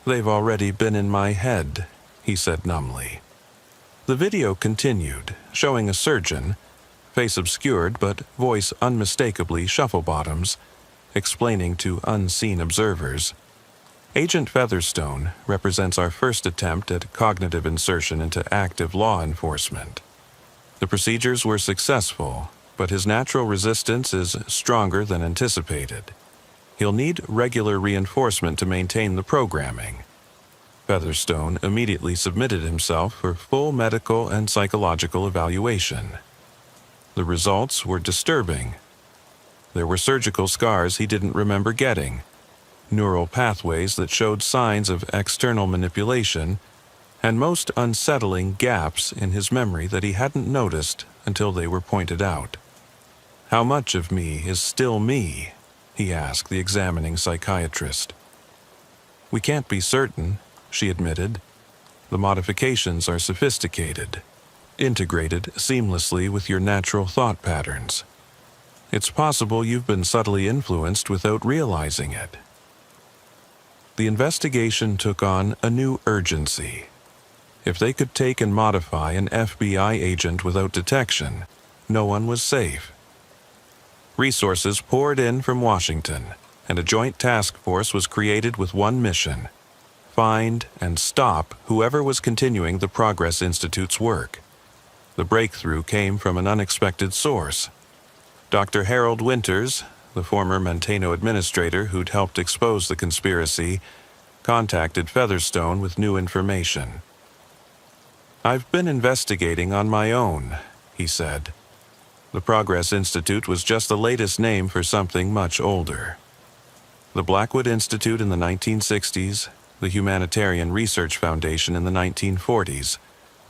They've already been in my head, he said numbly. The video continued, showing a surgeon, face obscured but voice unmistakably Shufflebottom's, explaining to unseen observers. Agent Featherstone represents our first attempt at cognitive insertion into active law enforcement. The procedures were successful, but his natural resistance is stronger than anticipated. He'll need regular reinforcement to maintain the programming. Featherstone immediately submitted himself for full medical and psychological evaluation. The results were disturbing. There were surgical scars he didn't remember getting, neural pathways that showed signs of external manipulation, and most unsettling gaps in his memory that he hadn't noticed until they were pointed out. How much of me is still me? He asked the examining psychiatrist. We can't be certain, she admitted. The modifications are sophisticated, integrated seamlessly with your natural thought patterns. It's possible you've been subtly influenced without realizing it. The investigation took on a new urgency. If they could take and modify an FBI agent without detection, no one was safe. Resources poured in from Washington, and a joint task force was created with one mission: find and stop whoever was continuing the Progress Institute's work. The breakthrough came from an unexpected source. Dr. Harold Winters, the former Manteno administrator who'd helped expose the conspiracy, contacted Featherstone with new information. I've been investigating on my own, he said. The Progress Institute was just the latest name for something much older. The Blackwood Institute in the 1960s, the Humanitarian Research Foundation in the 1940s,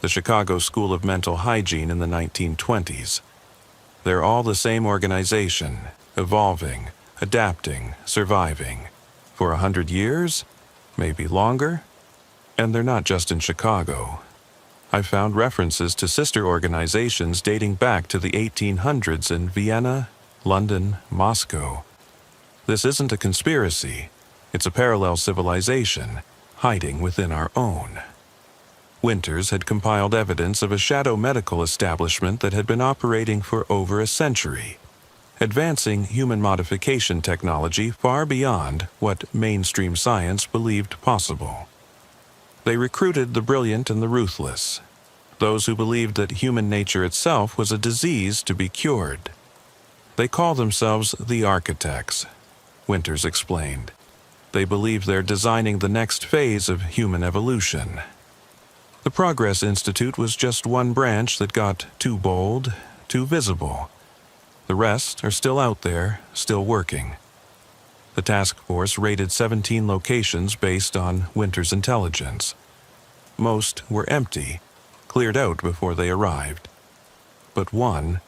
the Chicago School of Mental Hygiene in the 1920s. They're all the same organization, evolving, adapting, surviving. For 100 years? Maybe longer? And they're not just in Chicago. I've found references to sister organizations dating back to the 1800s in Vienna, London, Moscow. This isn't a conspiracy. It's a parallel civilization, hiding within our own. Winters had compiled evidence of a shadow medical establishment that had been operating for over a century, advancing human modification technology far beyond what mainstream science believed possible. They recruited the brilliant and the ruthless, those who believed that human nature itself was a disease to be cured. They call themselves the architects, Winters explained. They believe they're designing the next phase of human evolution. The Progress Institute was just one branch that got too bold, too visible. The rest are still out there, still working. The task force raided 17 locations based on Winter's intelligence. Most were empty, cleared out before they arrived. But one,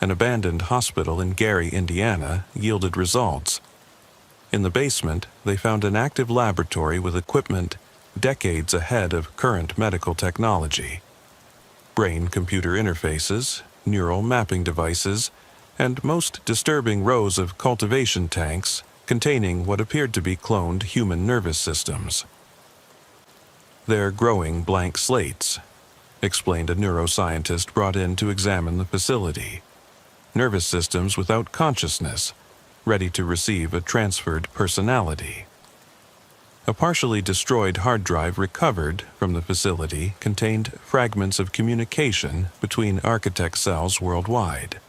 an abandoned hospital in Gary, Indiana, yielded results. In the basement, they found an active laboratory with equipment decades ahead of current medical technology. Brain-computer interfaces, neural mapping devices, and most disturbing rows of cultivation tanks containing what appeared to be cloned human nervous systems. "They're growing blank slates," explained a neuroscientist brought in to examine the facility. "Nervous systems without consciousness, ready to receive a transferred personality." A partially destroyed hard drive recovered from the facility contained fragments of communication between architect cells worldwide.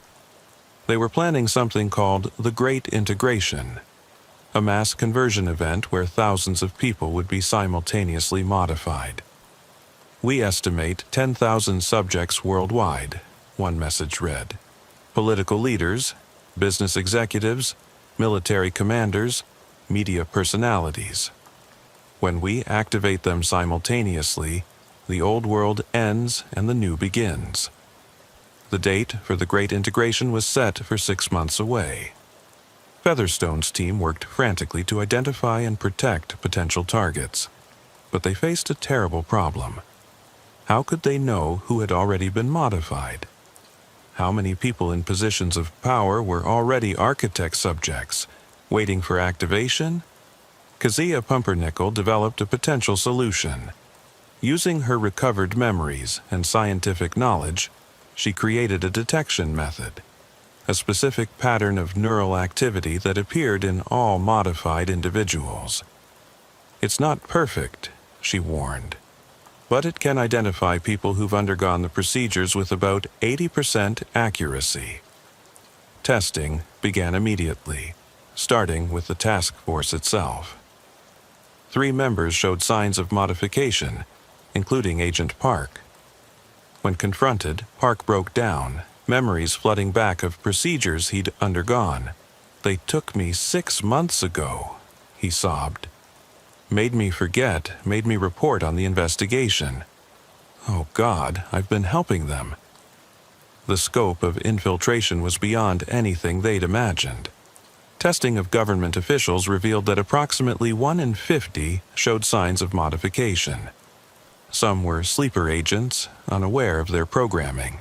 They were planning something called the Great Integration, a mass conversion event where thousands of people would be simultaneously modified. "We estimate 10,000 subjects worldwide," one message read. "Political leaders, business executives, military commanders, media personalities. When we activate them simultaneously, the old world ends and the new begins." The date for the Great Integration was set for 6 months away. Featherstone's team worked frantically to identify and protect potential targets, but they faced a terrible problem. How could they know who had already been modified? How many people in positions of power were already architect subjects, waiting for activation? Kezia Pumpernickel developed a potential solution. Using her recovered memories and scientific knowledge, she created a detection method, a specific pattern of neural activity that appeared in all modified individuals. "It's not perfect," she warned, "but it can identify people who've undergone the procedures with about 80% accuracy." Testing began immediately, starting with the task force itself. 3 members showed signs of modification, including Agent Park. When confronted, Park broke down, memories flooding back of procedures he'd undergone. "They took me 6 months ago," he sobbed. "Made me forget, made me report on the investigation. Oh God, I've been helping them." The scope of infiltration was beyond anything they'd imagined. Testing of government officials revealed that approximately 1 in 50 showed signs of modification. Some were sleeper agents, unaware of their programming.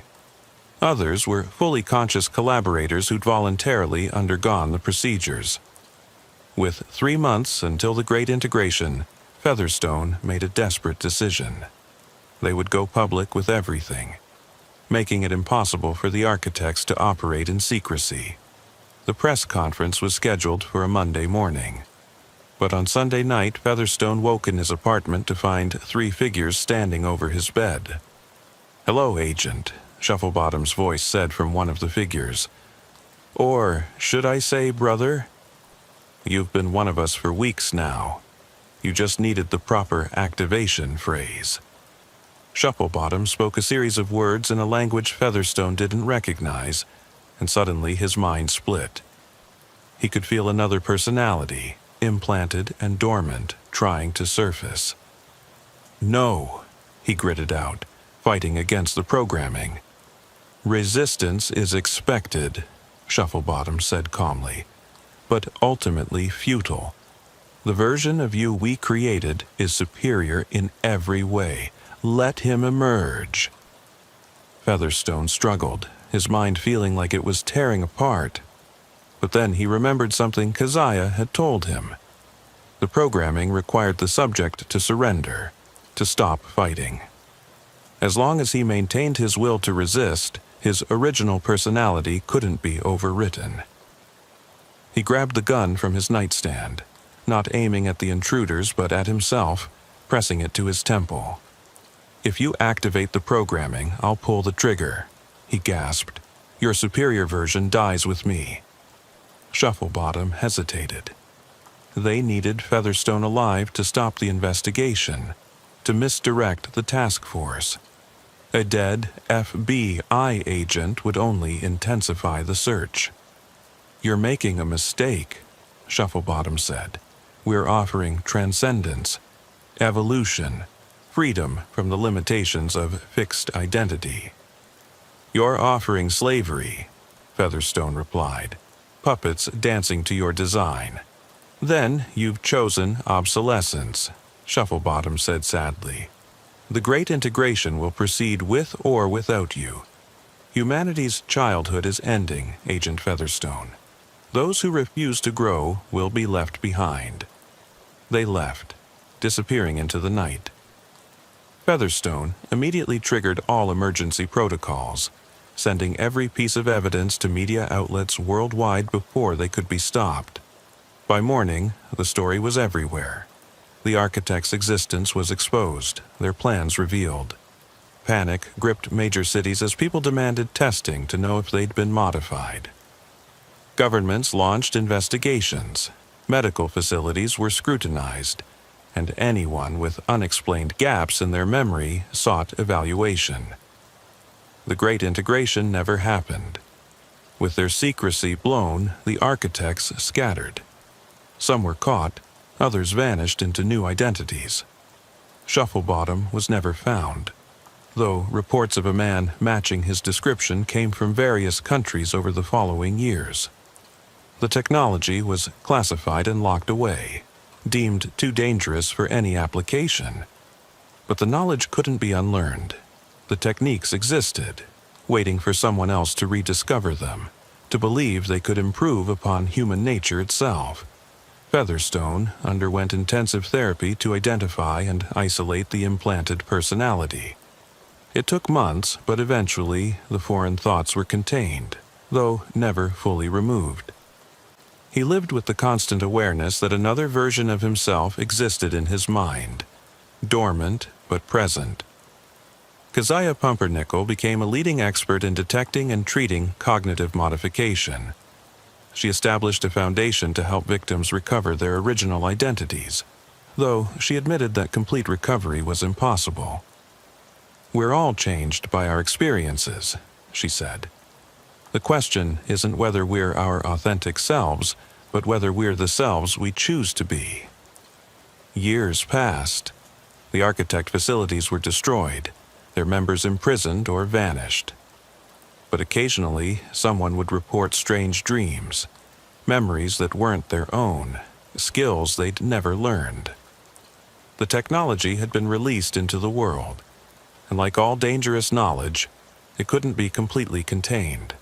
Others were fully conscious collaborators who'd voluntarily undergone the procedures. With 3 months until the Great Integration, Featherstone made a desperate decision. They would go public with everything, making it impossible for the architects to operate in secrecy. The press conference was scheduled for a Monday morning. But on Sunday night, Featherstone woke in his apartment to find 3 figures standing over his bed. "Hello, Agent," Shufflebottom's voice said from one of the figures. "Or should I say, brother? You've been one of us for weeks now. You just needed the proper activation phrase." Shufflebottom spoke a series of words in a language Featherstone didn't recognize, and suddenly his mind split. He could feel another personality, implanted and dormant, trying to surface. "No," he gritted out, fighting against the programming. "Resistance is expected," Shufflebottom said calmly, "but ultimately futile. The version of you we created is superior in every way. Let him emerge." Featherstone struggled, his mind feeling like it was tearing apart. But then he remembered something Keziah had told him. The programming required the subject to surrender, to stop fighting. As long as he maintained his will to resist, his original personality couldn't be overwritten. He grabbed the gun from his nightstand, not aiming at the intruders but at himself, pressing it to his temple. "If you activate the programming, I'll pull the trigger," he gasped. "Your superior version dies with me." Shufflebottom hesitated. They needed Featherstone alive to stop the investigation, to misdirect the task force. A dead FBI agent would only intensify the search. "You're making a mistake," Shufflebottom said. We're offering transcendence, evolution, freedom from the limitations of fixed identity. You're offering slavery, Featherstone replied. Puppets dancing to your design. Then you've chosen obsolescence, Shufflebottom said sadly. The great integration will proceed with or without you. Humanity's childhood is ending, Agent Featherstone. Those who refuse to grow will be left behind. They left, disappearing into the night. Featherstone immediately triggered all emergency protocols, sending every piece of evidence to media outlets worldwide before they could be stopped. By morning, the story was everywhere. The architect's existence was exposed, their plans revealed. Panic gripped major cities as people demanded testing to know if they'd been modified. Governments launched investigations. Medical facilities were scrutinized, and anyone with unexplained gaps in their memory sought evaluation. The Great Integration never happened. With their secrecy blown, the architects scattered. Some were caught, others vanished into new identities. Shufflebottom was never found, though reports of a man matching his description came from various countries over the following years. The technology was classified and locked away, deemed too dangerous for any application. But the knowledge couldn't be unlearned. The techniques existed, waiting for someone else to rediscover them, to believe they could improve upon human nature itself. Featherstone underwent intensive therapy to identify and isolate the implanted personality. It took months, but eventually the foreign thoughts were contained, though never fully removed. He lived with the constant awareness that another version of himself existed in his mind, dormant but present. Keziah Pumpernickel became a leading expert in detecting and treating cognitive modification. She established a foundation to help victims recover their original identities, though she admitted that complete recovery was impossible. We're all changed by our experiences, she said. The question isn't whether we're our authentic selves, but whether we're the selves we choose to be. Years passed. The architect facilities were destroyed, their members imprisoned or vanished. But occasionally, someone would report strange dreams, memories that weren't their own, skills they'd never learned. The technology had been released into the world, and like all dangerous knowledge, it couldn't be completely contained.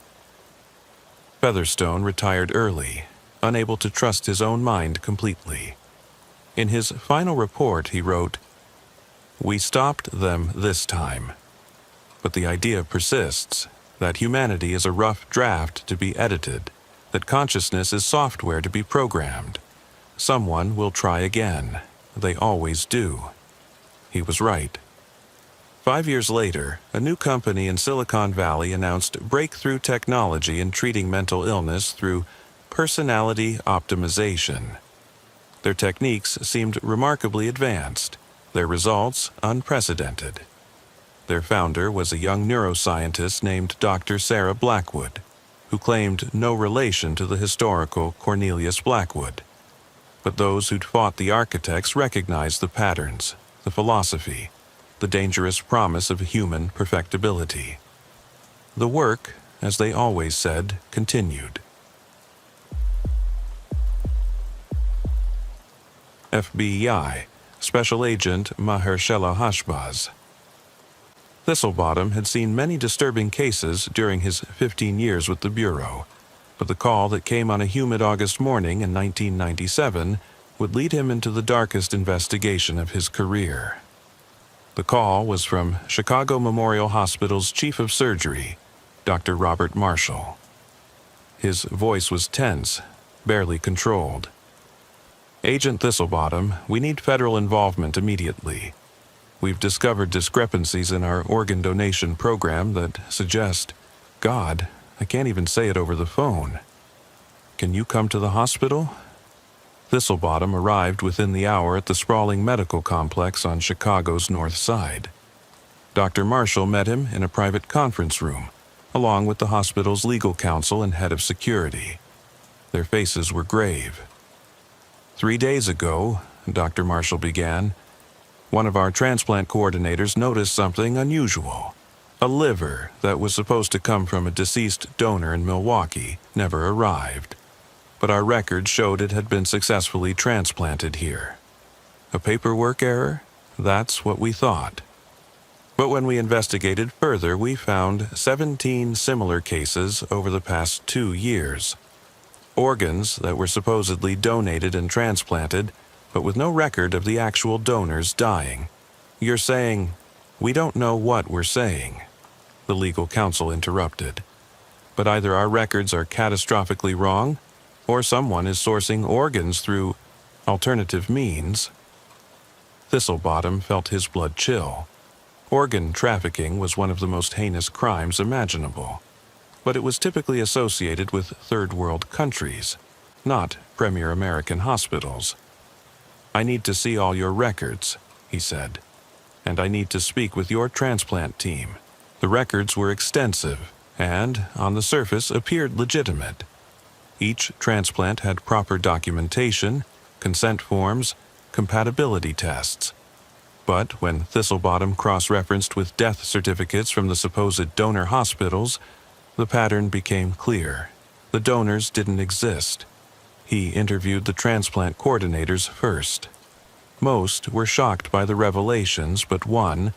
Featherstone retired early, unable to trust his own mind completely. In his final report, he wrote, "We stopped them this time. But the idea persists, that humanity is a rough draft to be edited, that consciousness is software to be programmed. Someone will try again. They always do." He was right. 5 years later, a new company in Silicon Valley announced breakthrough technology in treating mental illness through personality optimization. Their techniques seemed remarkably advanced, their results unprecedented. Their founder was a young neuroscientist named Dr. Sarah Blackwood, who claimed no relation to the historical Cornelius Blackwood. But those who'd fought the architects recognized the patterns, the philosophy, the dangerous promise of human perfectibility. The work, as they always said, continued. FBI Special Agent Mahershala Hashbaz. Thistlebottom had seen many disturbing cases during his 15 years with the Bureau, but the call that came on a humid August morning in 1997 would lead him into the darkest investigation of his career. The call was from Chicago Memorial Hospital's chief of surgery, Dr. Robert Marshall. His voice was tense, barely controlled. "Agent Thistlebottom, we need federal involvement immediately. We've discovered discrepancies in our organ donation program that suggest, God, I can't even say it over the phone. Can you come to the hospital?" Thistlebottom arrived within the hour at the sprawling medical complex on Chicago's North Side. Dr. Marshall met him in a private conference room, along with the hospital's legal counsel and head of security. Their faces were grave. 3 days ago, Dr. Marshall began, one of our transplant coordinators noticed something unusual. A liver that was supposed to come from a deceased donor in Milwaukee never arrived, but our records showed it had been successfully transplanted here. A paperwork error? That's what we thought. But when we investigated further, we found 17 similar cases over the past 2 years. Organs that were supposedly donated and transplanted, but with no record of the actual donors dying. You're saying, "We don't know what we're saying," the legal counsel interrupted. But either our records are catastrophically wrong, or someone is sourcing organs through alternative means. Thistlebottom felt his blood chill. Organ trafficking was one of the most heinous crimes imaginable, but it was typically associated with third-world countries, not premier American hospitals. "I need to see all your records," he said, "and I need to speak with your transplant team." The records were extensive and, on the surface, appeared legitimate. Each transplant had proper documentation, consent forms, compatibility tests. But when Thistlebottom cross-referenced with death certificates from the supposed donor hospitals, the pattern became clear. The donors didn't exist. He interviewed the transplant coordinators first. Most were shocked by the revelations, but one,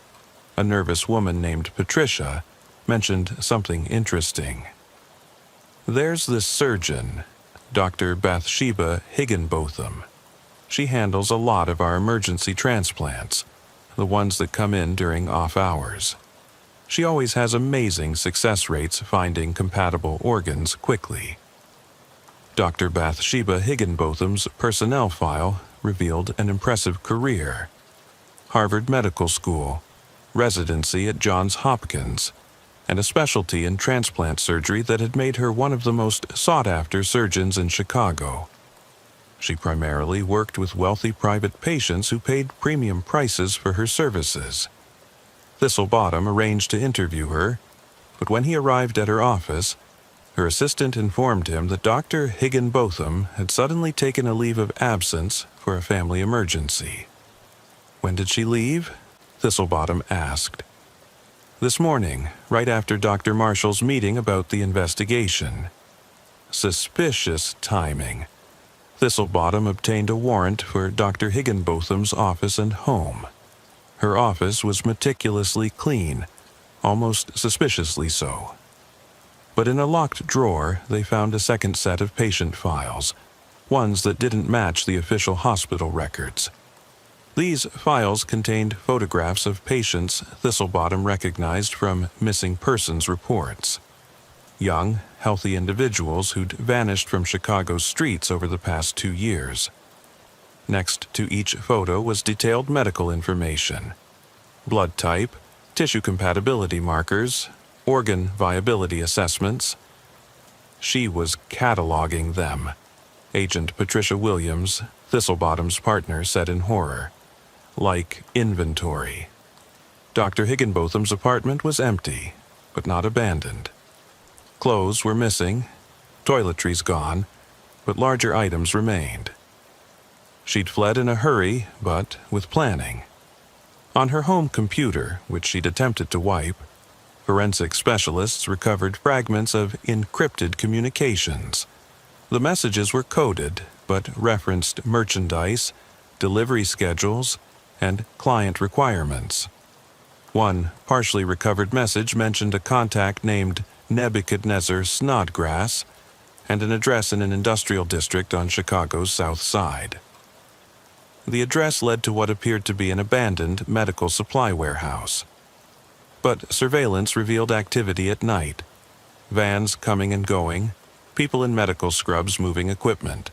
a nervous woman named Patricia, mentioned something interesting. "There's this surgeon, Dr. Bathsheba Higginbotham. She handles a lot of our emergency transplants, the ones that come in during off hours. She always has amazing success rates finding compatible organs quickly." Dr. Bathsheba Higginbotham's personnel file revealed an impressive career. Harvard Medical School, residency at Johns Hopkins, and a specialty in transplant surgery that had made her one of the most sought-after surgeons in Chicago. She primarily worked with wealthy private patients who paid premium prices for her services. Thistlebottom arranged to interview her, but when he arrived at her office, her assistant informed him that Dr. Higginbotham had suddenly taken a leave of absence for a family emergency. "When did she leave?" Thistlebottom asked. "This morning, right after Dr. Marshall's meeting about the investigation." Suspicious timing. Thistlebottom obtained a warrant for Dr. Higginbotham's office and home. Her office was meticulously clean, almost suspiciously so. But in a locked drawer, they found a second set of patient files, ones that didn't match the official hospital records. These files contained photographs of patients Thistlebottom recognized from missing persons reports. Young, healthy individuals who'd vanished from Chicago's streets over the past 2 years. Next to each photo was detailed medical information: blood type, tissue compatibility markers, organ viability assessments. She was cataloging them. Agent Patricia Williams, Thistlebottom's partner, said in horror. Like inventory. Dr. Higginbotham's apartment was empty, but not abandoned. Clothes were missing, toiletries gone, but larger items remained. She'd fled in a hurry, but with planning. On her home computer, which she'd attempted to wipe, forensic specialists recovered fragments of encrypted communications. The messages were coded, but referenced merchandise, delivery schedules, and client requirements. One partially recovered message mentioned a contact named Nebuchadnezzar Snodgrass and an address in an industrial district on Chicago's south side. The address led to what appeared to be an abandoned medical supply warehouse. But surveillance revealed activity at night. Vans coming and going, people in medical scrubs moving equipment.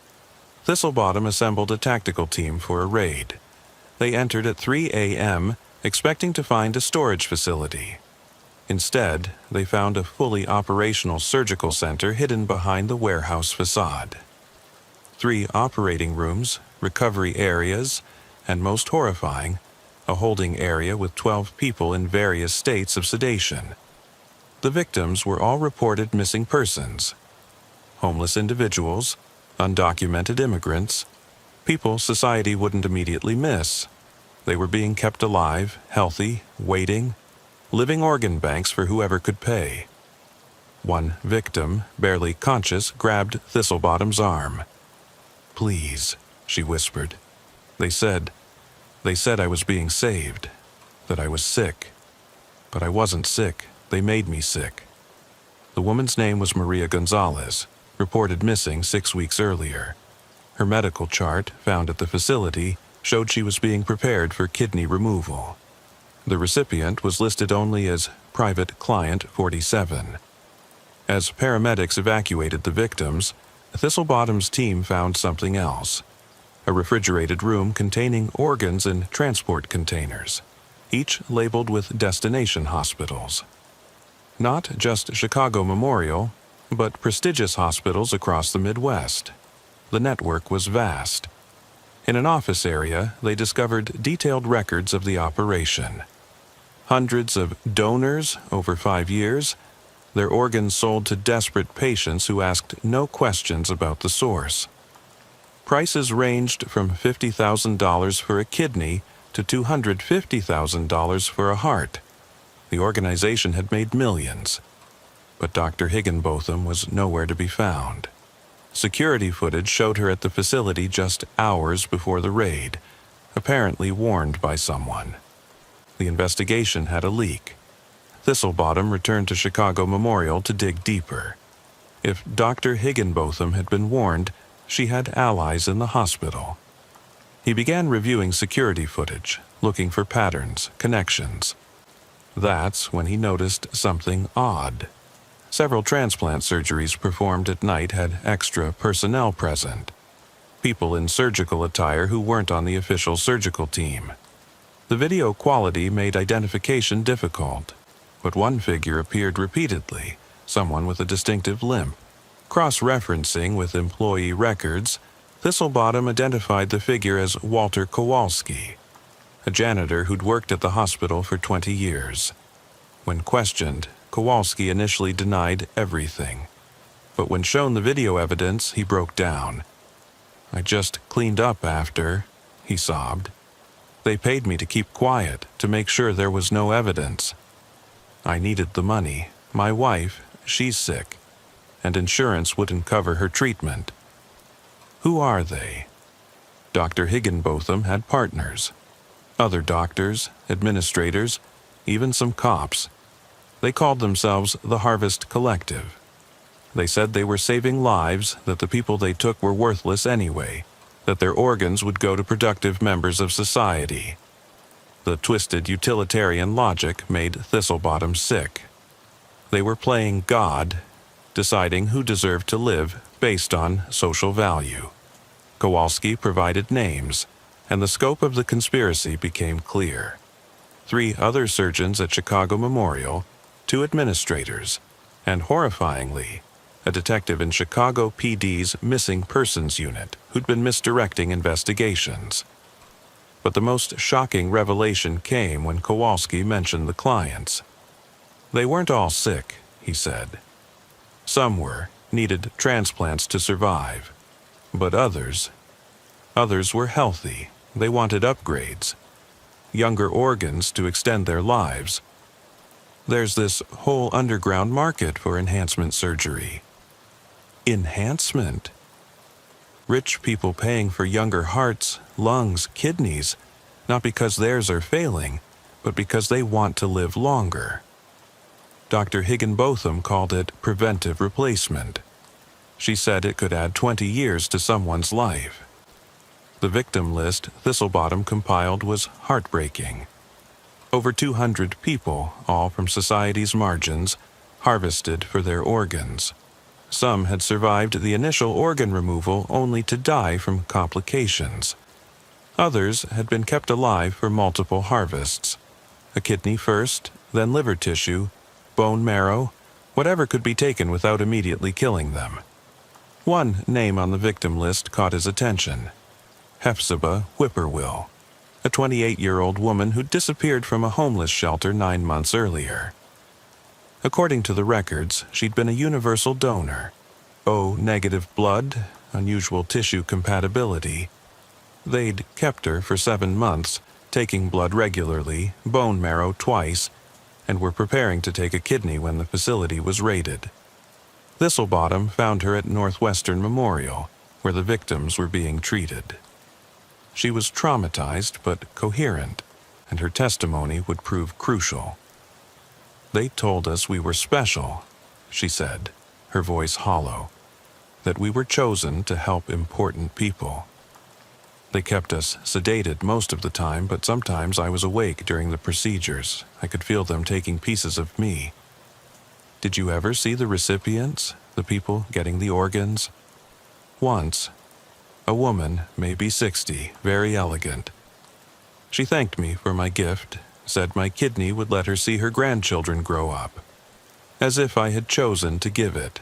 Thistlebottom assembled a tactical team for a raid. They entered at 3 a.m., expecting to find a storage facility. Instead, they found a fully operational surgical center hidden behind the warehouse facade. 3 operating rooms, recovery areas, and most horrifying, a holding area with 12 people in various states of sedation. The victims were all reported missing persons: homeless individuals, undocumented immigrants, People society wouldn't immediately miss. They were being kept alive, healthy, waiting, living organ banks for whoever could pay. One victim, barely conscious, grabbed Thistlebottom's arm. "Please," she whispered. They said I was being saved, that I was sick. But I wasn't sick. They made me sick." The woman's name was Maria Gonzalez, reported missing 6 weeks earlier. Her medical chart, found at the facility, showed she was being prepared for kidney removal. The recipient was listed only as Private Client 47. As paramedics evacuated the victims, Thistlebottom's team found something else: a refrigerated room containing organs in transport containers, each labeled with destination hospitals. Not just Chicago Memorial, but prestigious hospitals across the Midwest. The network was vast. In an office area, they discovered detailed records of the operation. Hundreds of donors over 5 years, their organs sold to desperate patients who asked no questions about the source. Prices ranged from $50,000 for a kidney to $250,000 for a heart. The organization had made millions, but Dr. Higginbotham was nowhere to be found. Security footage showed her at the facility just hours before the raid, apparently warned by someone. The investigation had a leak. Thistlebottom returned to Chicago Memorial to dig deeper. If Dr. Higginbotham had been warned, she had allies in the hospital. He began reviewing security footage, looking for patterns, connections. That's when he noticed something odd. Several transplant surgeries performed at night had extra personnel present. People in surgical attire who weren't on the official surgical team. The video quality made identification difficult, but one figure appeared repeatedly, someone with a distinctive limp. Cross-referencing with employee records, Thistlebottom identified the figure as Walter Kowalski, a janitor who'd worked at the hospital for 20 years. When questioned, Kowalski initially denied everything. But when shown the video evidence, he broke down. "I just cleaned up after," he sobbed. "They paid me to keep quiet, to make sure there was no evidence. I needed the money. My wife, she's sick, and insurance wouldn't cover her treatment." Who are they? Dr. Higginbotham had partners. Other doctors, administrators, even some cops. They called themselves the Harvest Collective. They said they were saving lives, that the people they took were worthless anyway, that their organs would go to productive members of society. The twisted utilitarian logic made Thistlebottom sick. They were playing God, deciding who deserved to live based on social value. Kowalski provided names, and the scope of the conspiracy became clear. 3 other surgeons at Chicago Memorial, 2 administrators, and horrifyingly, a detective in Chicago PD's Missing Persons Unit who'd been misdirecting investigations. But the most shocking revelation came when Kowalski mentioned the clients. They weren't all sick, he said. Some needed transplants to survive. But others were healthy. They wanted upgrades, younger organs to extend their lives. There's this whole underground market for enhancement surgery. Enhancement? Rich people paying for younger hearts, lungs, kidneys, not because theirs are failing, but because they want to live longer. Dr. Higginbotham called it preventive replacement. She said it could add 20 years to someone's life. The victim list Thistlebottom compiled was heartbreaking. Over 200 people, all from society's margins, harvested for their organs. Some had survived the initial organ removal only to die from complications. Others had been kept alive for multiple harvests. A kidney first, then liver tissue, bone marrow, whatever could be taken without immediately killing them. One name on the victim list caught his attention: Hephzibah Whippoorwill, a 28-year-old woman who disappeared from a homeless shelter 9 months earlier. According to the records, she'd been a universal donor. O-negative blood, unusual tissue compatibility, They'd kept her for 7 months, taking blood regularly, bone marrow twice, and were preparing to take a kidney when the facility was raided. Thistlebottom found her at Northwestern Memorial, where the victims were being treated. She was traumatized but coherent, and her testimony would prove crucial. "They told us we were special," she said, her voice hollow, "that we were chosen to help important people. They kept us sedated most of the time, but sometimes I was awake during the procedures. I could feel them taking pieces of me." "Did you ever see the recipients, the people getting the organs?" "Once. A woman, maybe 60, very elegant. She thanked me for my gift, said my kidney would let her see her grandchildren grow up, as if I had chosen to give it."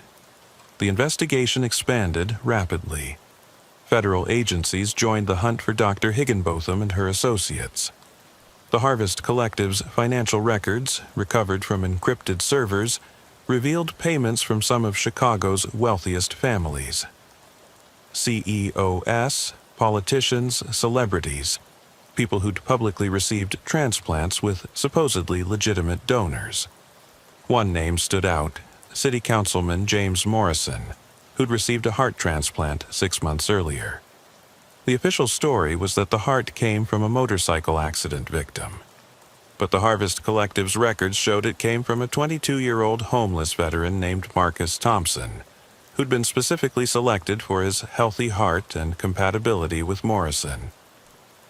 The investigation expanded rapidly. Federal agencies joined the hunt for Dr. Higginbotham and her associates. The Harvest Collective's financial records, recovered from encrypted servers, revealed payments from some of Chicago's wealthiest families. CEOs, politicians, celebrities, people who'd publicly received transplants with supposedly legitimate donors. One name stood out: City Councilman James Morrison, who'd received a heart transplant 6 months earlier. The official story was that the heart came from a motorcycle accident victim, but the Harvest Collective's records showed it came from a 22-year-old homeless veteran named Marcus Thompson, who'd been specifically selected for his healthy heart and compatibility with Morrison.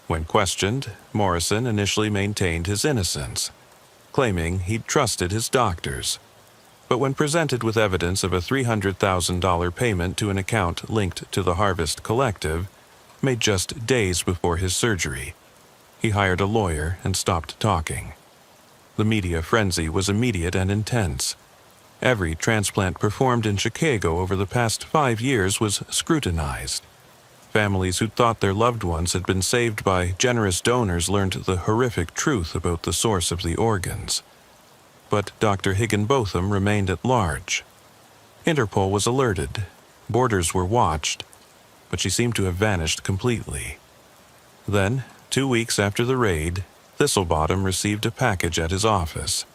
When questioned, Morrison initially maintained his innocence, claiming he'd trusted his doctors. But when presented with evidence of a $300,000 payment to an account linked to the Harvest Collective, made just days before his surgery, he hired a lawyer and stopped talking. The media frenzy was immediate and intense. Every transplant performed in Chicago over the past 5 years was scrutinized. Families who thought their loved ones had been saved by generous donors learned the horrific truth about the source of the organs. But Dr. Higginbotham remained at large. Interpol was alerted. Borders were watched, but she seemed to have vanished completely. Then, 2 weeks after the raid, Thistlebottom received a package at his office.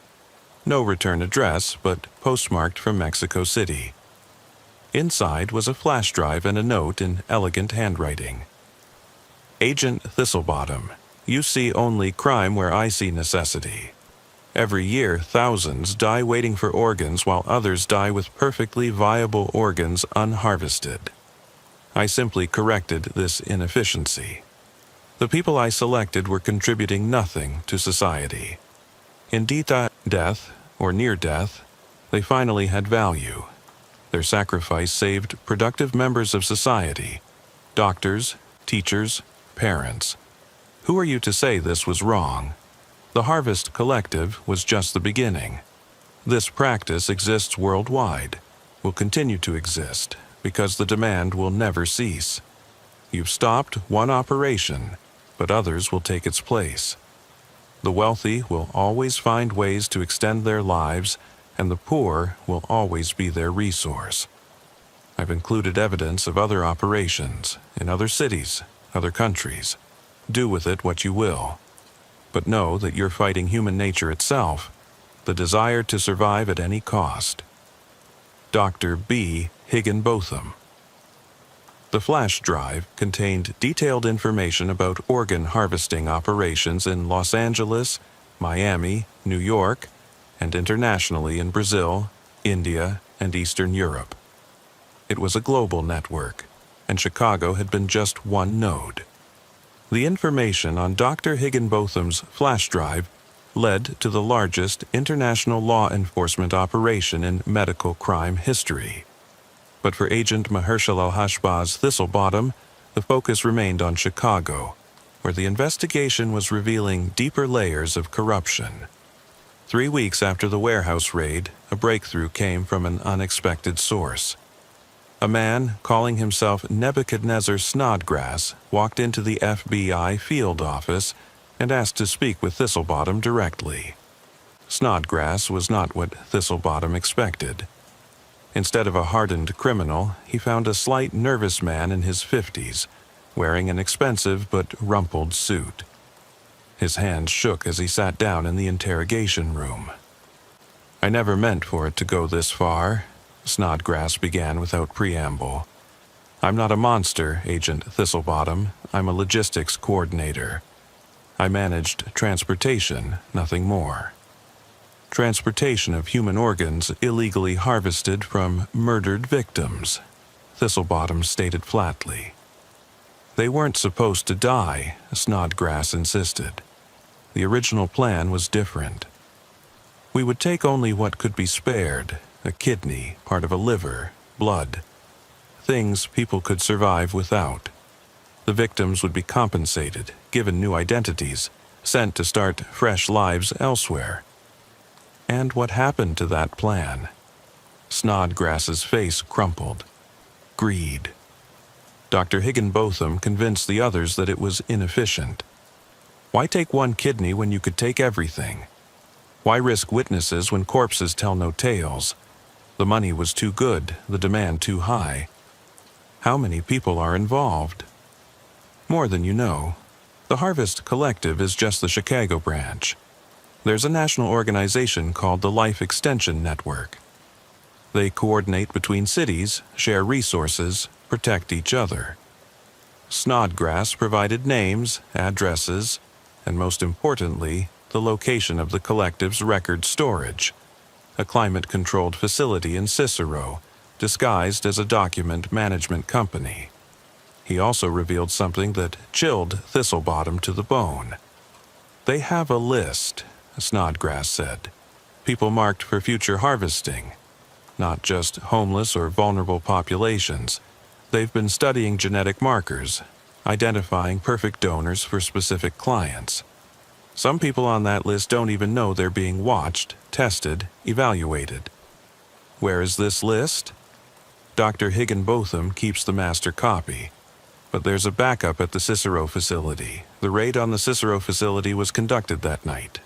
No return address, but postmarked from Mexico City. Inside was a flash drive and a note in elegant handwriting. "Agent Thistlebottom, you see only crime where I see necessity. Every year, thousands die waiting for organs while others die with perfectly viable organs unharvested. I simply corrected this inefficiency. The people I selected were contributing nothing to society. In death, or near death, they finally had value. Their sacrifice saved productive members of society, doctors, teachers, parents. Who are you to say this was wrong? The Harvest Collective was just the beginning. This practice exists worldwide, will continue to exist, because the demand will never cease. You've stopped one operation, but others will take its place. The wealthy will always find ways to extend their lives, and the poor will always be their resource. I've included evidence of other operations in other cities, other countries. Do with it what you will. But know that you're fighting human nature itself, the desire to survive at any cost." Dr. B. Higginbotham. The flash drive contained detailed information about organ harvesting operations in Los Angeles, Miami, New York, and internationally in Brazil, India, and Eastern Europe. It was a global network, and Chicago had been just one node. The information on Dr. Higginbotham's flash drive led to the largest international law enforcement operation in medical crime history. But for Agent Mahershala al-Hashbaz Thistlebottom, the focus remained on Chicago, where the investigation was revealing deeper layers of corruption. 3 weeks after the warehouse raid, a breakthrough came from an unexpected source. A man calling himself Nebuchadnezzar Snodgrass walked into the FBI field office and asked to speak with Thistlebottom directly. Snodgrass was not what Thistlebottom expected. Instead of a hardened criminal, he found a slight nervous man in his 50s, wearing an expensive but rumpled suit. His hands shook as he sat down in the interrogation room. "I never meant for it to go this far," Snodgrass began without preamble. "I'm not a monster, Agent Thistlebottom. I'm a logistics coordinator. I managed transportation, nothing more. Transportation of human organs illegally harvested from murdered victims," Thistlebottom stated flatly. "They weren't supposed to die," Snodgrass insisted. "The original plan was different. We would take only what could be spared, a kidney, part of a liver, blood, things people could survive without. The victims would be compensated, given new identities, sent to start fresh lives elsewhere." "And what happened to that plan?" Snodgrass's face crumpled. "Greed." Dr. Higginbotham convinced the others that it was inefficient. Why take one kidney when you could take everything? Why risk witnesses when corpses tell no tales? The money was too good, the demand too high. How many people are involved? More than you know. The Harvest Collective is just the Chicago branch. There's a national organization called the Life Extension Network. They coordinate between cities, share resources, protect each other. Snodgrass provided names, addresses, and most importantly, the location of the collective's record storage, a climate-controlled facility in Cicero, disguised as a document management company. He also revealed something that chilled Thistlebottom to the bone. "They have a list," Snodgrass said. "People marked for future harvesting. Not just homeless or vulnerable populations. They've been studying genetic markers, identifying perfect donors for specific clients. Some people on that list don't even know they're being watched, tested, evaluated. Where is this list? Dr. Higginbotham keeps the master copy. But there's a backup at the Cicero facility. The raid on the Cicero facility was conducted that night.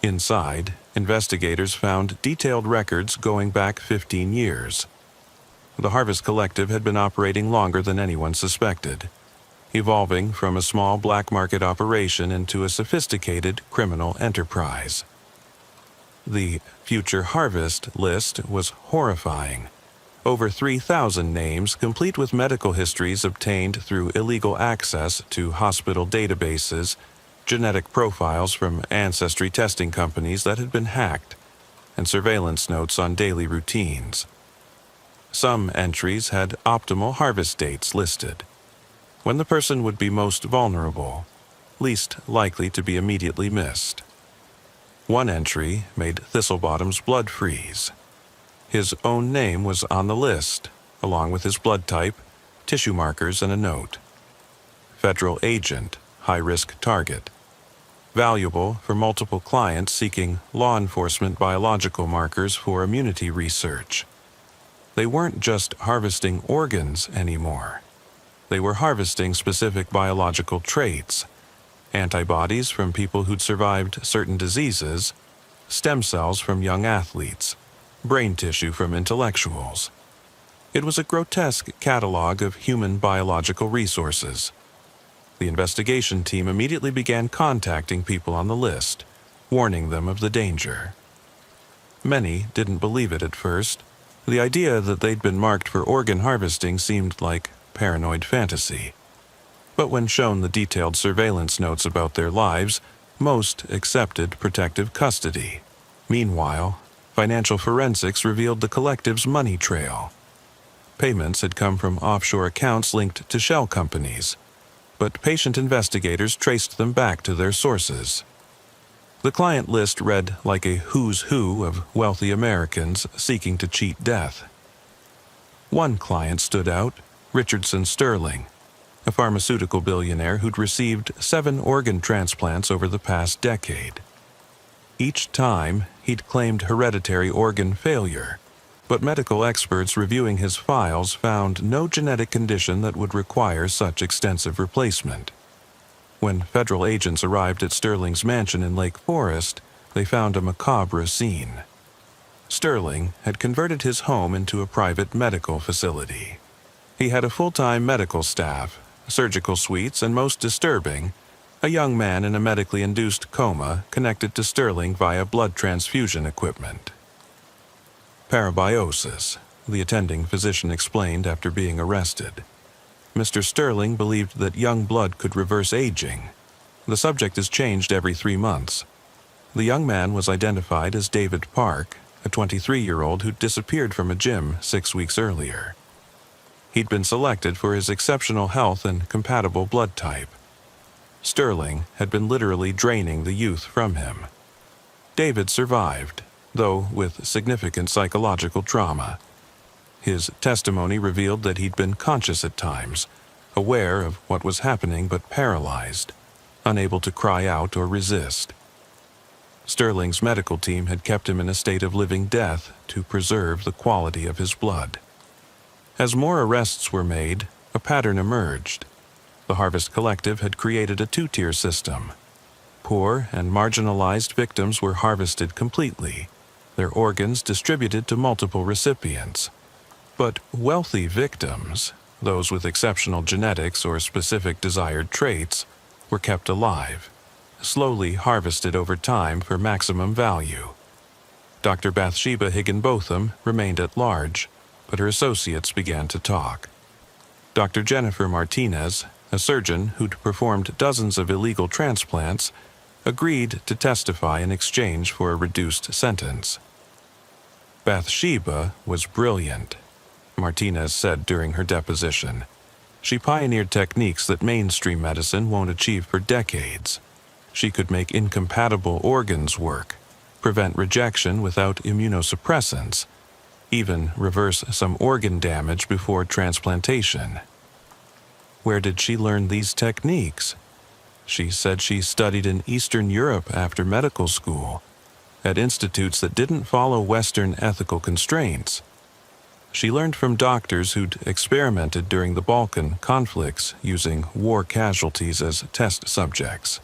Inside, investigators found detailed records going back 15 years. The Harvest Collective had been operating longer than anyone suspected, evolving from a small black market operation into a sophisticated criminal enterprise. The Future Harvest list was horrifying. Over 3,000 names, complete with medical histories obtained through illegal access to hospital databases, genetic profiles from ancestry testing companies that had been hacked, and surveillance notes on daily routines. Some entries had optimal harvest dates listed, when the person would be most vulnerable, least likely to be immediately missed. One entry made Thistlebottom's blood freeze. His own name was on the list, along with his blood type, tissue markers, and a note. Federal agent, high-risk target. Valuable for multiple clients seeking law enforcement biological markers for immunity research. They weren't just harvesting organs anymore. They were harvesting specific biological traits, antibodies from people who'd survived certain diseases, stem cells from young athletes, brain tissue from intellectuals. It was a grotesque catalog of human biological resources. The investigation team immediately began contacting people on the list, warning them of the danger. Many didn't believe it at first. The idea that they'd been marked for organ harvesting seemed like paranoid fantasy. But when shown the detailed surveillance notes about their lives, most accepted protective custody. Meanwhile, financial forensics revealed the collective's money trail. Payments had come from offshore accounts linked to shell companies, but patient investigators traced them back to their sources. The client list read like a who's who of wealthy Americans seeking to cheat death. One client stood out, Richardson Sterling, a pharmaceutical billionaire who'd received 7 organ transplants over the past decade. Each time, he'd claimed hereditary organ failure, but medical experts reviewing his files found no genetic condition that would require such extensive replacement. When federal agents arrived at Sterling's mansion in Lake Forest, they found a macabre scene. Sterling had converted his home into a private medical facility. He had a full-time medical staff, surgical suites, and most disturbing, a young man in a medically induced coma connected to Sterling via blood transfusion equipment. Parabiosis, the attending physician explained after being arrested. Mr. Sterling believed that young blood could reverse aging. The subject is changed every 3 months. The young man was identified as David Park, a 23-year-old who disappeared from a gym 6 weeks earlier. He'd been selected for his exceptional health and compatible blood type. Sterling had been literally draining the youth from him. David survived, though with significant psychological trauma. His testimony revealed that he'd been conscious at times, aware of what was happening but paralyzed, unable to cry out or resist. Sterling's medical team had kept him in a state of living death to preserve the quality of his blood. As more arrests were made, a pattern emerged. The Harvest Collective had created a 2-tier system. Poor and marginalized victims were harvested completely, their organs distributed to multiple recipients. But wealthy victims, those with exceptional genetics or specific desired traits, were kept alive, slowly harvested over time for maximum value. Dr. Bathsheba Higginbotham remained at large, but her associates began to talk. Dr. Jennifer Martinez, a surgeon who'd performed dozens of illegal transplants, agreed to testify in exchange for a reduced sentence. Bathsheba was brilliant, Martinez said during her deposition. She pioneered techniques that mainstream medicine won't achieve for decades. She could make incompatible organs work, prevent rejection without immunosuppressants, even reverse some organ damage before transplantation. Where did she learn these techniques? She said she studied in Eastern Europe after medical school, at institutes that didn't follow Western ethical constraints. She learned from doctors who'd experimented during the Balkan conflicts using war casualties as test subjects.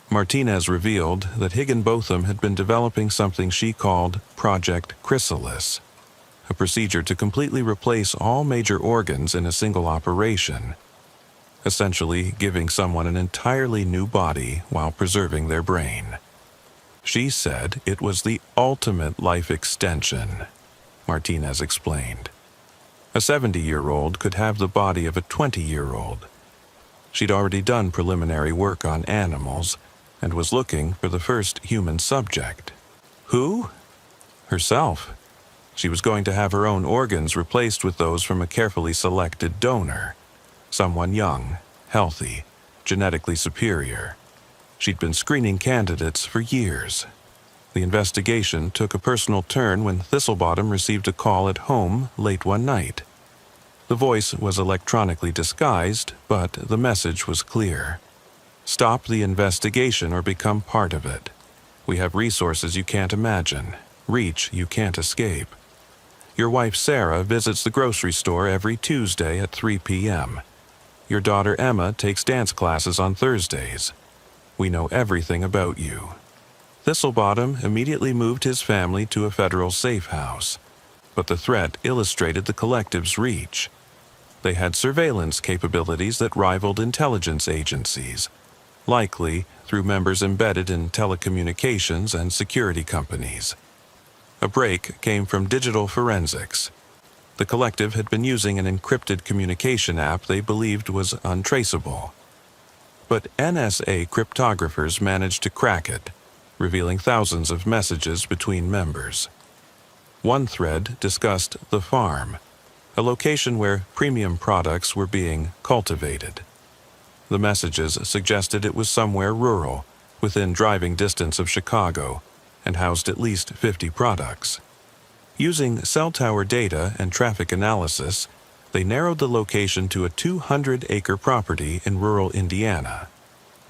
Martinez revealed that Higginbotham had been developing something she called Project Chrysalis, a procedure to completely replace all major organs in a single operation, essentially giving someone an entirely new body while preserving their brain. She said it was the ultimate life extension, Martinez explained. A 70-year-old could have the body of a 20-year-old. She'd already done preliminary work on animals and was looking for the first human subject. Who? Herself. She was going to have her own organs replaced with those from a carefully selected donor, someone young, healthy, genetically superior. She'd been screening candidates for years. The investigation took a personal turn when Thistlebottom received a call at home late one night. The voice was electronically disguised, but the message was clear. Stop the investigation or become part of it. We have resources you can't imagine, reach you can't escape. Your wife Sarah visits the grocery store every Tuesday at 3 p.m. Your daughter Emma takes dance classes on Thursdays. We know everything about you. Thistlebottom immediately moved his family to a federal safe house, but the threat illustrated the collective's reach. They had surveillance capabilities that rivaled intelligence agencies, likely through members embedded in telecommunications and security companies. A break came from digital forensics. The collective had been using an encrypted communication app they believed was untraceable. But NSA cryptographers managed to crack it, revealing thousands of messages between members. One thread discussed the farm, a location where premium products were being cultivated. The messages suggested it was somewhere rural, within driving distance of Chicago, and housed at least 50 products. Using cell tower data and traffic analysis, they narrowed the location to a 200-acre property in rural Indiana,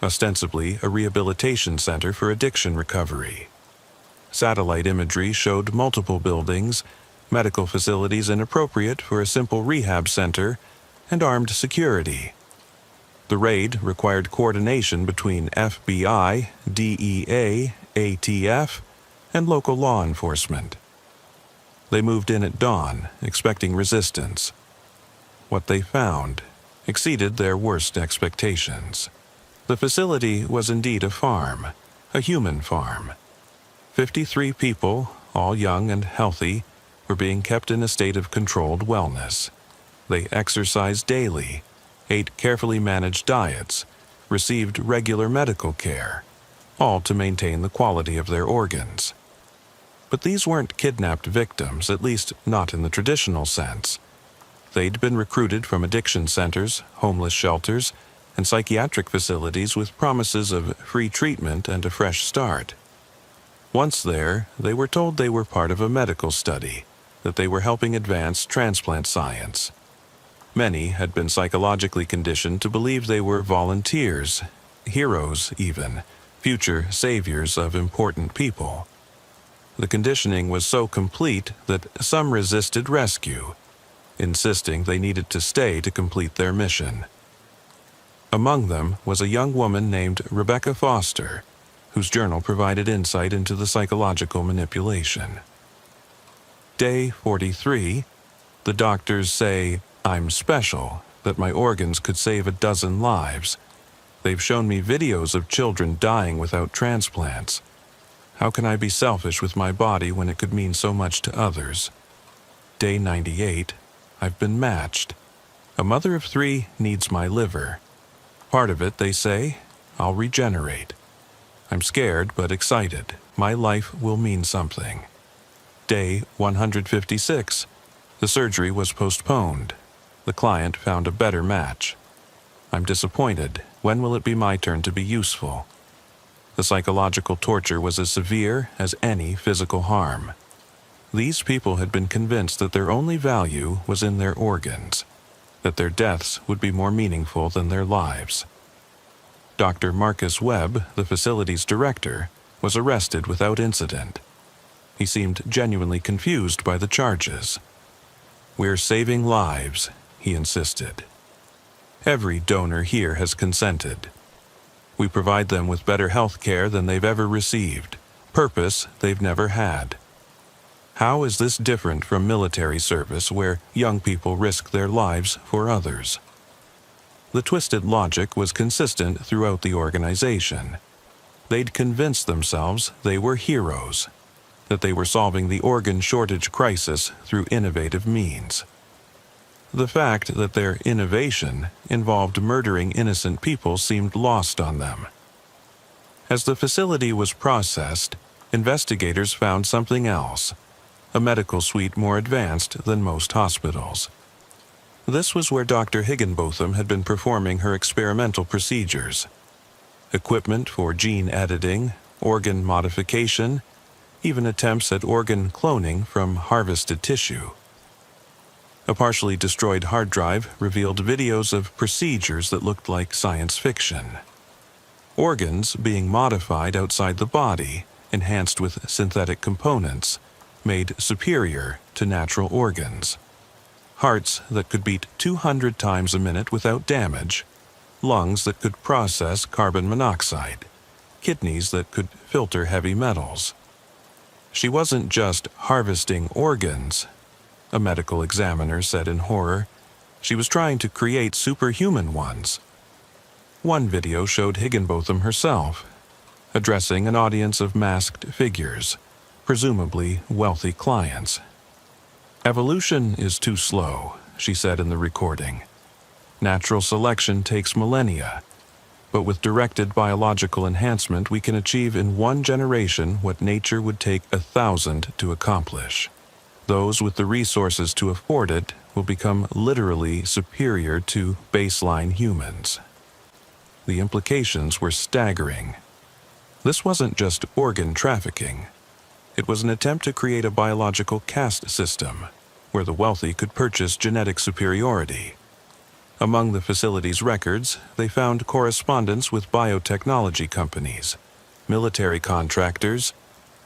ostensibly a rehabilitation center for addiction recovery. Satellite imagery showed multiple buildings, medical facilities inappropriate for a simple rehab center, and armed security. The raid required coordination between FBI, DEA, ATF, and local law enforcement. They moved in at dawn, expecting resistance. What they found exceeded their worst expectations. The facility was indeed a farm, a human farm. 53 people, all young and healthy, were being kept in a state of controlled wellness. They exercised daily, ate carefully managed diets, received regular medical care, all to maintain the quality of their organs. But these weren't kidnapped victims, at least not in the traditional sense. They'd been recruited from addiction centers, homeless shelters, and psychiatric facilities with promises of free treatment and a fresh start. Once there, they were told they were part of a medical study, that they were helping advance transplant science. Many had been psychologically conditioned to believe they were volunteers, heroes even, future saviors of important people. The conditioning was so complete that some resisted rescue, insisting they needed to stay to complete their mission. Among them was a young woman named Rebecca Foster, whose journal provided insight into the psychological manipulation. Day 43, the doctors say, "I'm special, that my organs could save a dozen lives. They've shown me videos of children dying without transplants. How can I be selfish with my body when it could mean so much to others?" Day 98, I've been matched. A mother of 3 needs my liver. Part of it, they say, I'll regenerate. I'm scared but excited. My life will mean something. Day 156, the surgery was postponed. The client found a better match. I'm disappointed. When will it be my turn to be useful? The psychological torture was as severe as any physical harm. These people had been convinced that their only value was in their organs, that their deaths would be more meaningful than their lives. Dr. Marcus Webb, the facility's director, was arrested without incident. He seemed genuinely confused by the charges. "We're saving lives," he insisted. "Every donor here has consented. We provide them with better health care than they've ever received, purpose they've never had. How is this different from military service where young people risk their lives for others?" The twisted logic was consistent throughout the organization. They'd convinced themselves they were heroes, that they were solving the organ shortage crisis through innovative means. The fact that their innovation involved murdering innocent people seemed lost on them. As the facility was processed, investigators found something else, a medical suite more advanced than most hospitals. This was where Dr. Higginbotham had been performing her experimental procedures. Equipment for gene editing, organ modification, even attempts at organ cloning from harvested tissue. A partially destroyed hard drive revealed videos of procedures that looked like science fiction. Organs being modified outside the body, enhanced with synthetic components, made superior to natural organs. Hearts that could beat 200 times a minute without damage, lungs that could process carbon monoxide, kidneys that could filter heavy metals. She wasn't just harvesting organs, a medical examiner said in horror. She was trying to create superhuman ones. One video showed Higginbotham herself, addressing an audience of masked figures, presumably wealthy clients. "Evolution is too slow," she said in the recording. "Natural selection takes millennia, but with directed biological enhancement we can achieve in 1 generation what nature would take 1,000 to accomplish. Those with the resources to afford it will become literally superior to baseline humans." The implications were staggering. This wasn't just organ trafficking. It was an attempt to create a biological caste system, where the wealthy could purchase genetic superiority. Among the facility's records, they found correspondence with biotechnology companies, military contractors,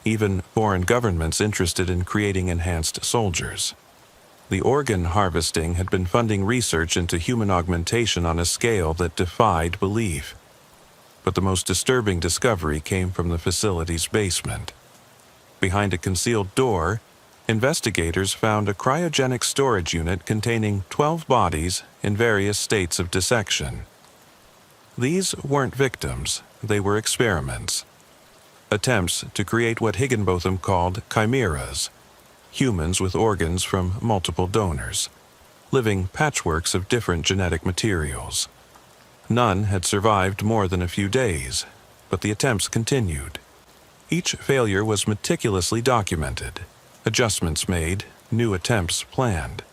even foreign governments interested in creating enhanced soldiers. The organ harvesting had been funding research into human augmentation on a scale that defied belief. But the most disturbing discovery came from the facility's basement. Behind a concealed door, Investigators found a cryogenic storage unit containing 12 bodies in various states of dissection. These weren't victims, they were experiments. Attempts to create what Higginbotham called chimeras, humans with organs from multiple donors, living patchworks of different genetic materials. None had survived more than a few days, but the attempts continued. Each failure was meticulously documented, adjustments made, new attempts planned.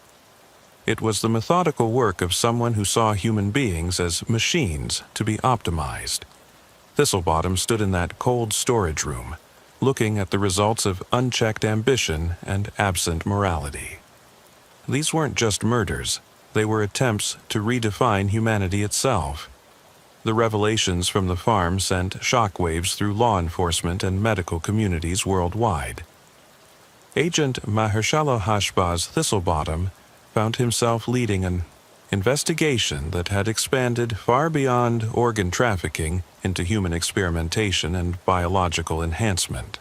It was the methodical work of someone who saw human beings as machines to be optimized. Thistlebottom stood in that cold storage room, looking at the results of unchecked ambition and absent morality. These weren't just murders, they were attempts to redefine humanity itself. The revelations from the farm sent shockwaves through law enforcement and medical communities worldwide. Agent Mahershala Hashbaz Thistlebottom found himself leading an investigation that had expanded far beyond organ trafficking into human experimentation and biological enhancement.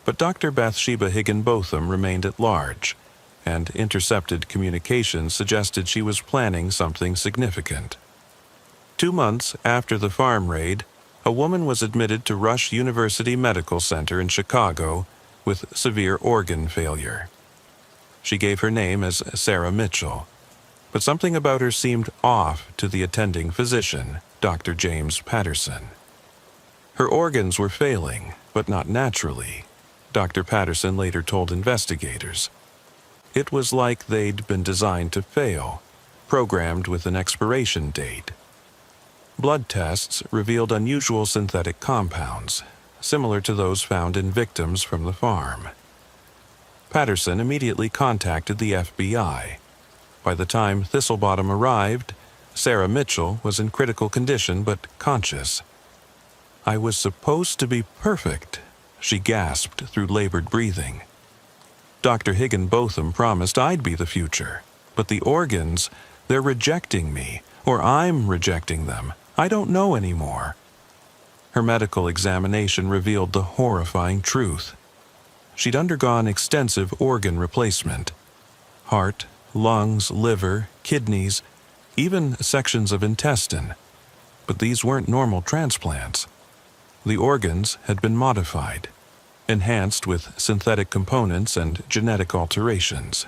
But Dr. Bathsheba Higginbotham remained at large, and intercepted communications suggested she was planning something significant. 2 months after the farm raid, a woman was admitted to Rush University Medical Center in Chicago with severe organ failure. She gave her name as Sarah Mitchell, but something about her seemed off to the attending physician, Dr. James Patterson. Her organs were failing, but not naturally, Dr. Patterson later told investigators. It was like they'd been designed to fail, programmed with an expiration date. Blood tests revealed unusual synthetic compounds, similar to those found in victims from the farm. Patterson immediately contacted the FBI. By the time Thistlebottom arrived, Sarah Mitchell was in critical condition but conscious. "I was supposed to be perfect," she gasped through labored breathing. Dr. Higginbotham promised I'd be the future, but the organs, they're rejecting me, or I'm rejecting them. I don't know anymore. Her medical examination revealed the horrifying truth. She'd undergone extensive organ replacement. Heart, lungs, liver, kidneys, even sections of intestine. But these weren't normal transplants. The organs had been modified, enhanced with synthetic components and genetic alterations.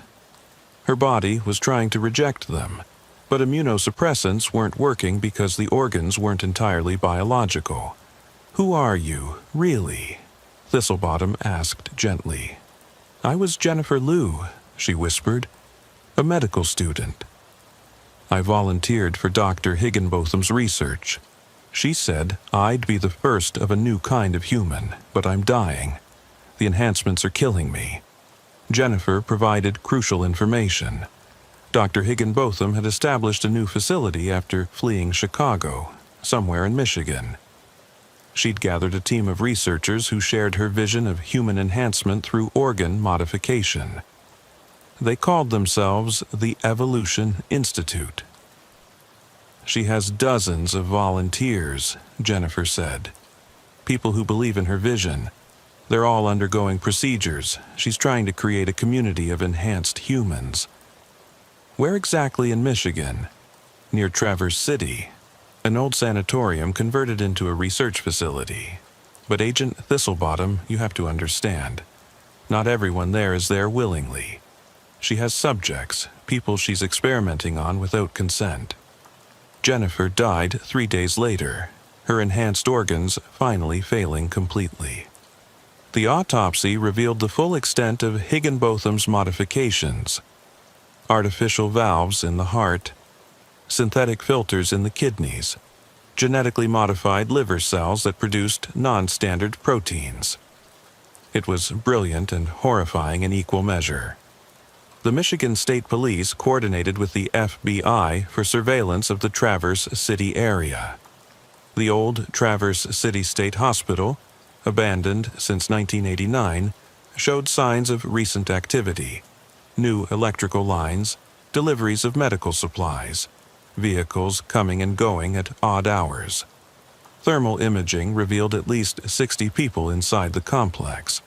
Her body was trying to reject them, but immunosuppressants weren't working because the organs weren't entirely biological. "Who are you, really?" Thistlebottom asked gently. "I was Jennifer Liu," she whispered, "a medical student. I volunteered for Dr. Higginbotham's research. She said I'd be the first of a new kind of human, but I'm dying. The enhancements are killing me." Jennifer provided crucial information. Dr. Higginbotham had established a new facility after fleeing Chicago, somewhere in Michigan. She'd gathered a team of researchers who shared her vision of human enhancement through organ modification. They called themselves the Evolution Institute. "She has dozens of volunteers," Jennifer said. "People who believe in her vision. They're all undergoing procedures. She's trying to create a community of enhanced humans." "Where exactly in Michigan?" "Near Traverse City, an old sanatorium converted into a research facility. But Agent Thistlebottom, you have to understand, not everyone there is there willingly. She has subjects, people she's experimenting on without consent." Jennifer died 3 days later, her enhanced organs finally failing completely. The autopsy revealed the full extent of Higginbotham's modifications: artificial valves in the heart, synthetic filters in the kidneys, genetically modified liver cells that produced non-standard proteins. It was brilliant and horrifying in equal measure. The Michigan State Police coordinated with the FBI for surveillance of the Traverse City area. The old Traverse City State Hospital, abandoned since 1989, showed signs of recent activity: new electrical lines, deliveries of medical supplies, vehicles coming and going at odd hours. Thermal imaging revealed at least 60 people inside the complex.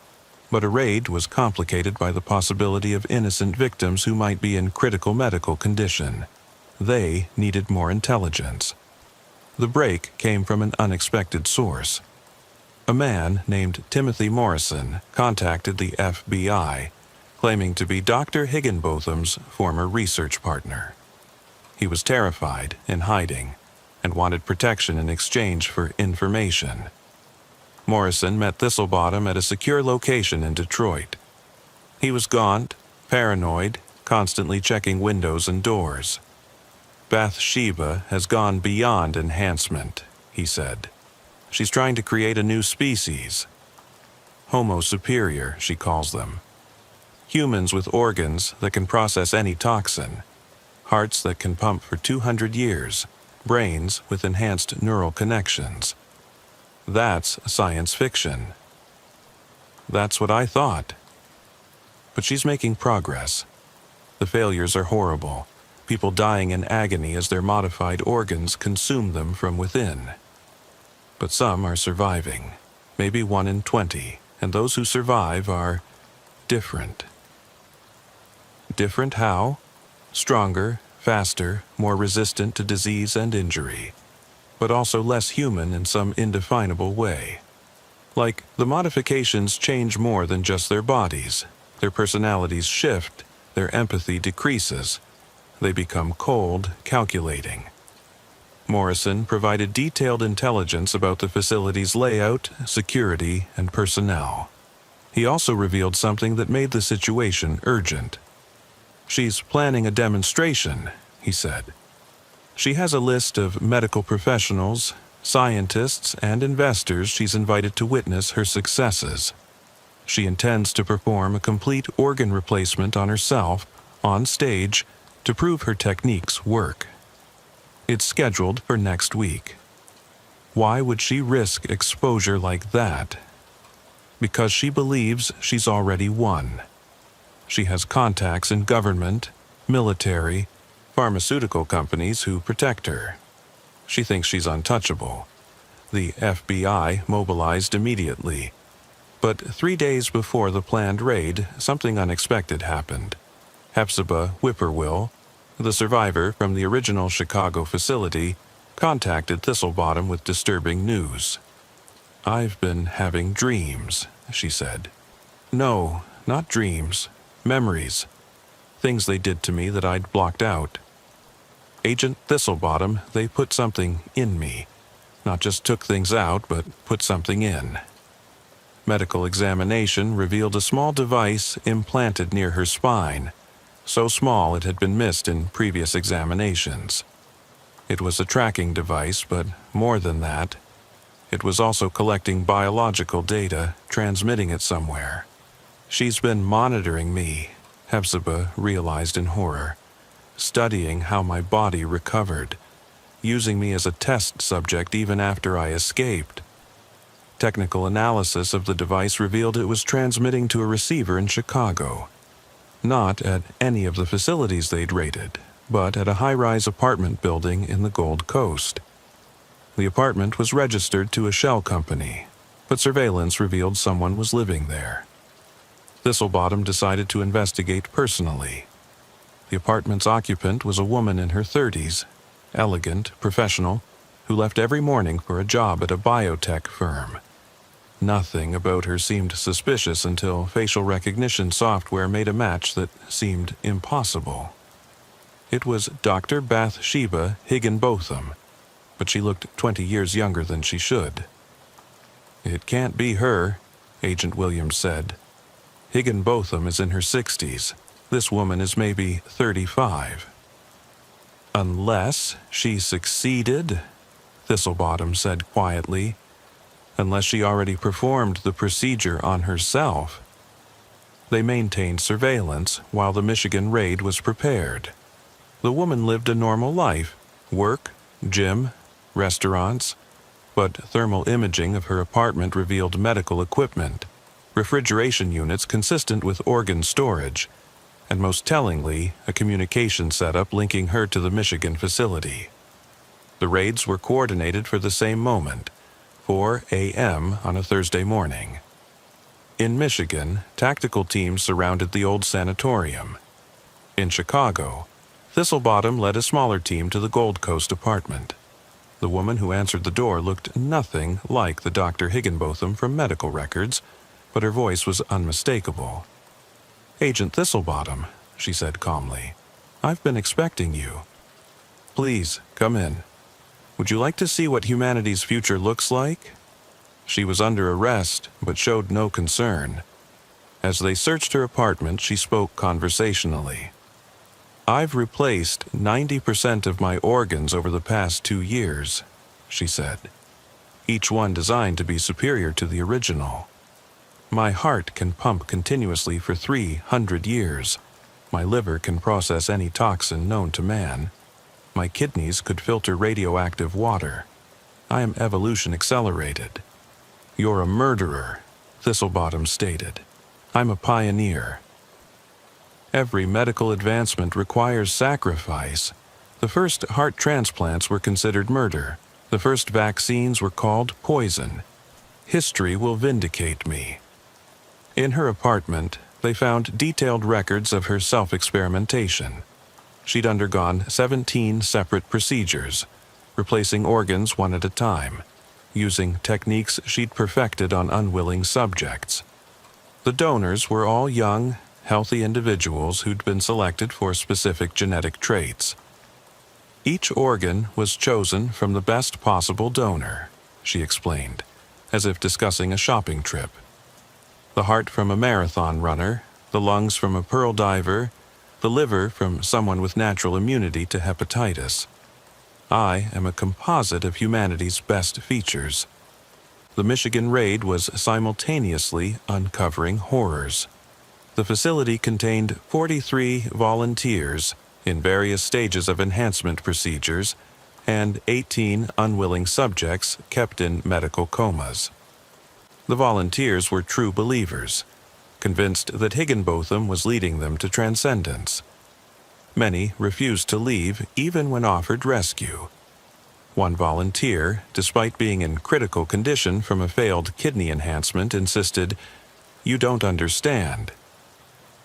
But a raid was complicated by the possibility of innocent victims who might be in critical medical condition. They needed more intelligence. The break came from an unexpected source. A man named Timothy Morrison contacted the FBI, claiming to be Dr. Higginbotham's former research partner. He was terrified and hiding, and wanted protection in exchange for information. Morrison met Thistlebottom at a secure location in Detroit. He was gaunt, paranoid, constantly checking windows and doors. Bathsheba has gone beyond enhancement, he said. She's trying to create a new species. Homo superior, she calls them. Humans with organs that can process any toxin, hearts that can pump for 200 years, brains with enhanced neural connections. That's science fiction. That's what I thought. But she's making progress. The failures are horrible, people dying in agony as their modified organs consume them from within. But some are surviving, maybe 1 in 20, and those who survive are different. Different how? Stronger, faster, more resistant to disease and injury, but also less human in some indefinable way. Like, the modifications change more than just their bodies. Their personalities shift, their empathy decreases. They become cold, calculating. Morrison provided detailed intelligence about the facility's layout, security, and personnel. He also revealed something that made the situation urgent. She's planning a demonstration, he said. She has a list of medical professionals, scientists, and investors she's invited to witness her successes. She intends to perform a complete organ replacement on herself, on stage, to prove her techniques work. It's scheduled for next week. Why would she risk exposure like that? Because she believes she's already won. She has contacts in government, military, pharmaceutical companies who protect her. She thinks she's untouchable. The FBI mobilized immediately. But 3 days before the planned raid, something unexpected happened. Hepzibah Whippoorwill, the survivor from the original Chicago facility, contacted Thistlebottom with disturbing news. "I've been having dreams," she said. "No, not dreams. Memories. Things they did to me that I'd blocked out. Agent Thistlebottom, they put something in me. Not just took things out, but put something in." Medical examination revealed a small device implanted near her spine, so small it had been missed in previous examinations. It was a tracking device, but more than that. It was also collecting biological data, transmitting it somewhere. "She's been monitoring me," Hepzibah realized in horror, "studying how my body recovered, using me as a test subject even after I escaped." Technical analysis of the device revealed it was transmitting to a receiver in Chicago. Not at any of the facilities they'd raided, but at a high-rise apartment building in the Gold Coast. The apartment was registered to a shell company, but surveillance revealed someone was living there. Thistlebottom decided to investigate personally. The apartment's occupant was a woman in her 30s, elegant, professional, who left every morning for a job at a biotech firm. Nothing about her seemed suspicious until facial recognition software made a match that seemed impossible. It was Dr. Bathsheba Higginbotham, but she looked 20 years younger than she should. "It can't be her," Agent Williams said. "Higginbotham is in her 60s. This woman is maybe 35. "Unless she succeeded," Thistlebottom said quietly. "Unless she already performed the procedure on herself." They maintained surveillance while the Michigan raid was prepared. The woman lived a normal life, work, gym, restaurants, but thermal imaging of her apartment revealed medical equipment, refrigeration units consistent with organ storage, and most tellingly, a communication setup linking her to the Michigan facility. The raids were coordinated for the same moment, 4 a.m. on a Thursday morning. In Michigan, tactical teams surrounded the old sanatorium. In Chicago, Thistlebottom led a smaller team to the Gold Coast apartment. The woman who answered the door looked nothing like the Dr. Higginbotham from medical records, but her voice was unmistakable. "Agent Thistlebottom," she said calmly. "I've been expecting you. Please, come in. Would you like to see what humanity's future looks like?" She was under arrest, but showed no concern. As they searched her apartment, she spoke conversationally. "I've replaced 90% of my organs over the past 2 years," she said. "Each one designed to be superior to the original. My heart can pump continuously for 300 years. My liver can process any toxin known to man. My kidneys could filter radioactive water. I am evolution accelerated." "You're a murderer," Thistlebottom stated. "I'm a pioneer." Every medical advancement requires sacrifice. The first heart transplants were considered murder. The first vaccines were called poison. History will vindicate me. In her apartment, they found detailed records of her self-experimentation. She'd undergone 17 separate procedures, replacing organs one at a time, using techniques she'd perfected on unwilling subjects. The donors were all young, healthy individuals who'd been selected for specific genetic traits. Each organ was chosen from the best possible donor, she explained, as if discussing a shopping trip. The heart from a marathon runner, the lungs from a pearl diver, the liver from someone with natural immunity to hepatitis. I am a composite of humanity's best features. The Michigan raid was simultaneously uncovering horrors. The facility contained 43 volunteers in various stages of enhancement procedures and 18 unwilling subjects kept in medical comas. The volunteers were true believers, convinced that Higginbotham was leading them to transcendence. Many refused to leave even when offered rescue. One volunteer, despite being in critical condition from a failed kidney enhancement, insisted, "You don't understand.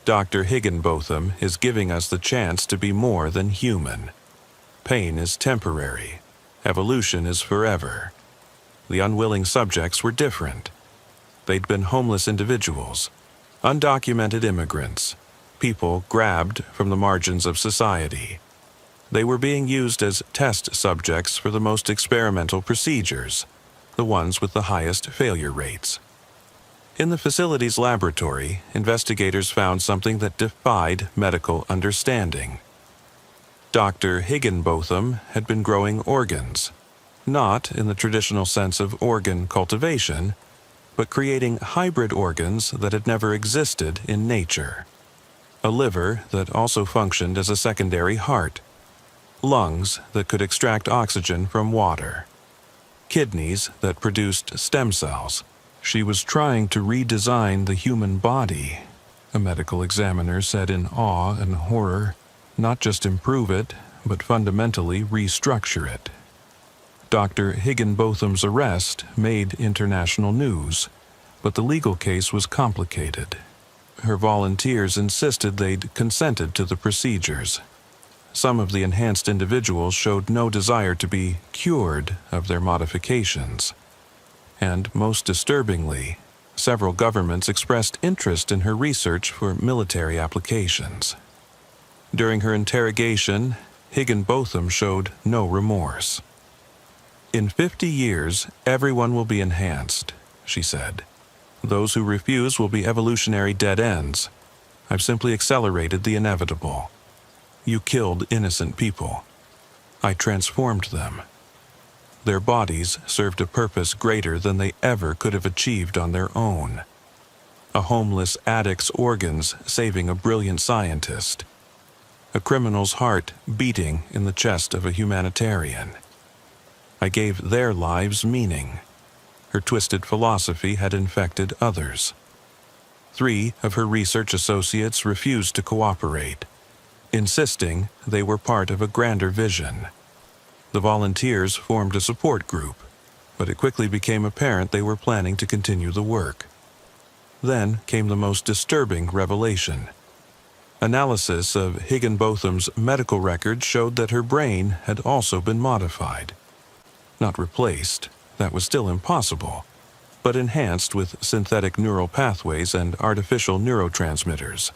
Dr. Higginbotham is giving us the chance to be more than human. Pain is temporary. Evolution is forever." The unwilling subjects were different. They'd been homeless individuals, undocumented immigrants, people grabbed from the margins of society. They were being used as test subjects for the most experimental procedures, the ones with the highest failure rates. In the facility's laboratory, investigators found something that defied medical understanding. Dr. Higginbotham had been growing organs, not in the traditional sense of organ cultivation, but creating hybrid organs that had never existed in nature. A liver that also functioned as a secondary heart, lungs that could extract oxygen from water, kidneys that produced stem cells. She was trying to redesign the human body, a medical examiner said in awe and horror, not just improve it, but fundamentally restructure it. Dr. Higginbotham's arrest made international news, but the legal case was complicated. Her volunteers insisted they'd consented to the procedures. Some of the enhanced individuals showed no desire to be cured of their modifications. And most disturbingly, several governments expressed interest in her research for military applications. During her interrogation, Higginbotham showed no remorse. "In 50 years, everyone will be enhanced," she said. "Those who refuse will be evolutionary dead ends. I've simply accelerated the inevitable. You killed innocent people. I transformed them. Their bodies served a purpose greater than they ever could have achieved on their own. A homeless addict's organs saving a brilliant scientist. A criminal's heart beating in the chest of a humanitarian. I gave their lives meaning." Her twisted philosophy had infected others. 3 of her research associates refused to cooperate, insisting they were part of a grander vision. The volunteers formed a support group, but it quickly became apparent they were planning to continue the work. Then came the most disturbing revelation. Analysis of Higginbotham's medical records showed that her brain had also been modified. Not replaced, that was still impossible, but enhanced with synthetic neural pathways and artificial neurotransmitters.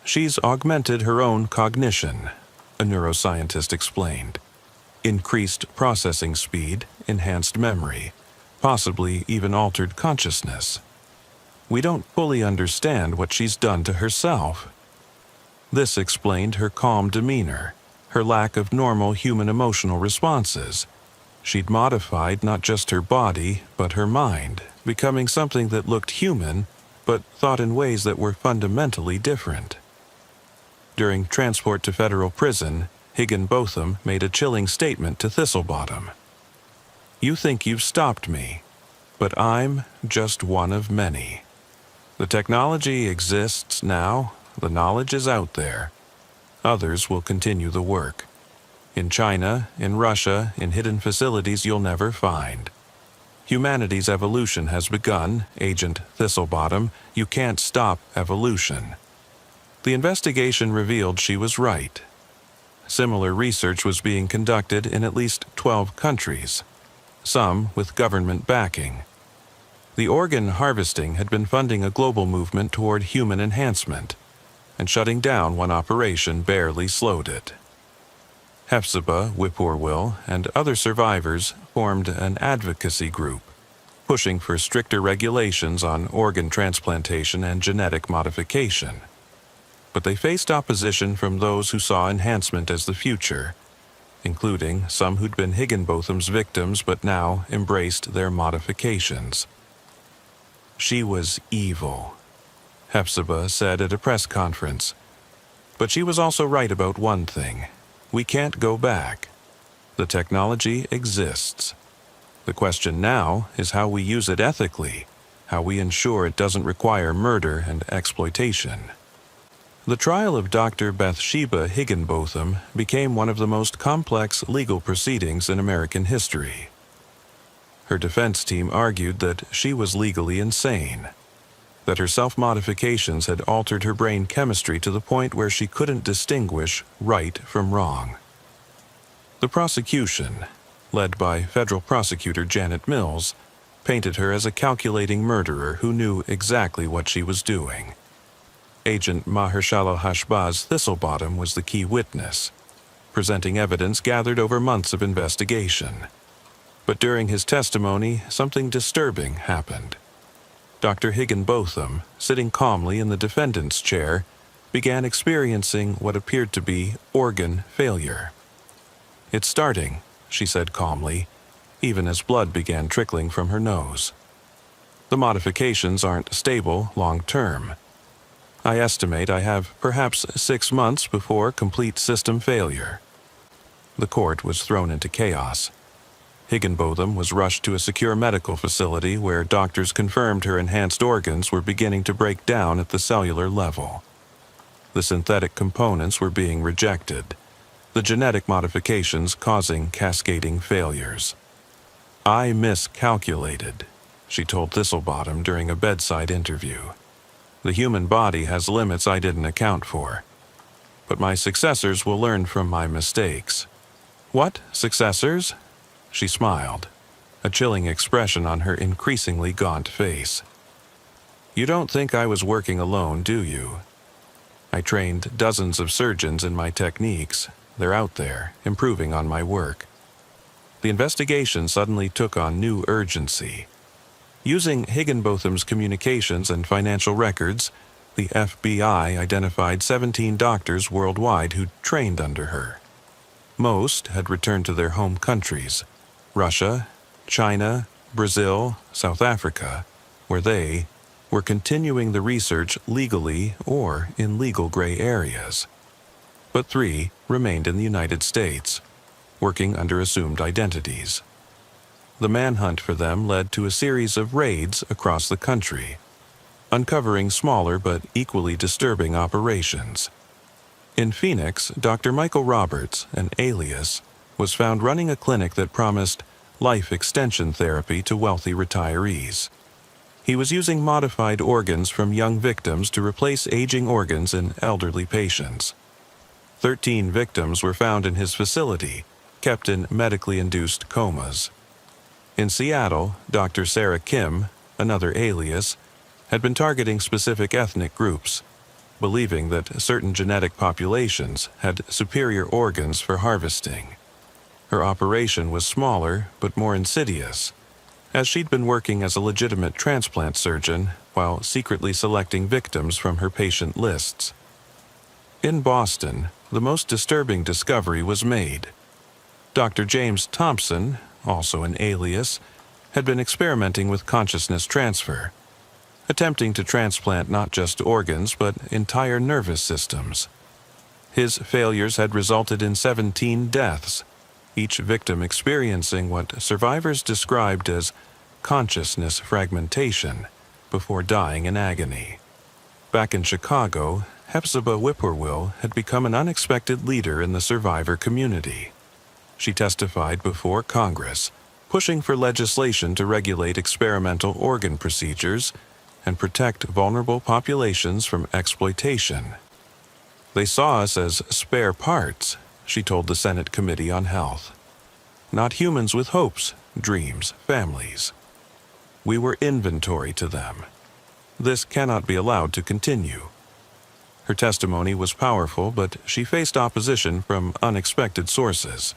She's augmented her own cognition, a neuroscientist explained. Increased processing speed, enhanced memory, possibly even altered consciousness. We don't fully understand what she's done to herself. This explained her calm demeanor, her lack of normal human emotional responses. She'd modified not just her body, but her mind, becoming something that looked human, but thought in ways that were fundamentally different. During transport to federal prison, Higginbotham made a chilling statement to Thistlebottom. "You think you've stopped me, but I'm just one of many. The technology exists now, the knowledge is out there. Others will continue the work. In China, in Russia, in hidden facilities you'll never find. Humanity's evolution has begun, Agent Thistlebottom. You can't stop evolution." The investigation revealed she was right. Similar research was being conducted in at least 12 countries, some with government backing. The organ harvesting had been funding a global movement toward human enhancement, and shutting down one operation barely slowed it. Hephzibah Whippoorwill and other survivors formed an advocacy group, pushing for stricter regulations on organ transplantation and genetic modification. But they faced opposition from those who saw enhancement as the future, including some who'd been Higginbotham's victims but now embraced their modifications. She was evil, Hephzibah said at a press conference. But she was also right about one thing. We can't go back. The technology exists. The question now is how we use it ethically, how we ensure it doesn't require murder and exploitation. The trial of Dr. Bathsheba Higginbotham became one of the most complex legal proceedings in American history. Her defense team argued that she was legally insane, that her self-modifications had altered her brain chemistry to the point where she couldn't distinguish right from wrong. The prosecution, led by federal prosecutor Janet Mills, painted her as a calculating murderer who knew exactly what she was doing. Agent Mahershala Hashbaz Thistlebottom was the key witness, presenting evidence gathered over months of investigation. But during his testimony, something disturbing happened. Dr. Higginbotham, sitting calmly in the defendant's chair, began experiencing what appeared to be organ failure. "It's starting," she said calmly, even as blood began trickling from her nose. "The modifications aren't stable long-term. I estimate I have perhaps 6 months before complete system failure." The court was thrown into chaos. Higginbotham was rushed to a secure medical facility where doctors confirmed her enhanced organs were beginning to break down at the cellular level. The synthetic components were being rejected, the genetic modifications causing cascading failures. "I miscalculated," she told Thistlebottom during a bedside interview. "The human body has limits I didn't account for. But my successors will learn from my mistakes." "What successors?" She smiled, a chilling expression on her increasingly gaunt face. "You don't think I was working alone, do you? I trained dozens of surgeons in my techniques. They're out there, improving on my work." The investigation suddenly took on new urgency. Using Higginbotham's communications and financial records, the FBI identified 17 doctors worldwide who'd trained under her. Most had returned to their home countries, Russia, China, Brazil, South Africa, where they were continuing the research legally or in legal gray areas. But 3 remained in the United States, working under assumed identities. The manhunt for them led to a series of raids across the country, uncovering smaller but equally disturbing operations. In Phoenix, Dr. Michael Roberts, an alias, was found running a clinic that promised life extension therapy to wealthy retirees. He was using modified organs from young victims to replace aging organs in elderly patients. 13 victims were found in his facility, kept in medically induced comas. In Seattle, Dr. Sarah Kim, another alias, had been targeting specific ethnic groups, believing that certain genetic populations had superior organs for harvesting. Her operation was smaller but more insidious, as she'd been working as a legitimate transplant surgeon while secretly selecting victims from her patient lists. In Boston, the most disturbing discovery was made. Dr. James Thompson, also an alias, had been experimenting with consciousness transfer, attempting to transplant not just organs but entire nervous systems. His failures had resulted in 17 deaths, each victim experiencing what survivors described as consciousness fragmentation before dying in agony. Back in Chicago, Hepzibah Whippoorwill had become an unexpected leader in the survivor community. She testified before Congress, pushing for legislation to regulate experimental organ procedures and protect vulnerable populations from exploitation. "They saw us as spare parts," she told the Senate Committee on Health. "Not humans with hopes, dreams, families. We were inventory to them. This cannot be allowed to continue." Her testimony was powerful, but she faced opposition from unexpected sources.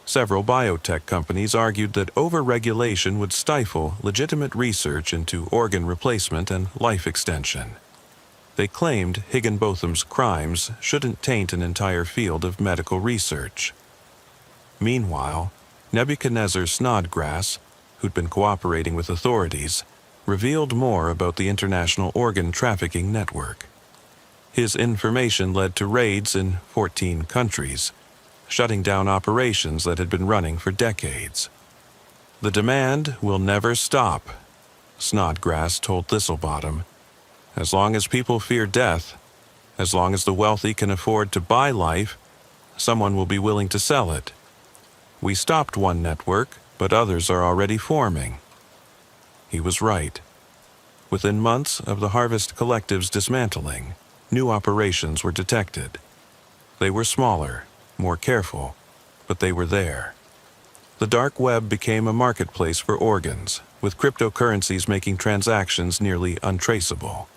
Several biotech companies argued that over-regulation would stifle legitimate research into organ replacement and life extension. They claimed Higginbotham's crimes shouldn't taint an entire field of medical research. Meanwhile, Nebuchadnezzar Snodgrass, who'd been cooperating with authorities, revealed more about the international organ trafficking network. His information led to raids in 14 countries, shutting down operations that had been running for decades. "The demand will never stop," Snodgrass told Thistlebottom. "As long as people fear death, as long as the wealthy can afford to buy life, someone will be willing to sell it. We stopped one network, but others are already forming." He was right. Within months of the Harvest Collective's dismantling, new operations were detected. They were smaller, more careful, but they were there. The dark web became a marketplace for organs, with cryptocurrencies making transactions nearly untraceable.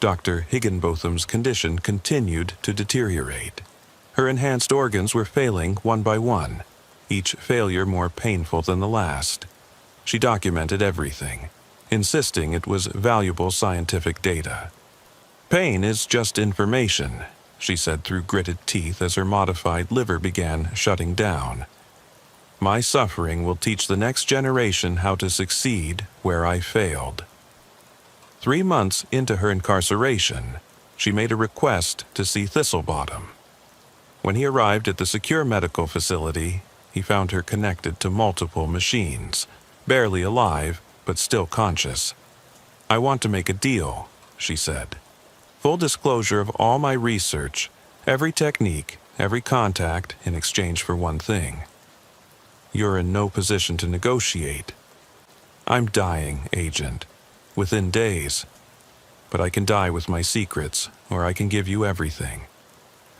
Dr. Higginbotham's condition continued to deteriorate. Her enhanced organs were failing one by one, each failure more painful than the last. She documented everything, insisting it was valuable scientific data. "Pain is just information," she said through gritted teeth as her modified liver began shutting down. "My suffering will teach the next generation how to succeed where I failed." 3 months into her incarceration, she made a request to see Thistlebottom. When he arrived at the secure medical facility, he found her connected to multiple machines, barely alive, but still conscious. "I want to make a deal," she said. "Full disclosure of all my research, every technique, every contact in exchange for one thing." "You're in no position to negotiate." "I'm dying, Agent, within days. But I can die with my secrets, or I can give you everything.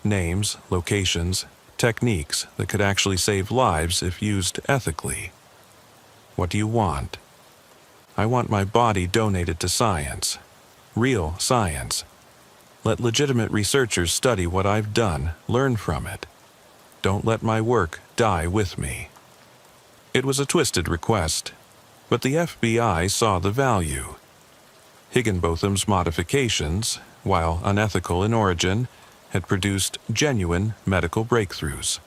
Names, locations, techniques that could actually save lives if used ethically. What do you want?" "I want my body donated to science. Real science. Let legitimate researchers study what I've done, learn from it. Don't let my work die with me." It was a twisted request, but the FBI saw the value. Higginbotham's modifications, while unethical in origin, had produced genuine medical breakthroughs.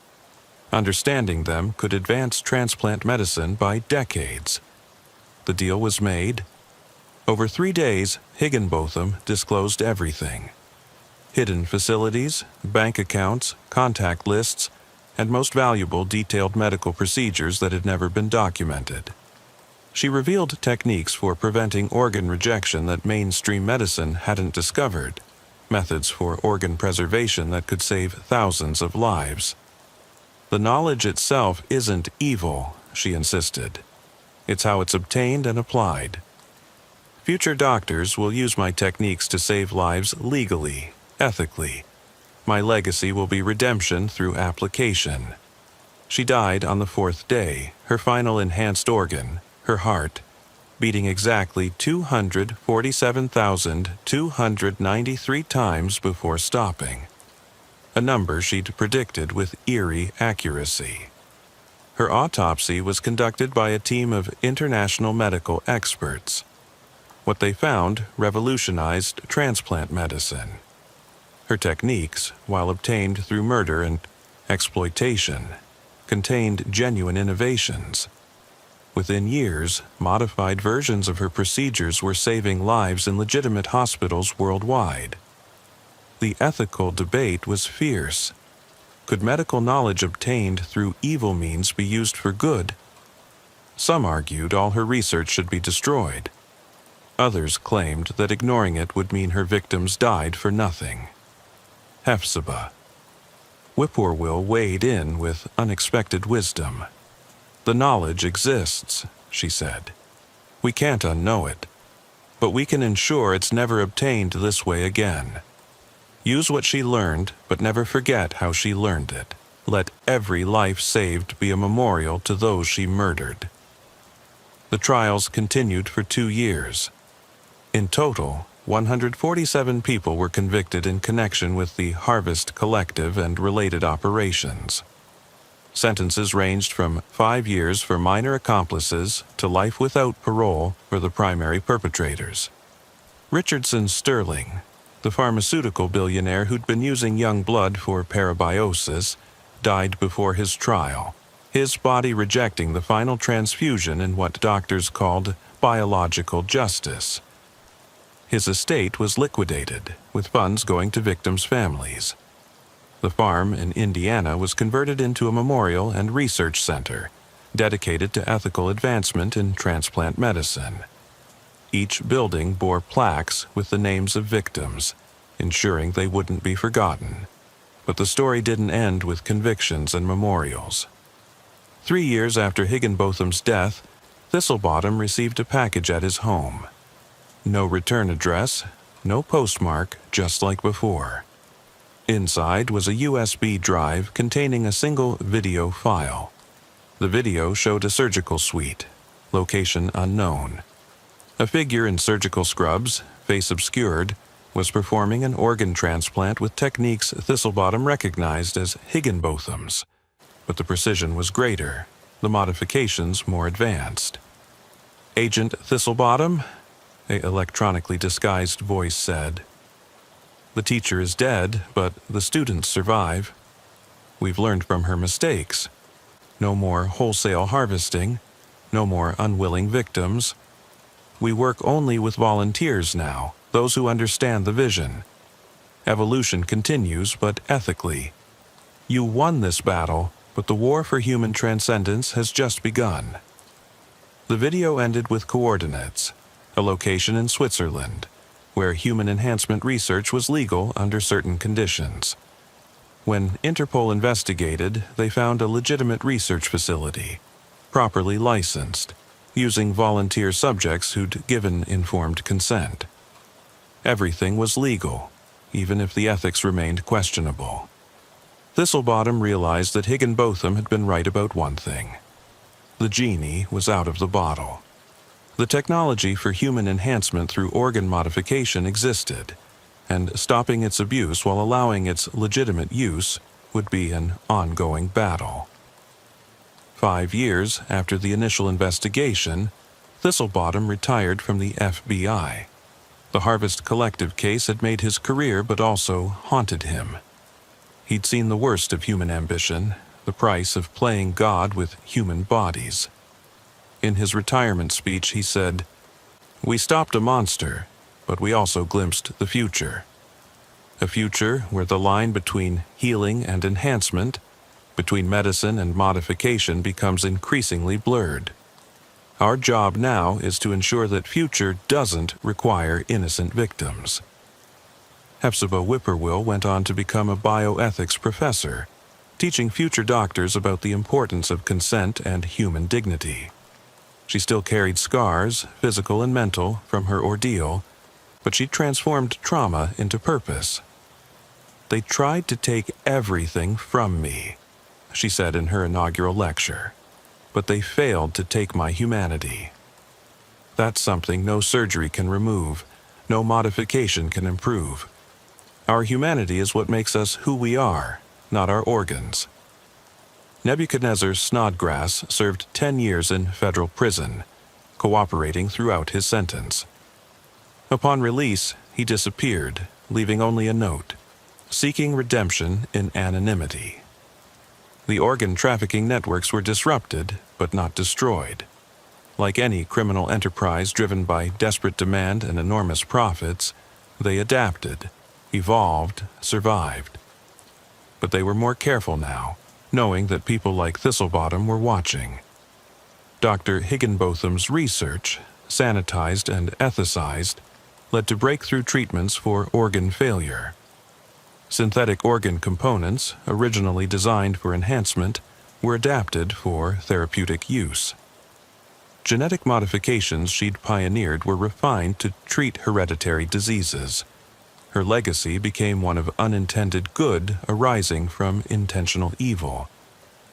Understanding them could advance transplant medicine by decades. The deal was made. Over 3 days, Higginbotham disclosed everything. Hidden facilities, bank accounts, contact lists, and most valuable detailed medical procedures that had never been documented. She revealed techniques for preventing organ rejection that mainstream medicine hadn't discovered, methods for organ preservation that could save thousands of lives. "The knowledge itself isn't evil," she insisted. "It's how it's obtained and applied. Future doctors will use my techniques to save lives legally, ethically. My legacy will be redemption through application. She died on the 4th day, her final enhanced organ, her heart, beating exactly 247,293 times before stopping, a number she'd predicted with eerie accuracy. Her autopsy was conducted by a team of international medical experts. What they found revolutionized transplant medicine. Her techniques, while obtained through murder and exploitation, contained genuine innovations. Within years, modified versions of her procedures were saving lives in legitimate hospitals worldwide. The ethical debate was fierce. Could medical knowledge obtained through evil means be used for good? Some argued all her research should be destroyed. Others claimed that ignoring it would mean her victims died for nothing. Hephzibah. Whippoorwill weighed in with unexpected wisdom. The knowledge exists, she said. We can't unknow it, but we can ensure it's never obtained this way again. Use what she learned, but never forget how she learned it. Let every life saved be a memorial to those she murdered. The trials continued for 2 years. In total, 147 people were convicted in connection with the Harvest Collective and related operations. Sentences ranged from 5 years for minor accomplices to life without parole for the primary perpetrators. Richardson Sterling, the pharmaceutical billionaire who'd been using young blood for parabiosis, died before his trial, his body rejecting the final transfusion in what doctors called biological justice. His estate was liquidated, with funds going to victims' families. The farm in Indiana was converted into a memorial and research center, dedicated to ethical advancement in transplant medicine. Each building bore plaques with the names of victims, ensuring they wouldn't be forgotten. But the story didn't end with convictions and memorials. 3 years after Higginbotham's death, Thistlebottom received a package at his home. No return address, no postmark, just like before. Inside was a USB drive containing a single video file. The video showed a surgical suite, location unknown. A figure in surgical scrubs, face obscured, was performing an organ transplant with techniques Thistlebottom recognized as Higginbotham's, but the precision was greater, the modifications more advanced. "Agent Thistlebottom?" a electronically disguised voice said. "The teacher is dead, but the students survive. We've learned from her mistakes. No more wholesale harvesting, no more unwilling victims. We work only with volunteers now, those who understand the vision. Evolution continues, but ethically. You won this battle, but the war for human transcendence has just begun." The video ended with coordinates, a location in Switzerland, where human enhancement research was legal under certain conditions. When Interpol investigated, they found a legitimate research facility, properly licensed, using volunteer subjects who'd given informed consent. Everything was legal, even if the ethics remained questionable. Thistlebottom realized that Higginbotham had been right about one thing. The genie was out of the bottle. The technology for human enhancement through organ modification existed, and stopping its abuse while allowing its legitimate use would be an ongoing battle. 5 years after the initial investigation, Thistlebottom retired from the FBI. The Harvest Collective case had made his career but also haunted him. He'd seen the worst of human ambition, the price of playing God with human bodies. In his retirement speech, he said, "We stopped a monster, but we also glimpsed the future. A future where the line between healing and enhancement, between medicine and modification becomes increasingly blurred. Our job now is to ensure that future doesn't require innocent victims." Hephzibah Whippoorwill went on to become a bioethics professor, teaching future doctors about the importance of consent and human dignity. She still carried scars, physical and mental, from her ordeal, but she transformed trauma into purpose. "They tried to take everything from me," she said in her inaugural lecture, "but they failed to take my humanity. That's something no surgery can remove, no modification can improve. Our humanity is what makes us who we are, not our organs." Nebuchadnezzar Snodgrass served 10 years in federal prison, cooperating throughout his sentence. Upon release, he disappeared, leaving only a note, seeking redemption in anonymity. The organ trafficking networks were disrupted, but not destroyed. Like any criminal enterprise driven by desperate demand and enormous profits, they adapted, evolved, survived. But they were more careful now, knowing that people like Thistlebottom were watching. Dr. Higginbotham's research, sanitized and ethicized, led to breakthrough treatments for organ failure. Synthetic organ components, originally designed for enhancement, were adapted for therapeutic use. Genetic modifications she'd pioneered were refined to treat hereditary diseases. Her legacy became one of unintended good arising from intentional evil.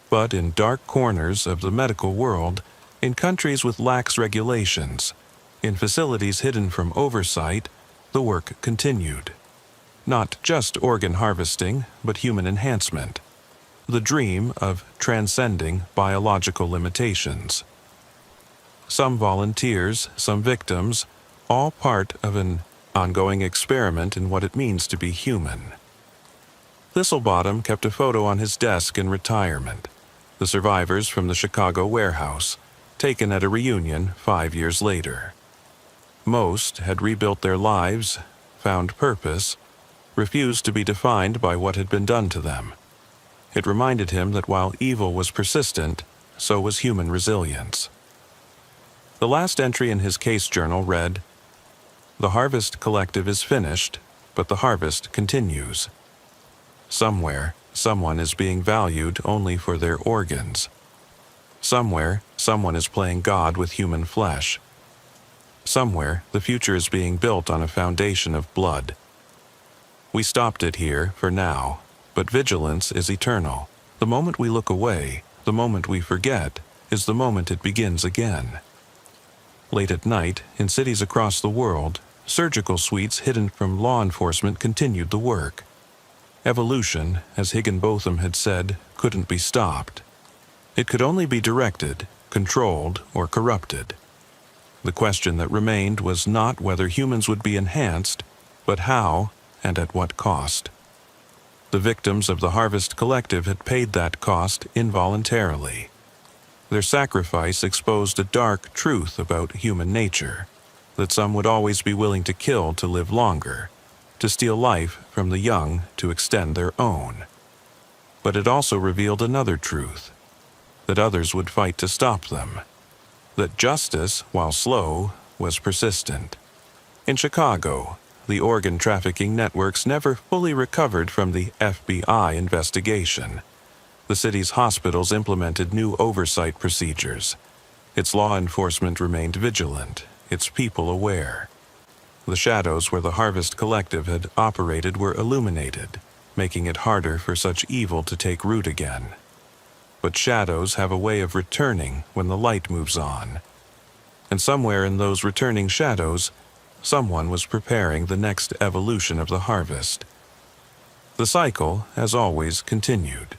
But in dark corners of the medical world, in countries with lax regulations, in facilities hidden from oversight, the work continued. Not just organ harvesting, but human enhancement. The dream of transcending biological limitations. Some volunteers, some victims, all part of an ongoing experiment in what it means to be human. Thistlebottom kept a photo on his desk in retirement, the survivors from the Chicago warehouse, taken at a reunion 5 years later. Most had rebuilt their lives, found purpose, refused to be defined by what had been done to them. It reminded him that while evil was persistent, so was human resilience. The last entry in his case journal read, "The Harvest Collective is finished, but the harvest continues. Somewhere, someone is being valued only for their organs. Somewhere, someone is playing God with human flesh. Somewhere, the future is being built on a foundation of blood. We stopped it here for now, but vigilance is eternal. The moment we look away, the moment we forget, is the moment it begins again." Late at night, in cities across the world, surgical suites hidden from law enforcement continued the work. Evolution, as Higginbotham had said, couldn't be stopped. It could only be directed, controlled, or corrupted. The question that remained was not whether humans would be enhanced, but how and at what cost. The victims of the Harvest Collective had paid that cost involuntarily. Their sacrifice exposed a dark truth about human nature, that some would always be willing to kill to live longer, to steal life from the young to extend their own. But it also revealed another truth, that others would fight to stop them, that justice, while slow, was persistent. In Chicago, the organ trafficking networks never fully recovered from the FBI investigation. The city's hospitals implemented new oversight procedures. Its law enforcement remained vigilant, its people aware. The shadows where the Harvest Collective had operated were illuminated, making it harder for such evil to take root again. But shadows have a way of returning when the light moves on. And somewhere in those returning shadows, someone was preparing the next evolution of the harvest. The cycle, as always, continued.